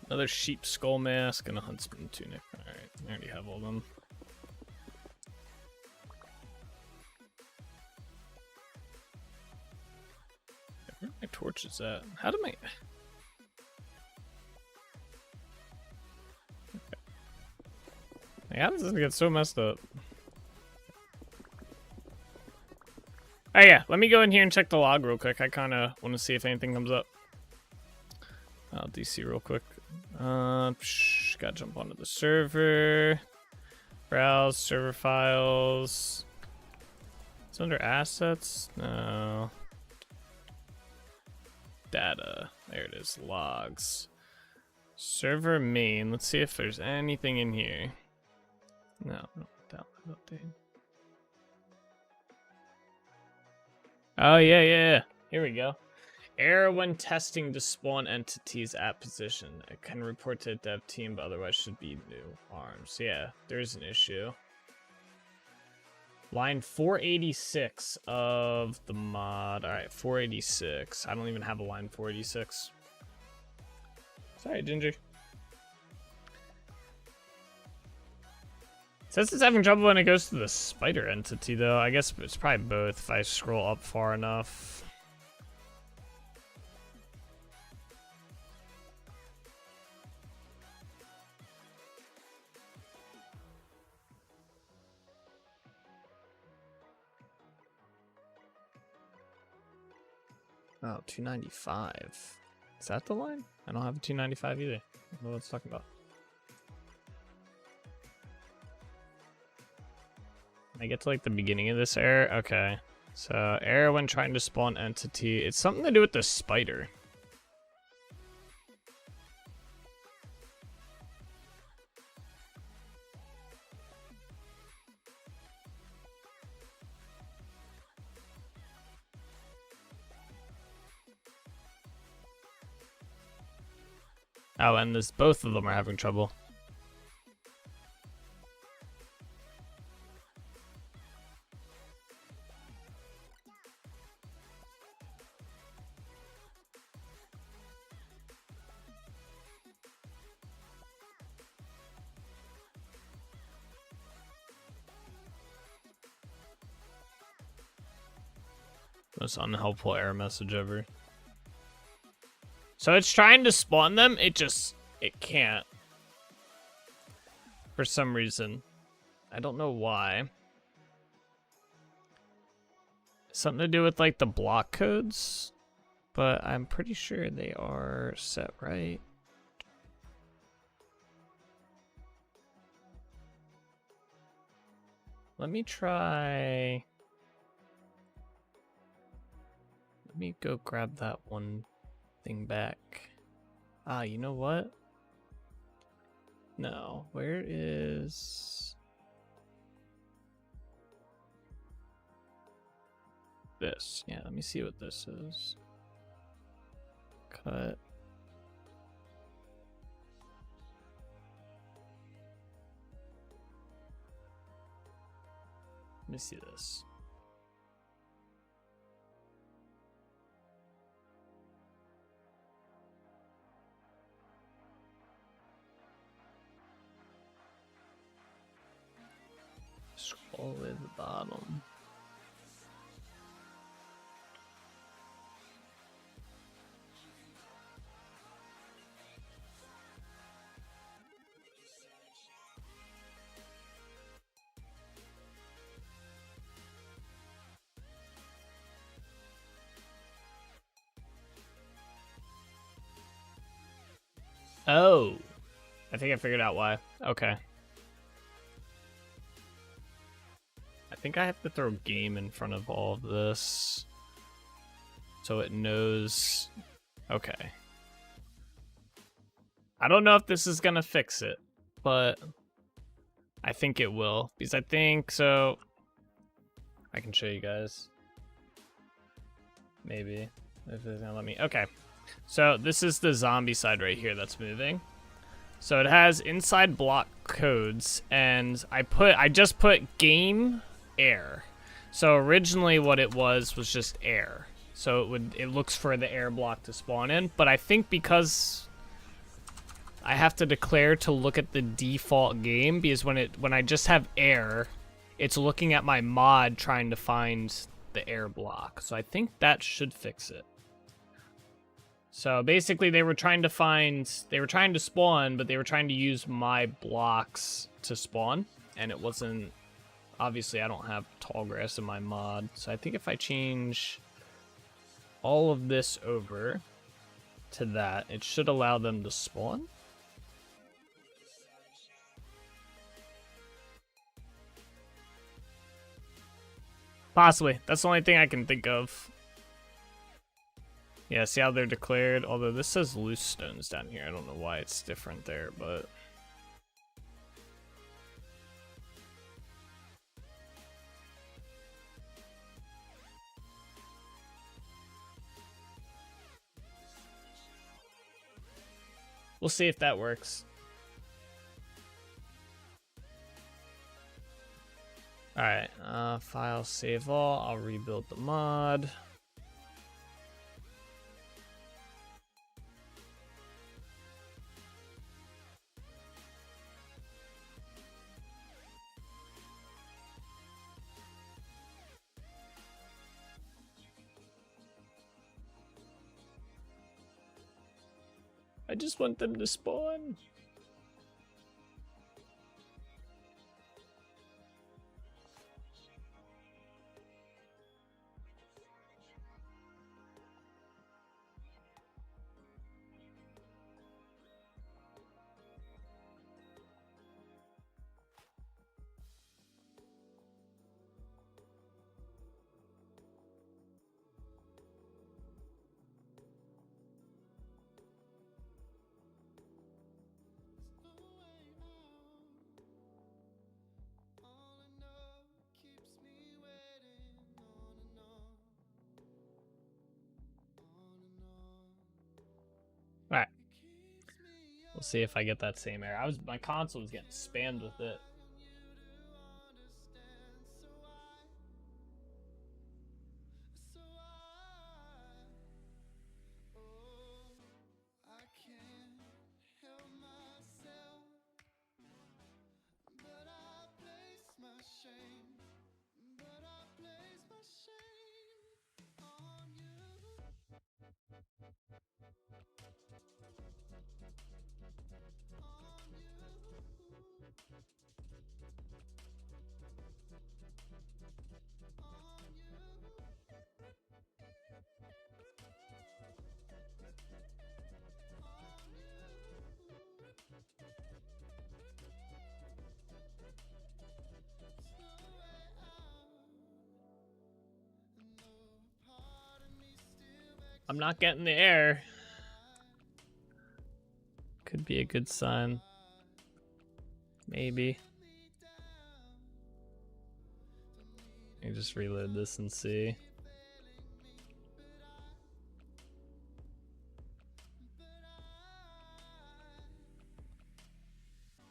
Another sheep skull mask and a huntsman tunic. Alright, I already have all of them. Where are my torches at? How do my... Like, how does this get so messed up? Oh yeah, let me go in here and check the log real quick. I kind of want to see if anything comes up. I'll DC real quick. Gotta jump onto the server. Browse server files. It's under assets? No. Data. There it is. Logs. Server main. Let's see if there's anything in here. No. Download update. Oh, yeah. Here we go. Error when testing to spawn entities at position. It can report to dev team, but otherwise should be new arms. Yeah, there's an issue. Line 486 of the mod. Alright, 486. I don't even have a line 486. Sorry, Ginger. Says it's having trouble when it goes to the spider entity, though. I guess it's probably both if I scroll up far enough. Oh, 295. Is that the line? I don't have a 295 either. I don't know what it's talking about. I get to like the beginning of this error. Okay. So error when trying to spawn entity. It's something to do with the spider. Oh, and this both of them are having trouble. Most unhelpful error message ever. So it's trying to spawn them, it can't. For some reason. I don't know why. Something to do with like the block codes, but I'm pretty sure they are set right. Let me try. Let me go grab that one thing back. Ah, you know what? No, where is this? Yeah, let me see what this is. Cut. Let me see this. Scroll with the bottom. Oh. I think I figured out why. Okay. I think I have to throw game in front of all of this. So it knows... Okay. I don't know if this is gonna fix it, but I think it will. Because I think, so... I can show you guys. Maybe. If it's gonna let me. Okay. So this is the zombie side right here that's moving. So it has inside block codes, and I just put game air. So originally what it was just air. So it looks for the air block to spawn in, but I think because I have to declare to look at the default game, because when I just have air, it's looking at my mod trying to find the air block. So I think that should fix it. So basically they were trying to spawn, but they were trying to use my blocks to spawn, and it wasn't, obviously I don't have tall grass in my mod. So I think if I change all of this over to that, it should allow them to spawn. Possibly. That's the only thing I can think of. Yeah, see how they're declared? Although this says loose stones down here. I don't know why it's different there, but... we'll see if that works. Alright, file save all. I'll rebuild the mod. I just want them to spawn. Alright. We'll see if I get that same error. My console was getting spammed with it. I'm not getting the error. Could be a good sign. Maybe. Let me just reload this and see.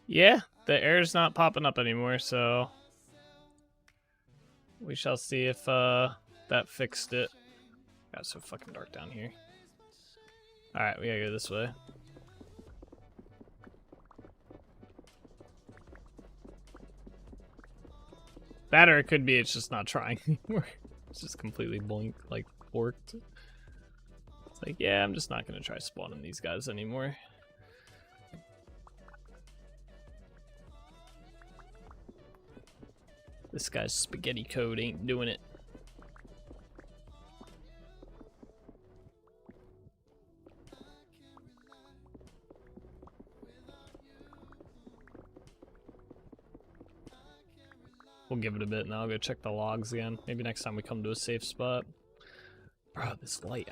Yeah, the error's not popping up anymore, so we shall see if that fixed it. God, it's so fucking dark down here. Alright, we gotta go this way. That, or it could be it's just not trying anymore. It's just completely borked. It's like, yeah, I'm just not gonna try spawning these guys anymore. This guy's spaghetti code ain't doing it. We'll give it a bit and I'll go check the logs again. Maybe next time we come to a safe spot. Bro, this light,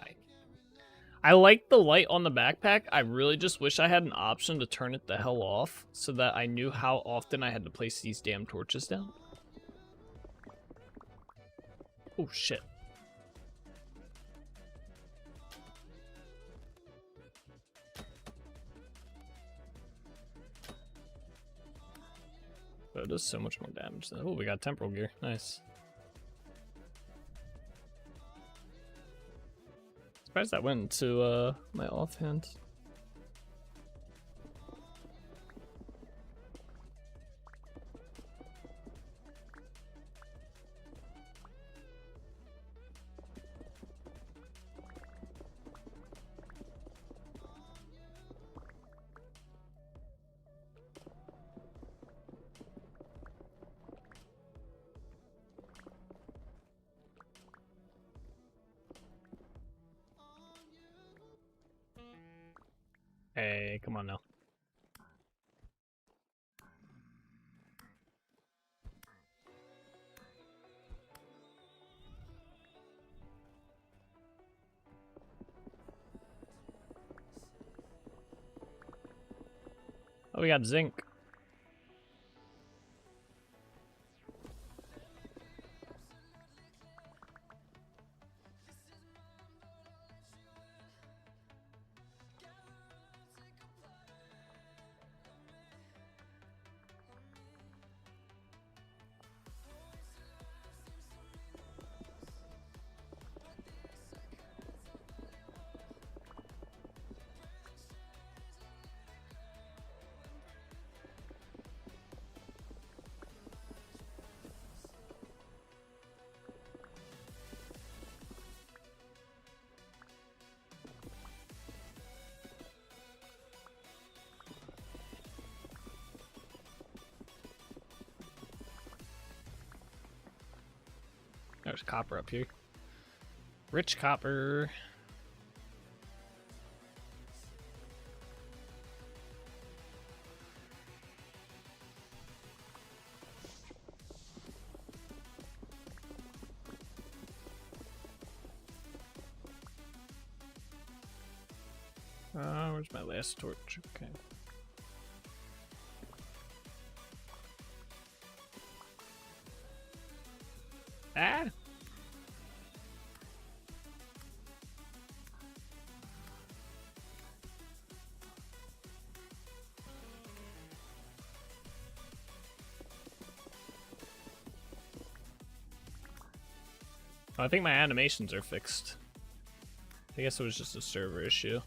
I like the light on the backpack. I really just wish I had an option to turn it the hell off so that I knew how often I had to place these damn torches down. Oh, shit. But it does so much more damage. Oh, we got temporal gear. Nice. Surprised that went into my offhand. Hey, come on now. Oh, we got zinc. There's copper up here. Rich copper. Where's my last torch? Okay. Ah! I think my animations are fixed. I guess it was just a server issue.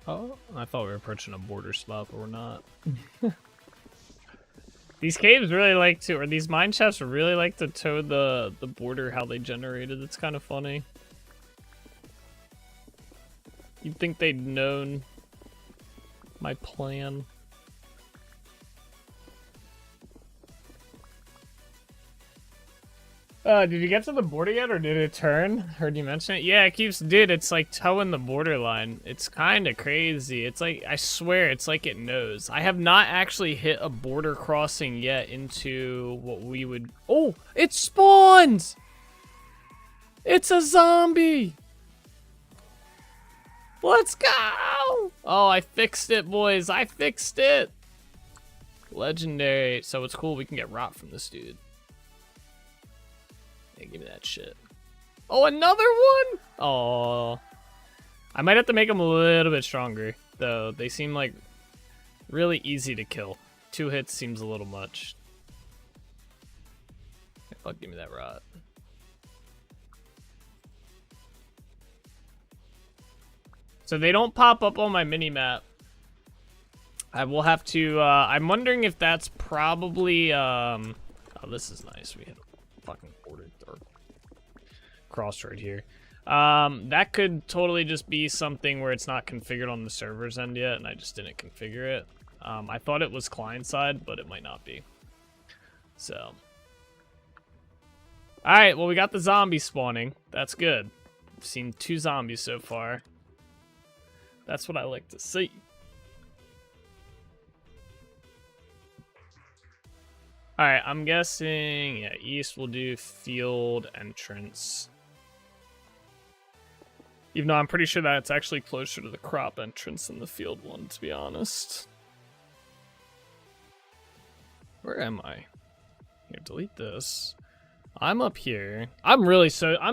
Oh, I thought we were approaching a border spot, but we're not. These caves really like to, or these mine shafts really like to toe the border how they generated. It's kind of funny. You'd think they'd known my plan. Did you get to the border yet, or did it turn? Heard you mention it? Yeah, it keeps, dude, it's like towing the borderline. It's kind of crazy. It's like, I swear, it's like it knows. I have not actually hit a border crossing yet into what we would, oh, it spawns! It's a zombie! Let's go! Oh, I fixed it, boys. I fixed it! Legendary. So it's cool, we can get rot from this dude. Hey, give me that shit. Oh, another one? Oh, I might have to make them a little bit stronger, though. They seem like really easy to kill. 2 hits seems a little much. Fuck, give me that rot. So they don't pop up on my mini-map. I will have to, I'm wondering if that's probably, oh, this is nice. We had a fucking border or cross right here. That could totally just be something where it's not configured on the server's end yet, and I just didn't configure it. I thought it was client-side, but it might not be. So. Alright, well, we got the zombies spawning. That's good. I've seen 2 zombies so far. That's what I like to see. Alright, I'm guessing, yeah, east will do field entrance. Even though I'm pretty sure that it's actually closer to the crop entrance than the field one, to be honest. Where am I? Here, delete this. I'm up here. I'm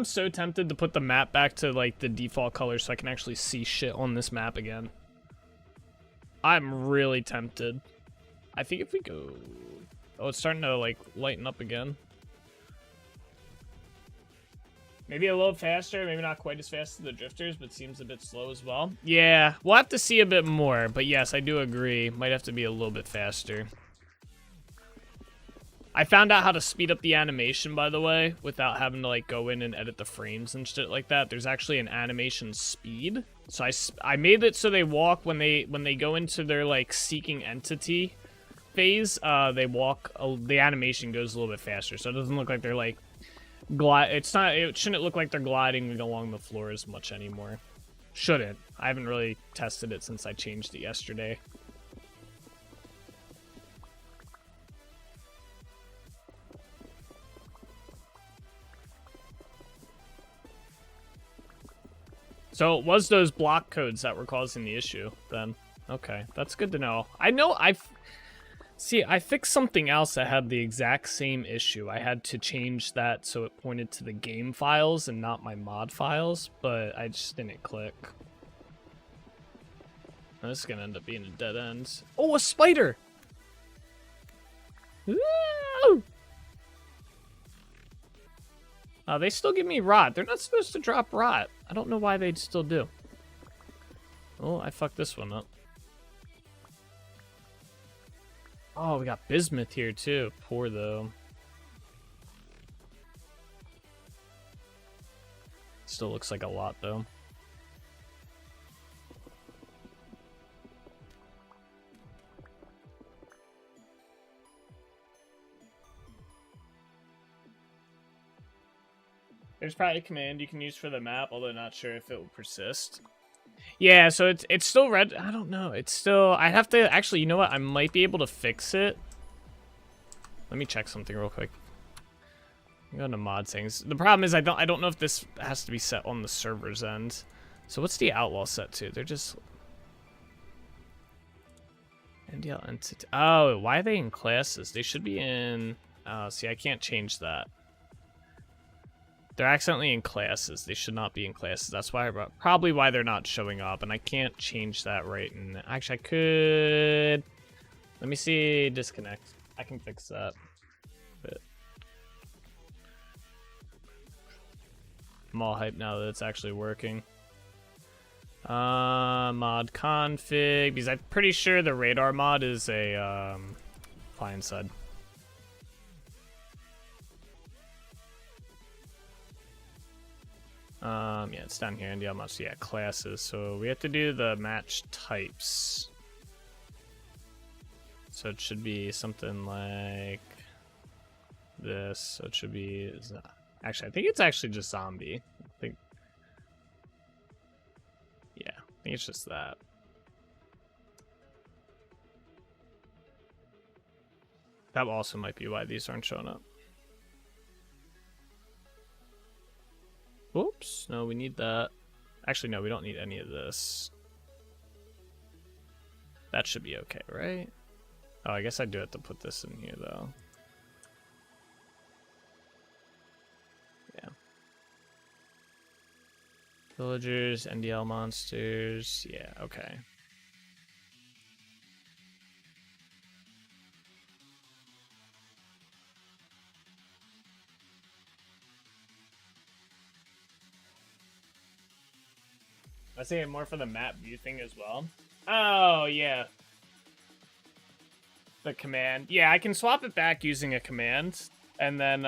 so tempted to put the map back to like the default color so I can actually see shit on this map again. I'm really tempted. I think if we go... Oh, it's starting to like lighten up again. Maybe a little faster, maybe not quite as fast as the drifters, but seems a bit slow as well. Yeah, we'll have to see a bit more, but yes, I do agree. Might have to be a little bit faster. I found out how to speed up the animation, by the way, without having to like go in and edit the frames and shit like that. There's actually an animation speed. So I made it so they walk when they go into their like seeking entity phase. They walk. The animation goes a little bit faster, so it doesn't look like they're like It shouldn't look like they're gliding along the floor as much anymore. Shouldn't. I haven't really tested it since I changed it yesterday. So it was those block codes that were causing the issue then. Okay, that's good to know. I fixed something else that had the exact same issue. I had to change that so it pointed to the game files and not my mod files, but I just didn't click. This is gonna end up being a dead end. Oh, a spider! Woo! They still give me rot. They're not supposed to drop rot. I don't know why they still do. Oh, I fucked this one up. Oh, we got bismuth here too. Poor though. Still looks like a lot though. There's probably a command you can use for the map, although not sure if it will persist. Yeah, so it's still red. I don't know. It's still... I have to... Actually, you know what? I might be able to fix it. Let me check something real quick. I'm going to mod settings. The problem is I don't know if this has to be set on the server's end. So what's the outlaw set to? They're just... NDL entity... Oh, why are they in classes? They should be in... Oh, see, I can't change that. They're accidentally in classes. They should not be in classes. That's why, probably why they're not showing up. And I can't change that right. And actually, I could. Let me see. Disconnect. I can fix that. But I'm all hyped now that it's actually working. Mod config, because I'm pretty sure the radar mod is a client side. Yeah, it's down here in the almost, yeah, classes. So we have to do the match types. So it should be something like this. So it should be, actually, I think it's actually just zombie. I think, yeah, I think it's just that. That also might be why these aren't showing up. Oops, no, we need that. Actually, no, we don't need any of this. That should be okay, right? Oh, I guess I do have to put this in here, though. Yeah. Villagers, NDL monsters. Yeah, okay. I say it more for the map view thing as well. Oh, yeah. The command. Yeah, I can swap it back using a command. And then,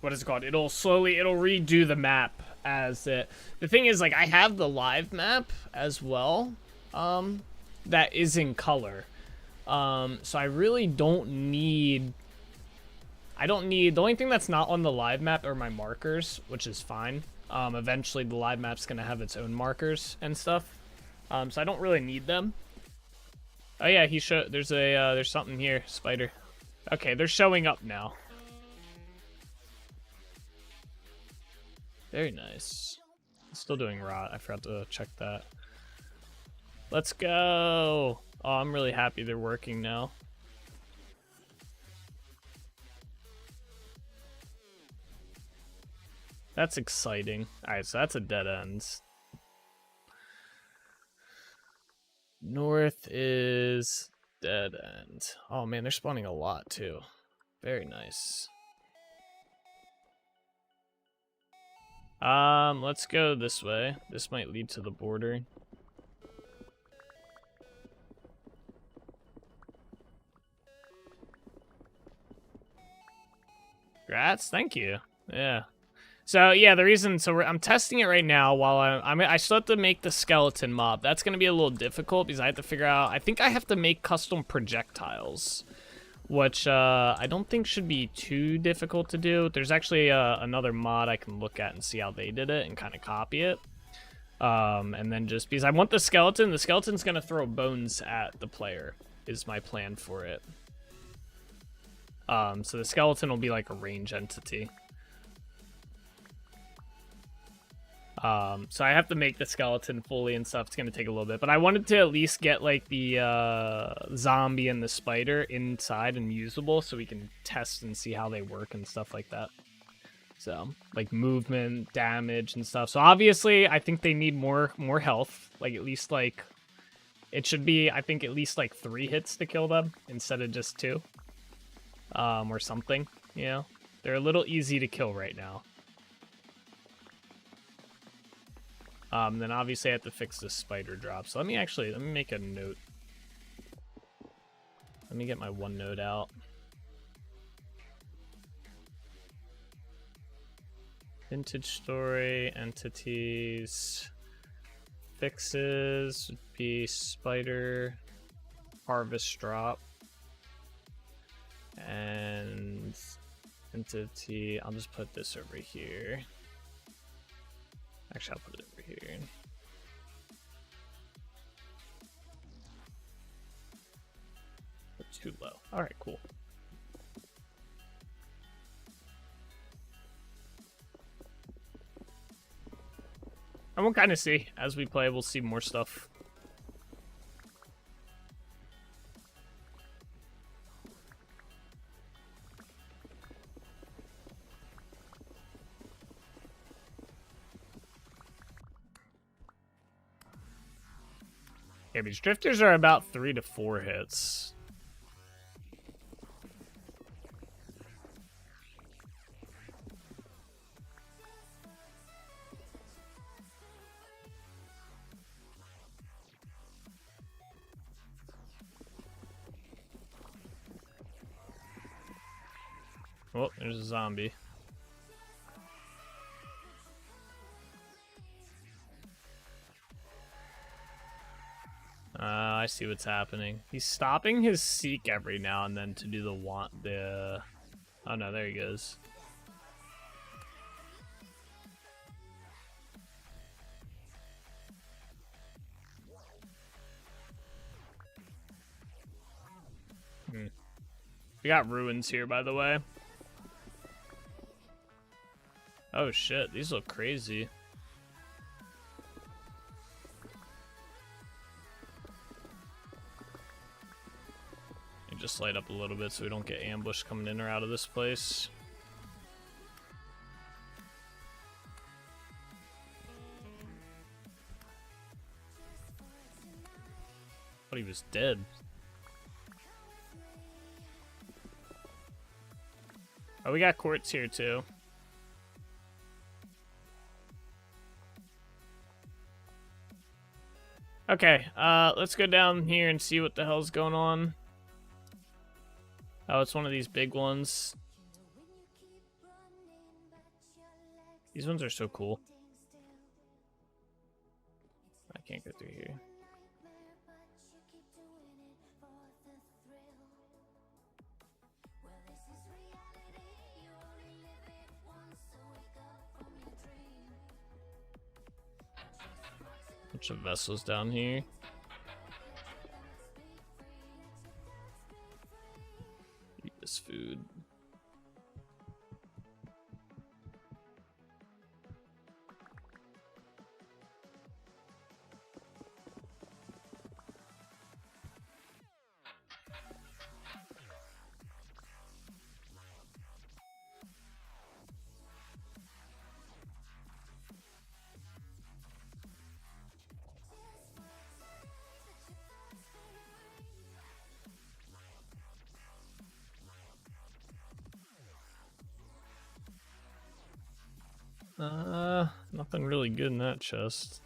what is it called? It'll redo the map as it. The thing is, like, I have the live map as well, that is in color. So I really don't need. The only thing that's not on the live map are my markers, which is fine. Eventually the live map's gonna have its own markers and stuff. So I don't really need them. Oh yeah, there's something here, spider. Okay, they're showing up now. Very nice. Still doing rot. I forgot to check that. Let's go. Oh, I'm really happy they're working now. That's exciting. Alright, so that's a dead end. North is dead end. Oh man, they're spawning a lot too. Very nice. Let's go this way. This might lead to the border. Congrats, thank you. Yeah. So yeah, the reason, I'm testing it right now while I still have to make the skeleton mob. That's gonna be a little difficult because I have to figure out. I think I have to make custom projectiles, which I don't think should be too difficult to do. There's actually another mod I can look at and see how they did it and kind of copy it. And then just because I want the skeleton's gonna throw bones at the player is my plan for it. So the skeleton will be like a range entity. So I have to make the skeleton fully and stuff. It's gonna take a little bit, but I wanted to at least get like the zombie and the spider inside and usable so we can test and see how they work and stuff like that. So like movement, damage and stuff. So obviously I think they need more health, like at least like it should be, I think at least like 3 hits to kill them instead of just 2, or something, you know. They're a little easy to kill right now. Then obviously I have to fix this spider drop. So let me make a note. Let me get my OneNote out. Vintage story, entities, fixes would be spider, harvest drop, and entity. I'll just put this over here. Actually, I'll put it over here. Put too low. All right, cool. And we'll kind of see as we play. We'll see more stuff. Yeah, these drifters are about 3 to 4 hits. Oh, there's a zombie. I see what's happening. He's stopping his seek every now and then to do the oh no, there he goes. We got ruins here, by the way. Oh shit, these look crazy. Just light up a little bit so we don't get ambushed coming in or out of this place. Thought he was dead. Oh, we got quartz here too. Okay, let's go down here and see what the hell's going on. Oh, it's one of these big ones. These ones are so cool. I can't go through here. Bunch of vessels down here. Eat this food. Nothing really good in that chest.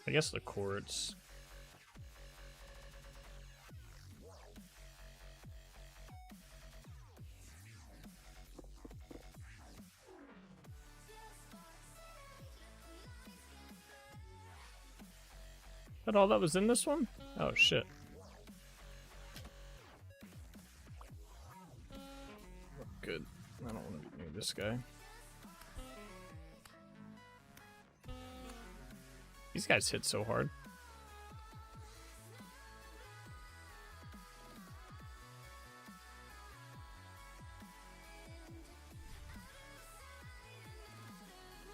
I guess the quartz. Is that all that was in this one? Oh shit. Good. I don't want to be near this guy. These guys hit so hard.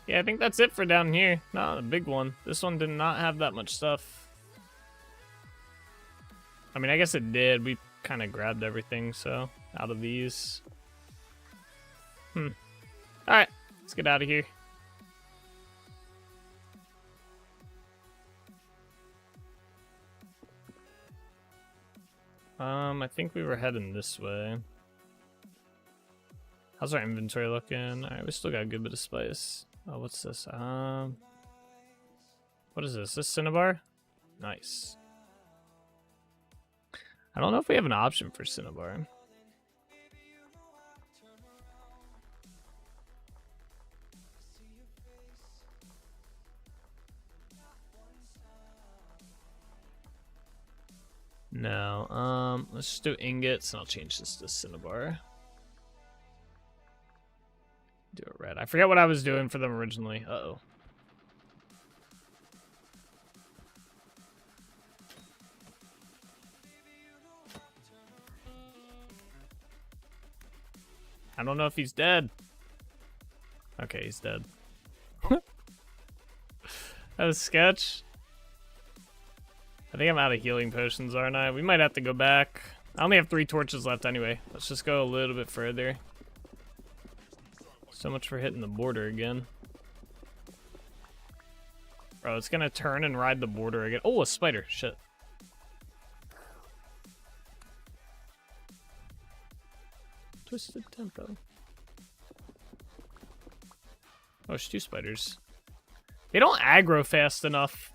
Yeah, I think that's it for down here. Not a big one. This one did not have that much stuff. I mean, I guess it did. We kind of grabbed everything, so out of these. Alright, let's get out of here. I think we were heading this way. How's our inventory looking? Alright, we still got a good bit of spice. Oh, what's this? What is this? This cinnabar? Nice. I don't know if we have an option for cinnabar. No, let's just do ingots and I'll change this to cinnabar. Do it red. I forget what I was doing for them originally. Uh-oh. I don't know if he's dead. Okay, he's dead. That was sketch. I think I'm out of healing potions, aren't I? We might have to go back. I only have 3 torches left anyway. Let's just go a little bit further. So much for hitting the border again. Bro, it's gonna turn and ride the border again. Oh, a spider. Shit. Twisted tempo. Oh, it's 2 spiders. They don't aggro fast enough.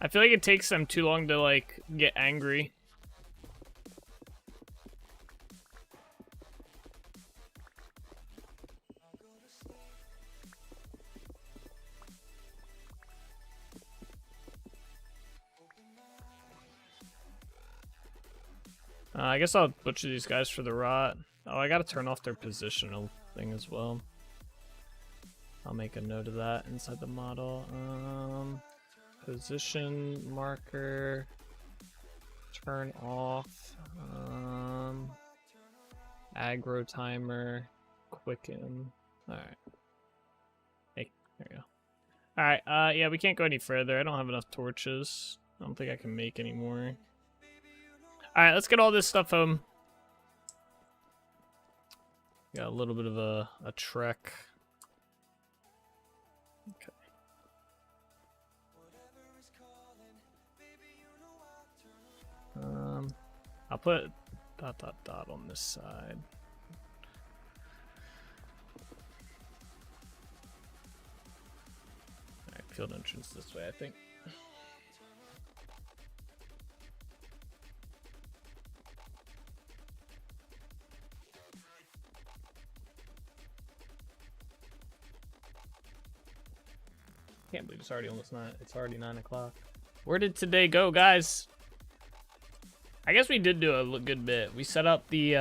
I feel like it takes them too long to, like, get angry. I guess I'll butcher these guys for the rot. Oh, I gotta turn off their positional thing as well. I'll make a note of that inside the model. Position marker, turn off, aggro timer, quicken. Alright. Hey, there you go. Alright, yeah, we can't go any further. I don't have enough torches. I don't think I can make any more. Alright, let's get all this stuff home. Got a little bit of a trek. Okay. I'll put ... on this side. Field entrance this way, I think. Can't believe it's already almost 9. It's already 9 o'clock. Where did today go, guys? I guess we did do a good bit. We set up the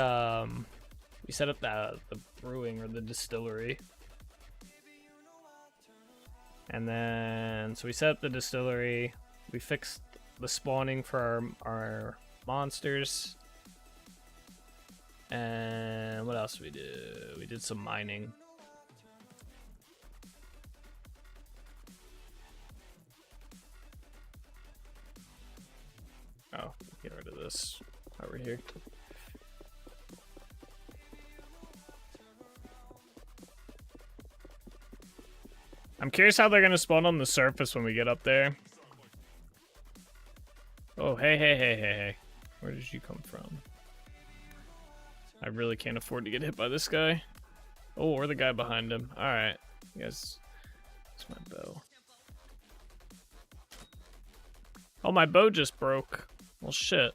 the brewing or the distillery. And then, so we set up the distillery. We fixed the spawning for our monsters. And what else did we do? We did some mining. Oh, get rid of this over here. I'm curious how they're gonna spawn on the surface when we get up there. Oh, hey. Where did you come from? I really can't afford to get hit by this guy. Oh, or the guy behind him. Alright. Yes. It's my bow. Oh, my bow just broke. Well, shit.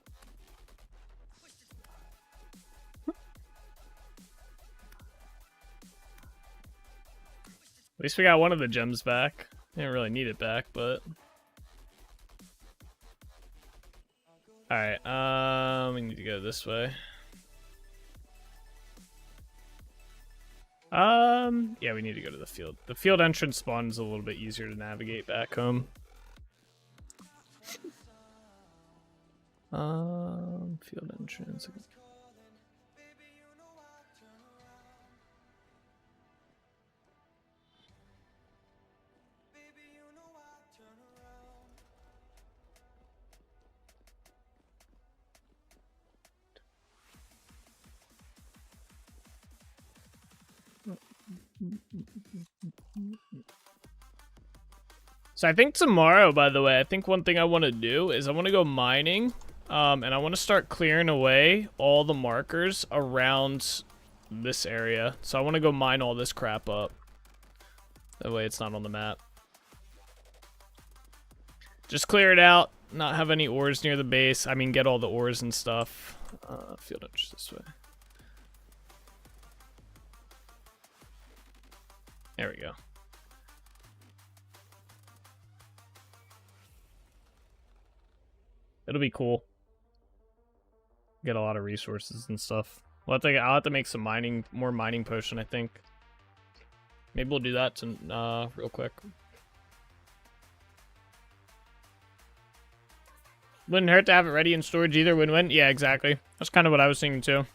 At least we got one of the gems back. Didn't really need it back, but... Alright, we need to go this way. Yeah, we need to go to the field. The field entrance spawn is a little bit easier to navigate back home. Field entrance. So I think tomorrow, by the way, I think one thing I want to do is I want to go mining, and I want to start clearing away all the markers around this area. So I want to go mine all this crap up. That way it's not on the map. Just clear it out, not have any ores near the base. I mean, get all the ores and stuff. Field entrance this way. There we go. It'll be cool. Get a lot of resources and stuff. I'll have to make some more mining potion, I think. Maybe we'll do that real quick. Wouldn't hurt to have it ready in storage either. Win-win. Yeah, exactly. That's kind of what I was thinking too.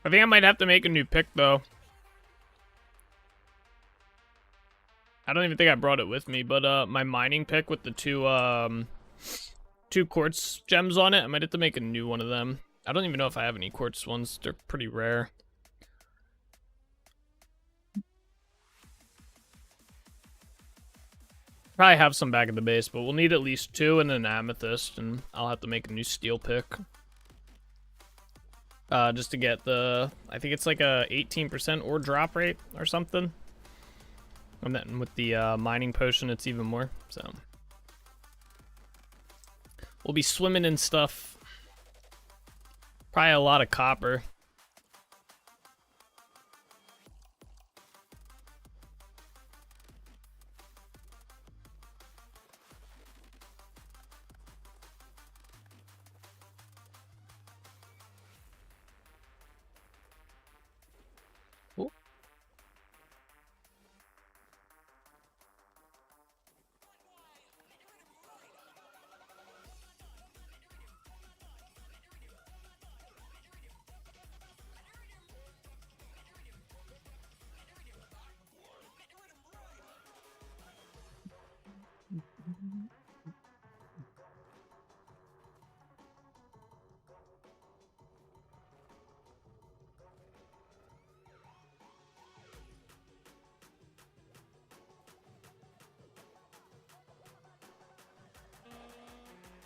I think I might have to make a new pick, though. I don't even think I brought it with me, but my mining pick with the two quartz gems on it, I might have to make a new one of them. I don't even know if I have any quartz ones. They're pretty rare. Probably have some back at the base, but we'll need at least 2 and an amethyst, and I'll have to make a new steel pick. Just to get the, I think it's like a 18% ore drop rate or something. And then with the mining potion, it's even more. So we'll be swimming in stuff. Probably a lot of copper.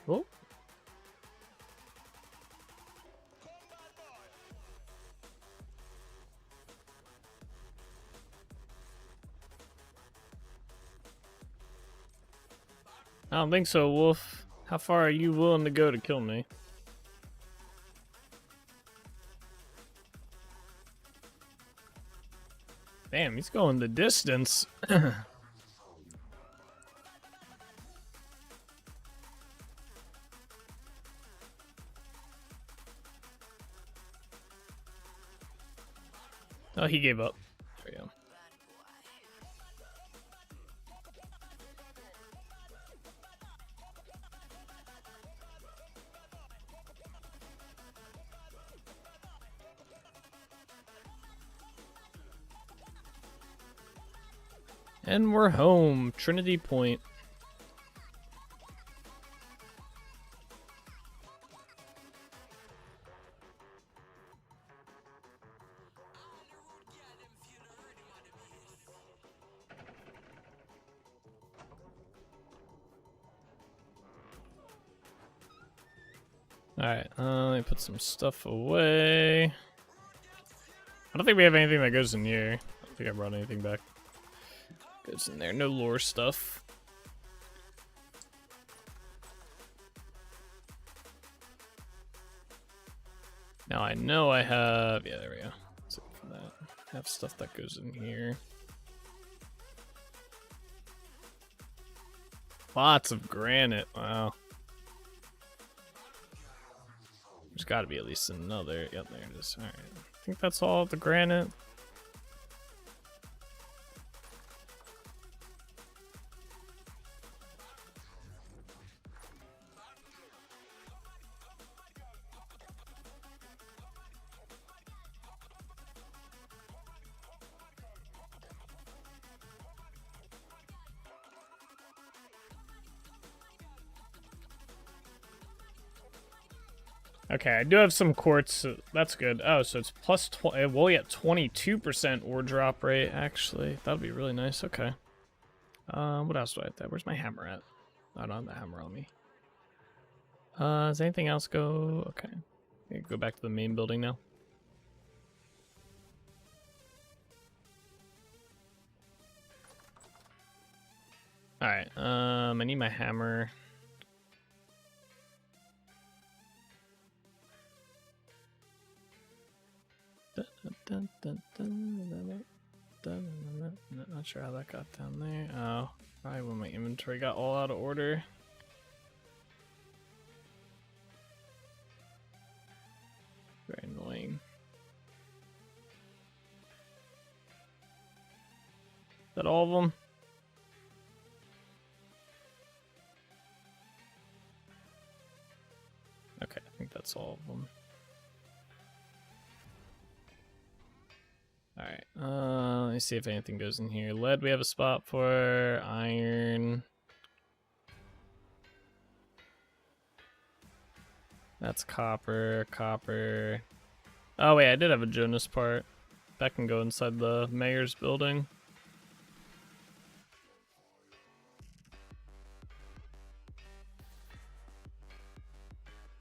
Oh. I don't think so, Wolf. How far are you willing to go to kill me? Damn, he's going the distance. Oh, he gave up. There we go. And we're home. Trinity Point. Alright, let me put some stuff away. I don't think we have anything that goes in here. I don't think I brought anything back. Goes in there, no lore stuff. Now I know I have, yeah, there we go. Let's look for that. I have stuff that goes in here. Lots of granite, wow. There's got to be at least another. Yep, there it is. All right, I think that's all of the granite. Okay, I do have some quartz, so that's good. Oh, so it's plus 20. Well, yeah, 22% ore drop rate, actually. That would be really nice. Okay. What else do I have there? Where's my hammer at? I don't have the hammer on me. Does anything else go? Okay. Go back to the main building now. Alright, I need my hammer. Not sure how that got down there. Oh, probably when my inventory got all out of order. Very annoying. Is that all of them? Okay, I think that's all of them. Alright, let me see if anything goes in here. Lead we have a spot for. Iron. That's copper, copper. Oh wait, I did have a Jonas part. That can go inside the mayor's building.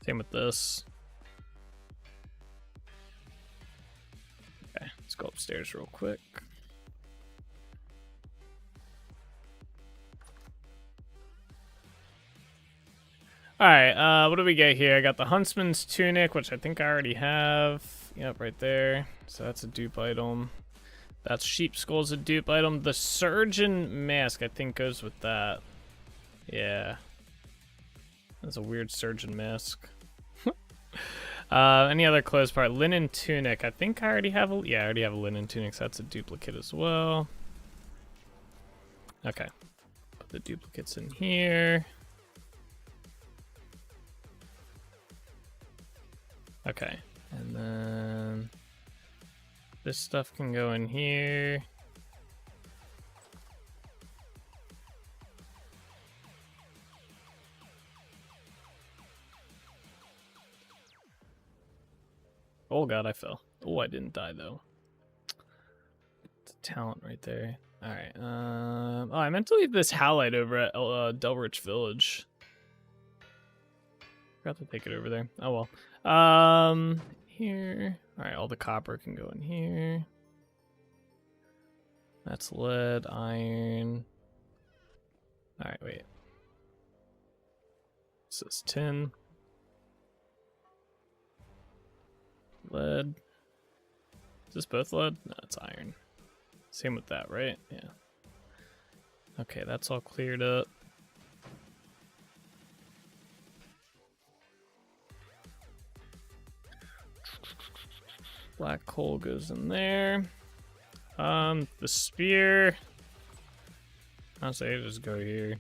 Same with this. Okay, let's go upstairs real quick. Alright, what do we get here? I got the Huntsman's Tunic, which I think I already have. Yep, right there. So that's a dupe item. That's Sheep Skull's a dupe item. The Surgeon Mask, I think, goes with that. Yeah. That's a weird Surgeon Mask. Any other clothes part? Linen Tunic. I think I already have a... Yeah, I already have a Linen Tunic, so that's a duplicate as well. Okay. Put the duplicates in here. Okay. And then... this stuff can go in here. Oh god, I fell. Oh, I didn't die though. It's a talent right there. Alright, oh, I meant to leave this halide over at Delrich Village. Forgot to take it over there. Oh well. Here. Alright, all the copper can go in here. That's lead, iron. Alright, wait. This is tin. Lead. Is this both lead? No, it's iron. Same with that, right? Yeah. Okay, that's all cleared up. Black coal goes in there. The spear. I'll say just go here.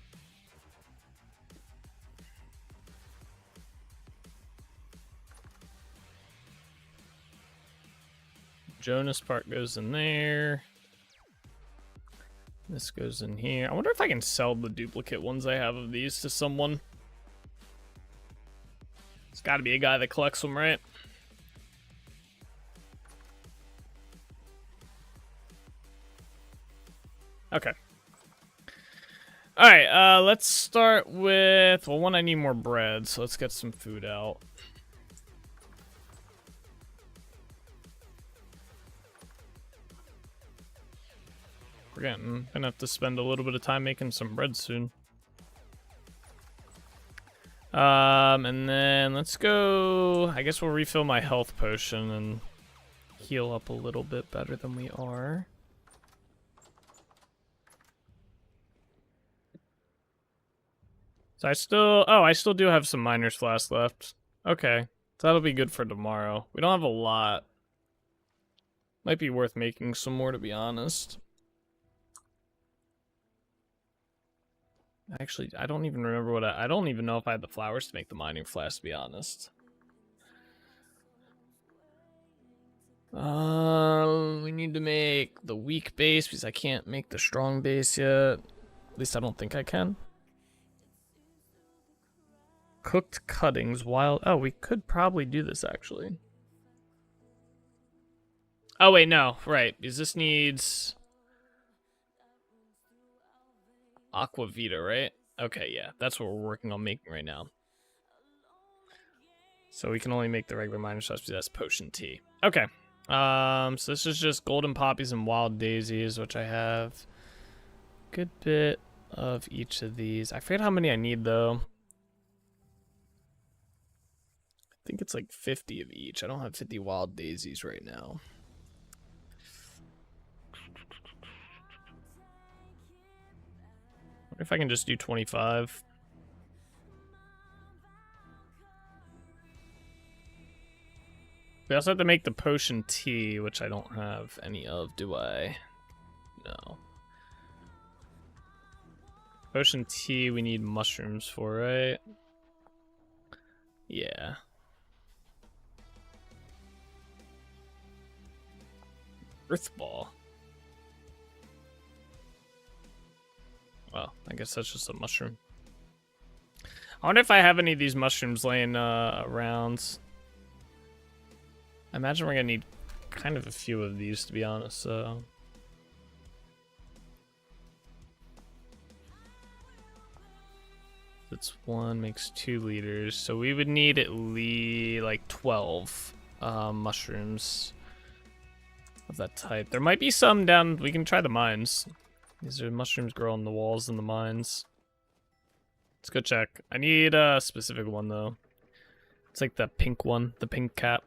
Jonas part goes in there. This goes in here. I wonder if I can sell the duplicate ones I have of these to someone. It's got to be a guy that collects them, right? Okay. Alright, let's start with... Well, one, I need more bread, so let's get some food out. I'm gonna have to spend a little bit of time making some bread soon. And then let's go... I guess we'll refill my health potion and heal up a little bit better than we are. So I still do have some miner's flask left. Okay, so that'll be good for tomorrow. We don't have a lot. Might be worth making some more, to be honest. Actually, I don't even remember what I don't even know if I had the flowers to make the mining flask, to be honest. We need to make the weak base because I can't make the strong base yet. At least I don't think I can. Cooked cuttings, wild... Oh, we could probably do this, actually. Oh, wait, no. Right, because this needs... Aquavita, right? Okay, yeah. That's what we're working on making right now. So we can only make the regular miner sauce because that's potion tea. Okay. So this is just golden poppies and wild daisies, which I have a good bit of each of these. I forget how many I need, though. I think it's like 50 of each. I don't have 50 wild daisies right now. What if I can just do 25? We also have to make the potion tea, which I don't have any of, do I? No. Potion tea we need mushrooms for, right? Yeah. Earth ball. Well, I guess that's just a mushroom. I wonder if I have any of these mushrooms laying around. I imagine we're gonna need kind of a few of these, to be honest, so... That's 1 makes 2 liters, so we would need at least like 12 mushrooms of that type. There might be some down... We can try the mines. These are mushrooms grow on the walls in the mines. Let's go check. I need a specific one, though. It's like the pink one, the pink cap.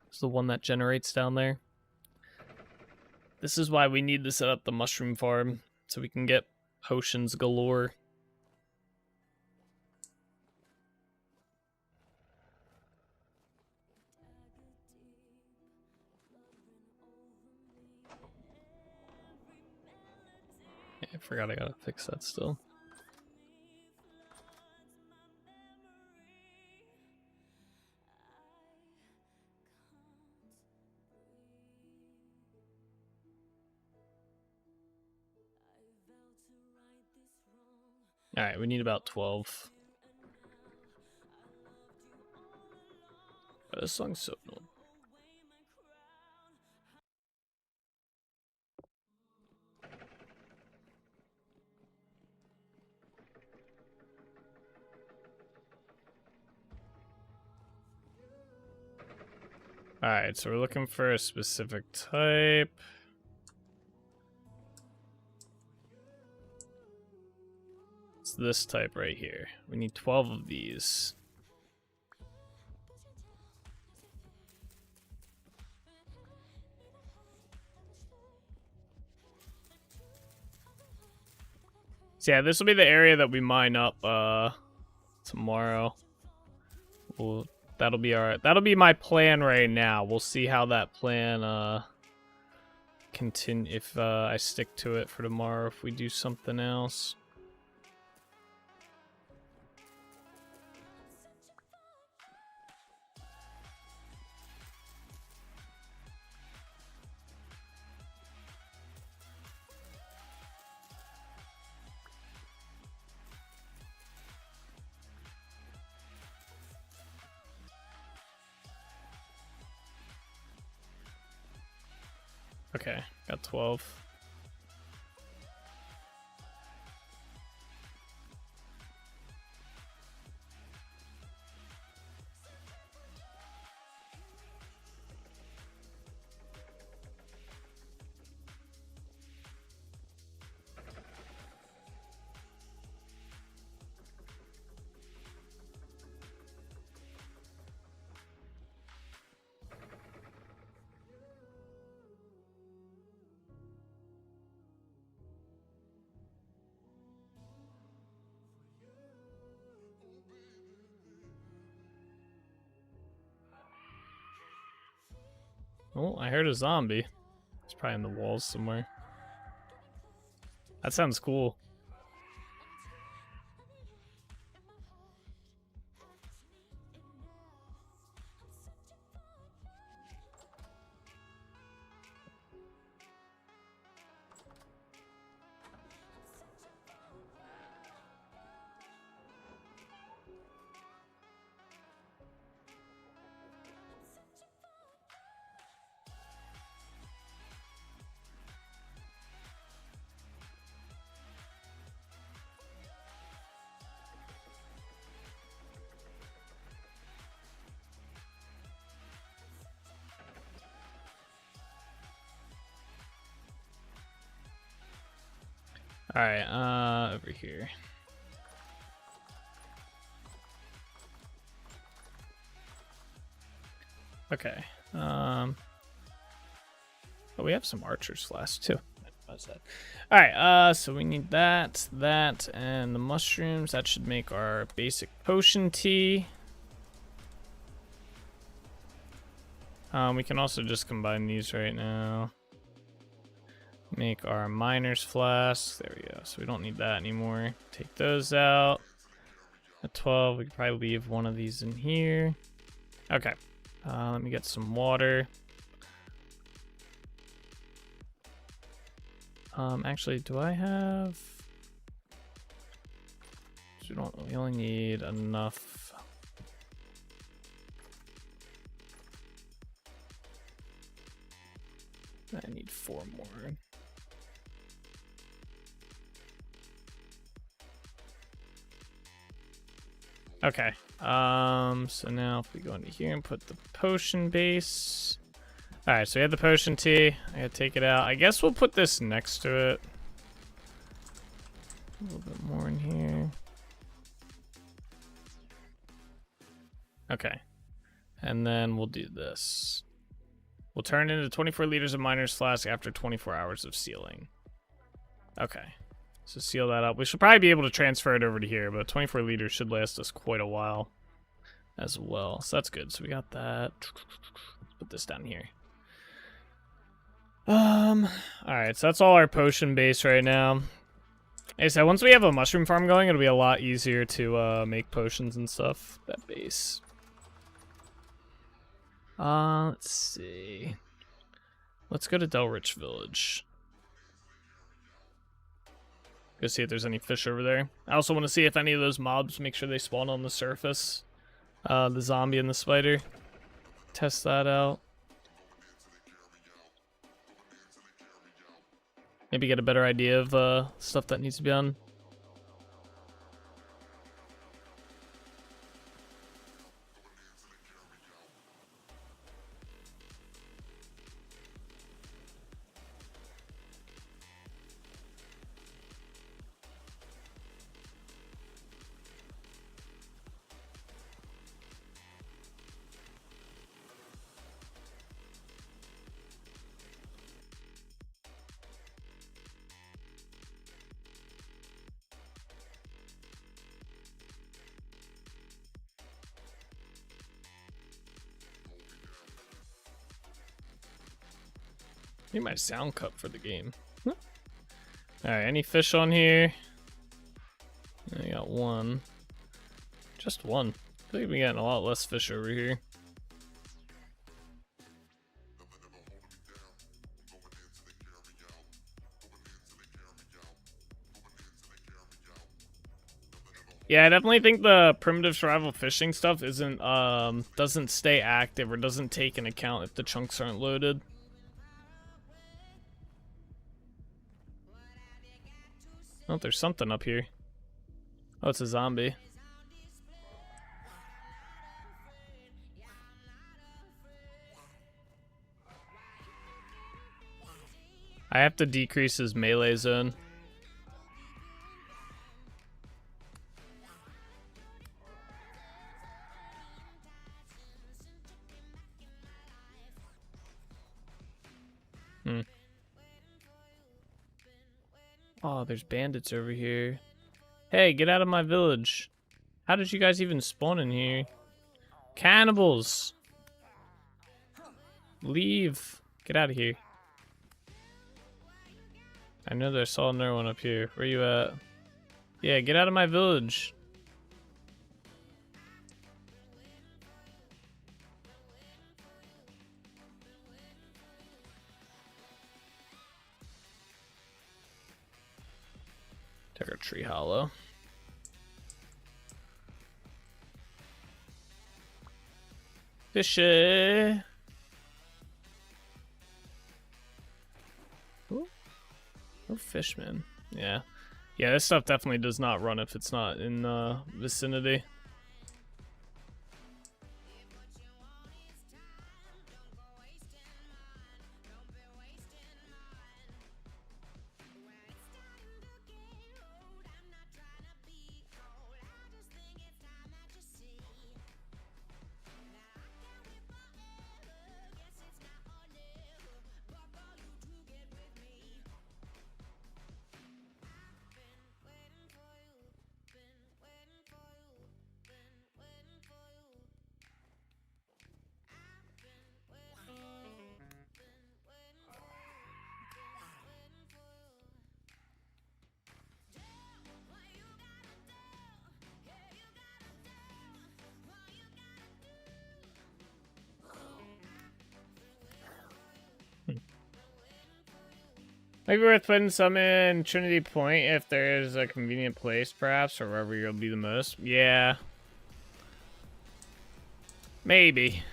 It's the one that generates down there. This is why we need to set up the mushroom farm, so we can get potions galore. I forgot I gotta fix that still. Alright, we need about 12. Oh, this song's so annoying. Alright, so we're looking for a specific type. It's this type right here. We need 12 of these. So yeah, this will be the area that we mine up tomorrow. That'll be my plan right now. We'll see how that plan continue, if I stick to it for tomorrow, if we do something else. Okay, got 12. Oh, I heard a zombie. It's probably in the walls somewhere. That sounds cool. Alright, over here. Okay. Oh, we have some archer's flasks too. Alright, so we need that, and the mushrooms. That should make our basic potion tea. We can also just combine these right now. Make our miner's flasks. There we go. So we don't need that anymore. Take those out. At 12, we could probably leave one of these in here. Okay. Let me get some water. Actually, do I have... We only need enough. I need 4 more. Okay, so now if we go into here and put the potion base. Alright, so we have the potion tea. I gotta take it out. I guess we'll put this next to it. A little bit more in here. Okay, and then we'll do this. We'll turn into 24 liters of miner's flask after 24 hours of sealing. Okay. So seal that up. We should probably be able to transfer it over to here, but 24 liters should last us quite a while as well. So that's good. So we got that. Let's put this down here. Alright, so that's all our potion base right now. Like I said, once we have a mushroom farm going, it'll be a lot easier to make potions and stuff. That base. Let's see. Let's go to Delrich Village. Go see if there's any fish over there. I also want to see if any of those mobs, make sure they spawn on the surface. The zombie and the spider. Test that out. Maybe get a better idea of stuff that needs to be done. Need my sound cut for the game. Alright, any fish on here? I got one. Just one. I think we're getting a lot less fish over here. Yeah, I definitely think the primitive survival fishing stuff isn't doesn't stay active or doesn't take into account if the chunks aren't loaded. Oh, there's something up here. Oh, it's a zombie. I have to decrease his melee zone. Oh, there's bandits over here. Hey, get out of my village. How did you guys even spawn in here? Cannibals! Leave. Get out of here. I know that I saw another one up here. Where you at? Yeah, get out of my village. Take our tree hollow. Fishy. Ooh. Oh, fishman. Yeah. Yeah, this stuff definitely does not run if it's not in the vicinity. Maybe worth putting some in Trinity Point if there's a convenient place, perhaps, or wherever you'll be the most. Yeah. Maybe.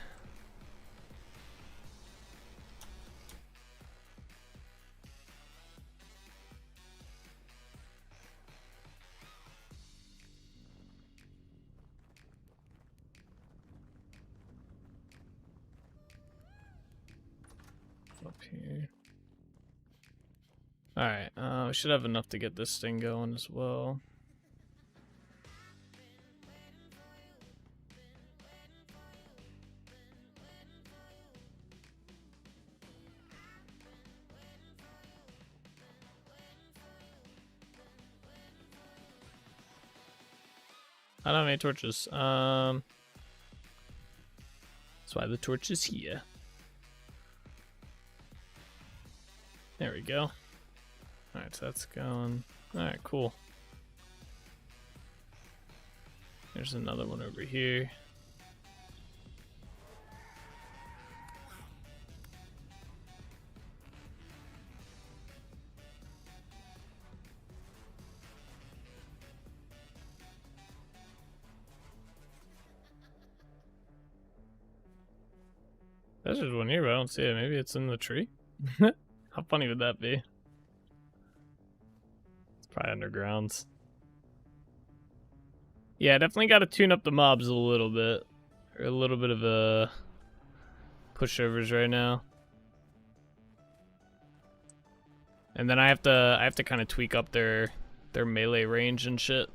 Up here. Alright, we should have enough to get this thing going as well. I don't have any torches. That's why the torch is here. There we go. Alright, so that's going. Alright, cool. There's another one over here. There's just one here, but I don't see it. Maybe it's in the tree? How funny would that be? Probably undergrounds. Yeah, definitely got to tune up the mobs a little bit. Or a little bit of a pushovers right now. And then I have to kind of tweak up their melee range and shit.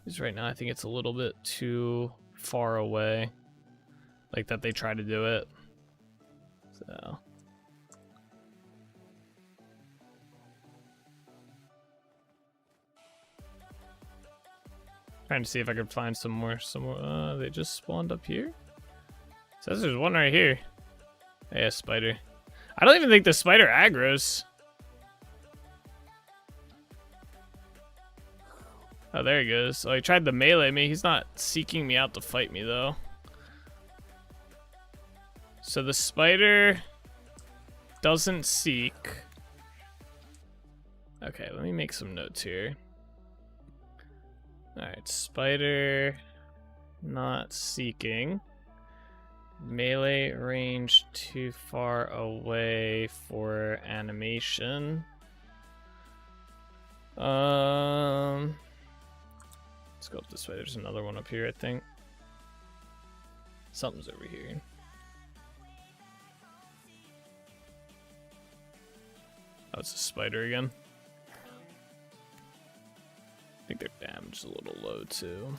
Because right now I think it's a little bit too far away. Like that they try to do it. So trying to see if I could find some more. They just spawned up here. Says there's one right here. Hey, a spider. I don't even think the spider aggroes. Oh, there he goes. Oh, he tried to melee me. He's not seeking me out to fight me, though. So the spider doesn't seek. Okay, let me make some notes here. Alright, spider not seeking. Melee range too far away for animation. Let's go up this way. There's another one up here, I think. Something's over here. Oh, it's a spider again. I think their damage is a little low too.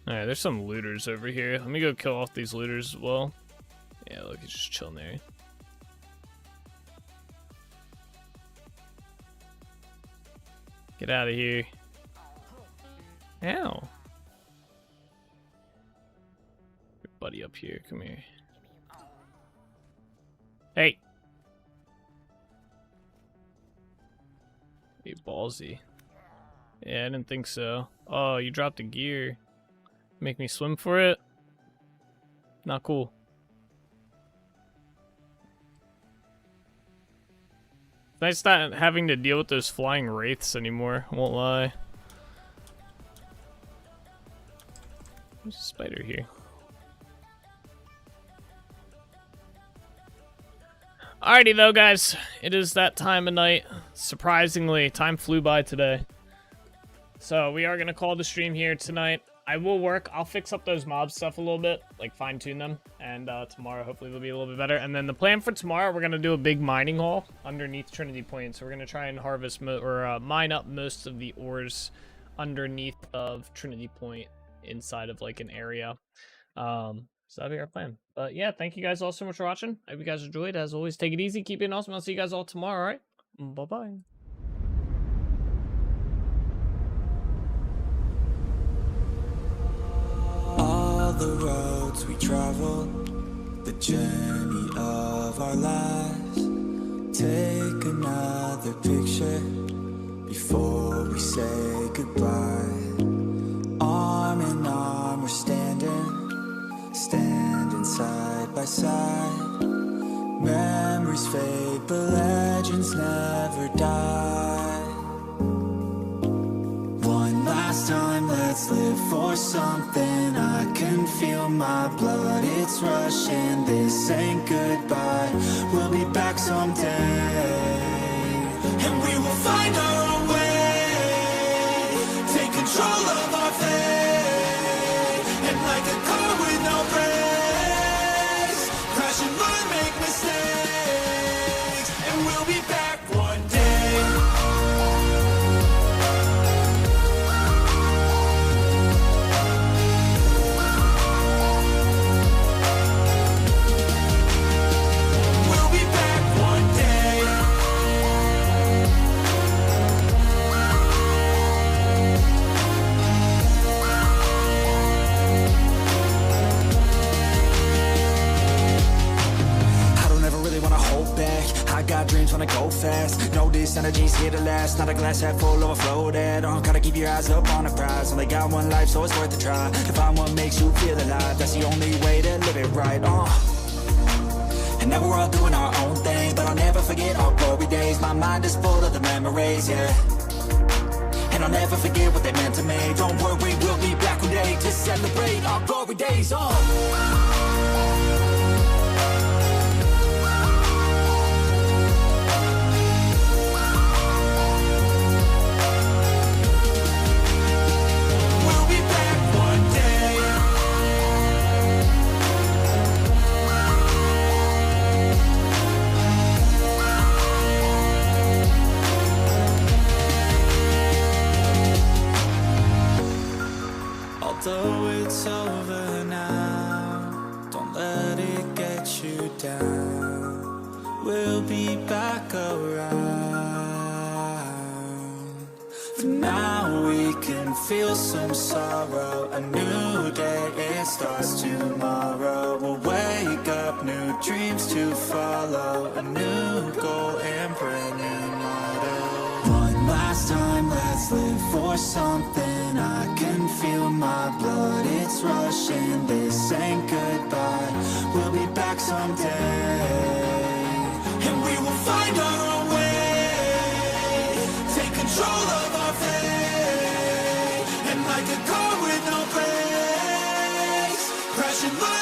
Alright, there's some looters over here. Let me go kill off these looters as well. Yeah, look, he's just chilling there. Get out of here. Ow. Your buddy up here, come here. Hey. Hey, ballsy. Yeah, I didn't think so. Oh, you dropped a gear. Make me swim for it? Not cool. Nice not having to deal with those flying wraiths anymore, I won't lie. There's a spider here. Alrighty though, guys. It is that time of night. Surprisingly, time flew by today. So we are going to call the stream here tonight. I will work. I'll fix up those mob stuff a little bit, like fine tune them, and tomorrow hopefully they'll be a little bit better. And then the plan for tomorrow, we're going to do a big mining haul underneath Trinity Point. So we're going to try and harvest mine up most of the ores underneath of Trinity Point inside of like an area. So that'll be our plan. But yeah, thank you guys all so much for watching. I hope you guys enjoyed. As always, take it easy, keep being awesome. I'll see you guys all tomorrow. All right, bye-bye. The roads we travel, the journey of our lives. Take another picture before we say goodbye. Arm in arm we're standing side by side. Memories fade but legends never die. One last time, let's live for something. I can feel my blood, it's rushing. This ain't goodbye, we'll be back someday. And we will find our own way. Take control of our fate. And like a car with no brakes, crash and learn, make mistakes. And we'll be back one day. I got dreams, wanna go fast. Know this energy's here to last. Not a glass half full, overflow that. Gotta keep your eyes up on the prize. Only got one life, so it's worth a try. To find what makes you feel alive, that's the only way to live it right. And now we're all doing our own thing, but I'll never forget our glory days. My mind is full of the memories, yeah. And I'll never forget what they meant to me. Don't worry, we'll be back one day to celebrate our glory days. Although it's over now, don't let it get you down. We'll be back around. For now we can feel some sorrow. A new day, it starts tomorrow. We'll wake up, new dreams to follow. A new goal and brand new motto. One last time, let's live for something. I can feel my blood, it's rushing. This ain't goodbye, we'll be back someday. And we will find our own way, take control of our fate. And like a car with no brakes, crashing like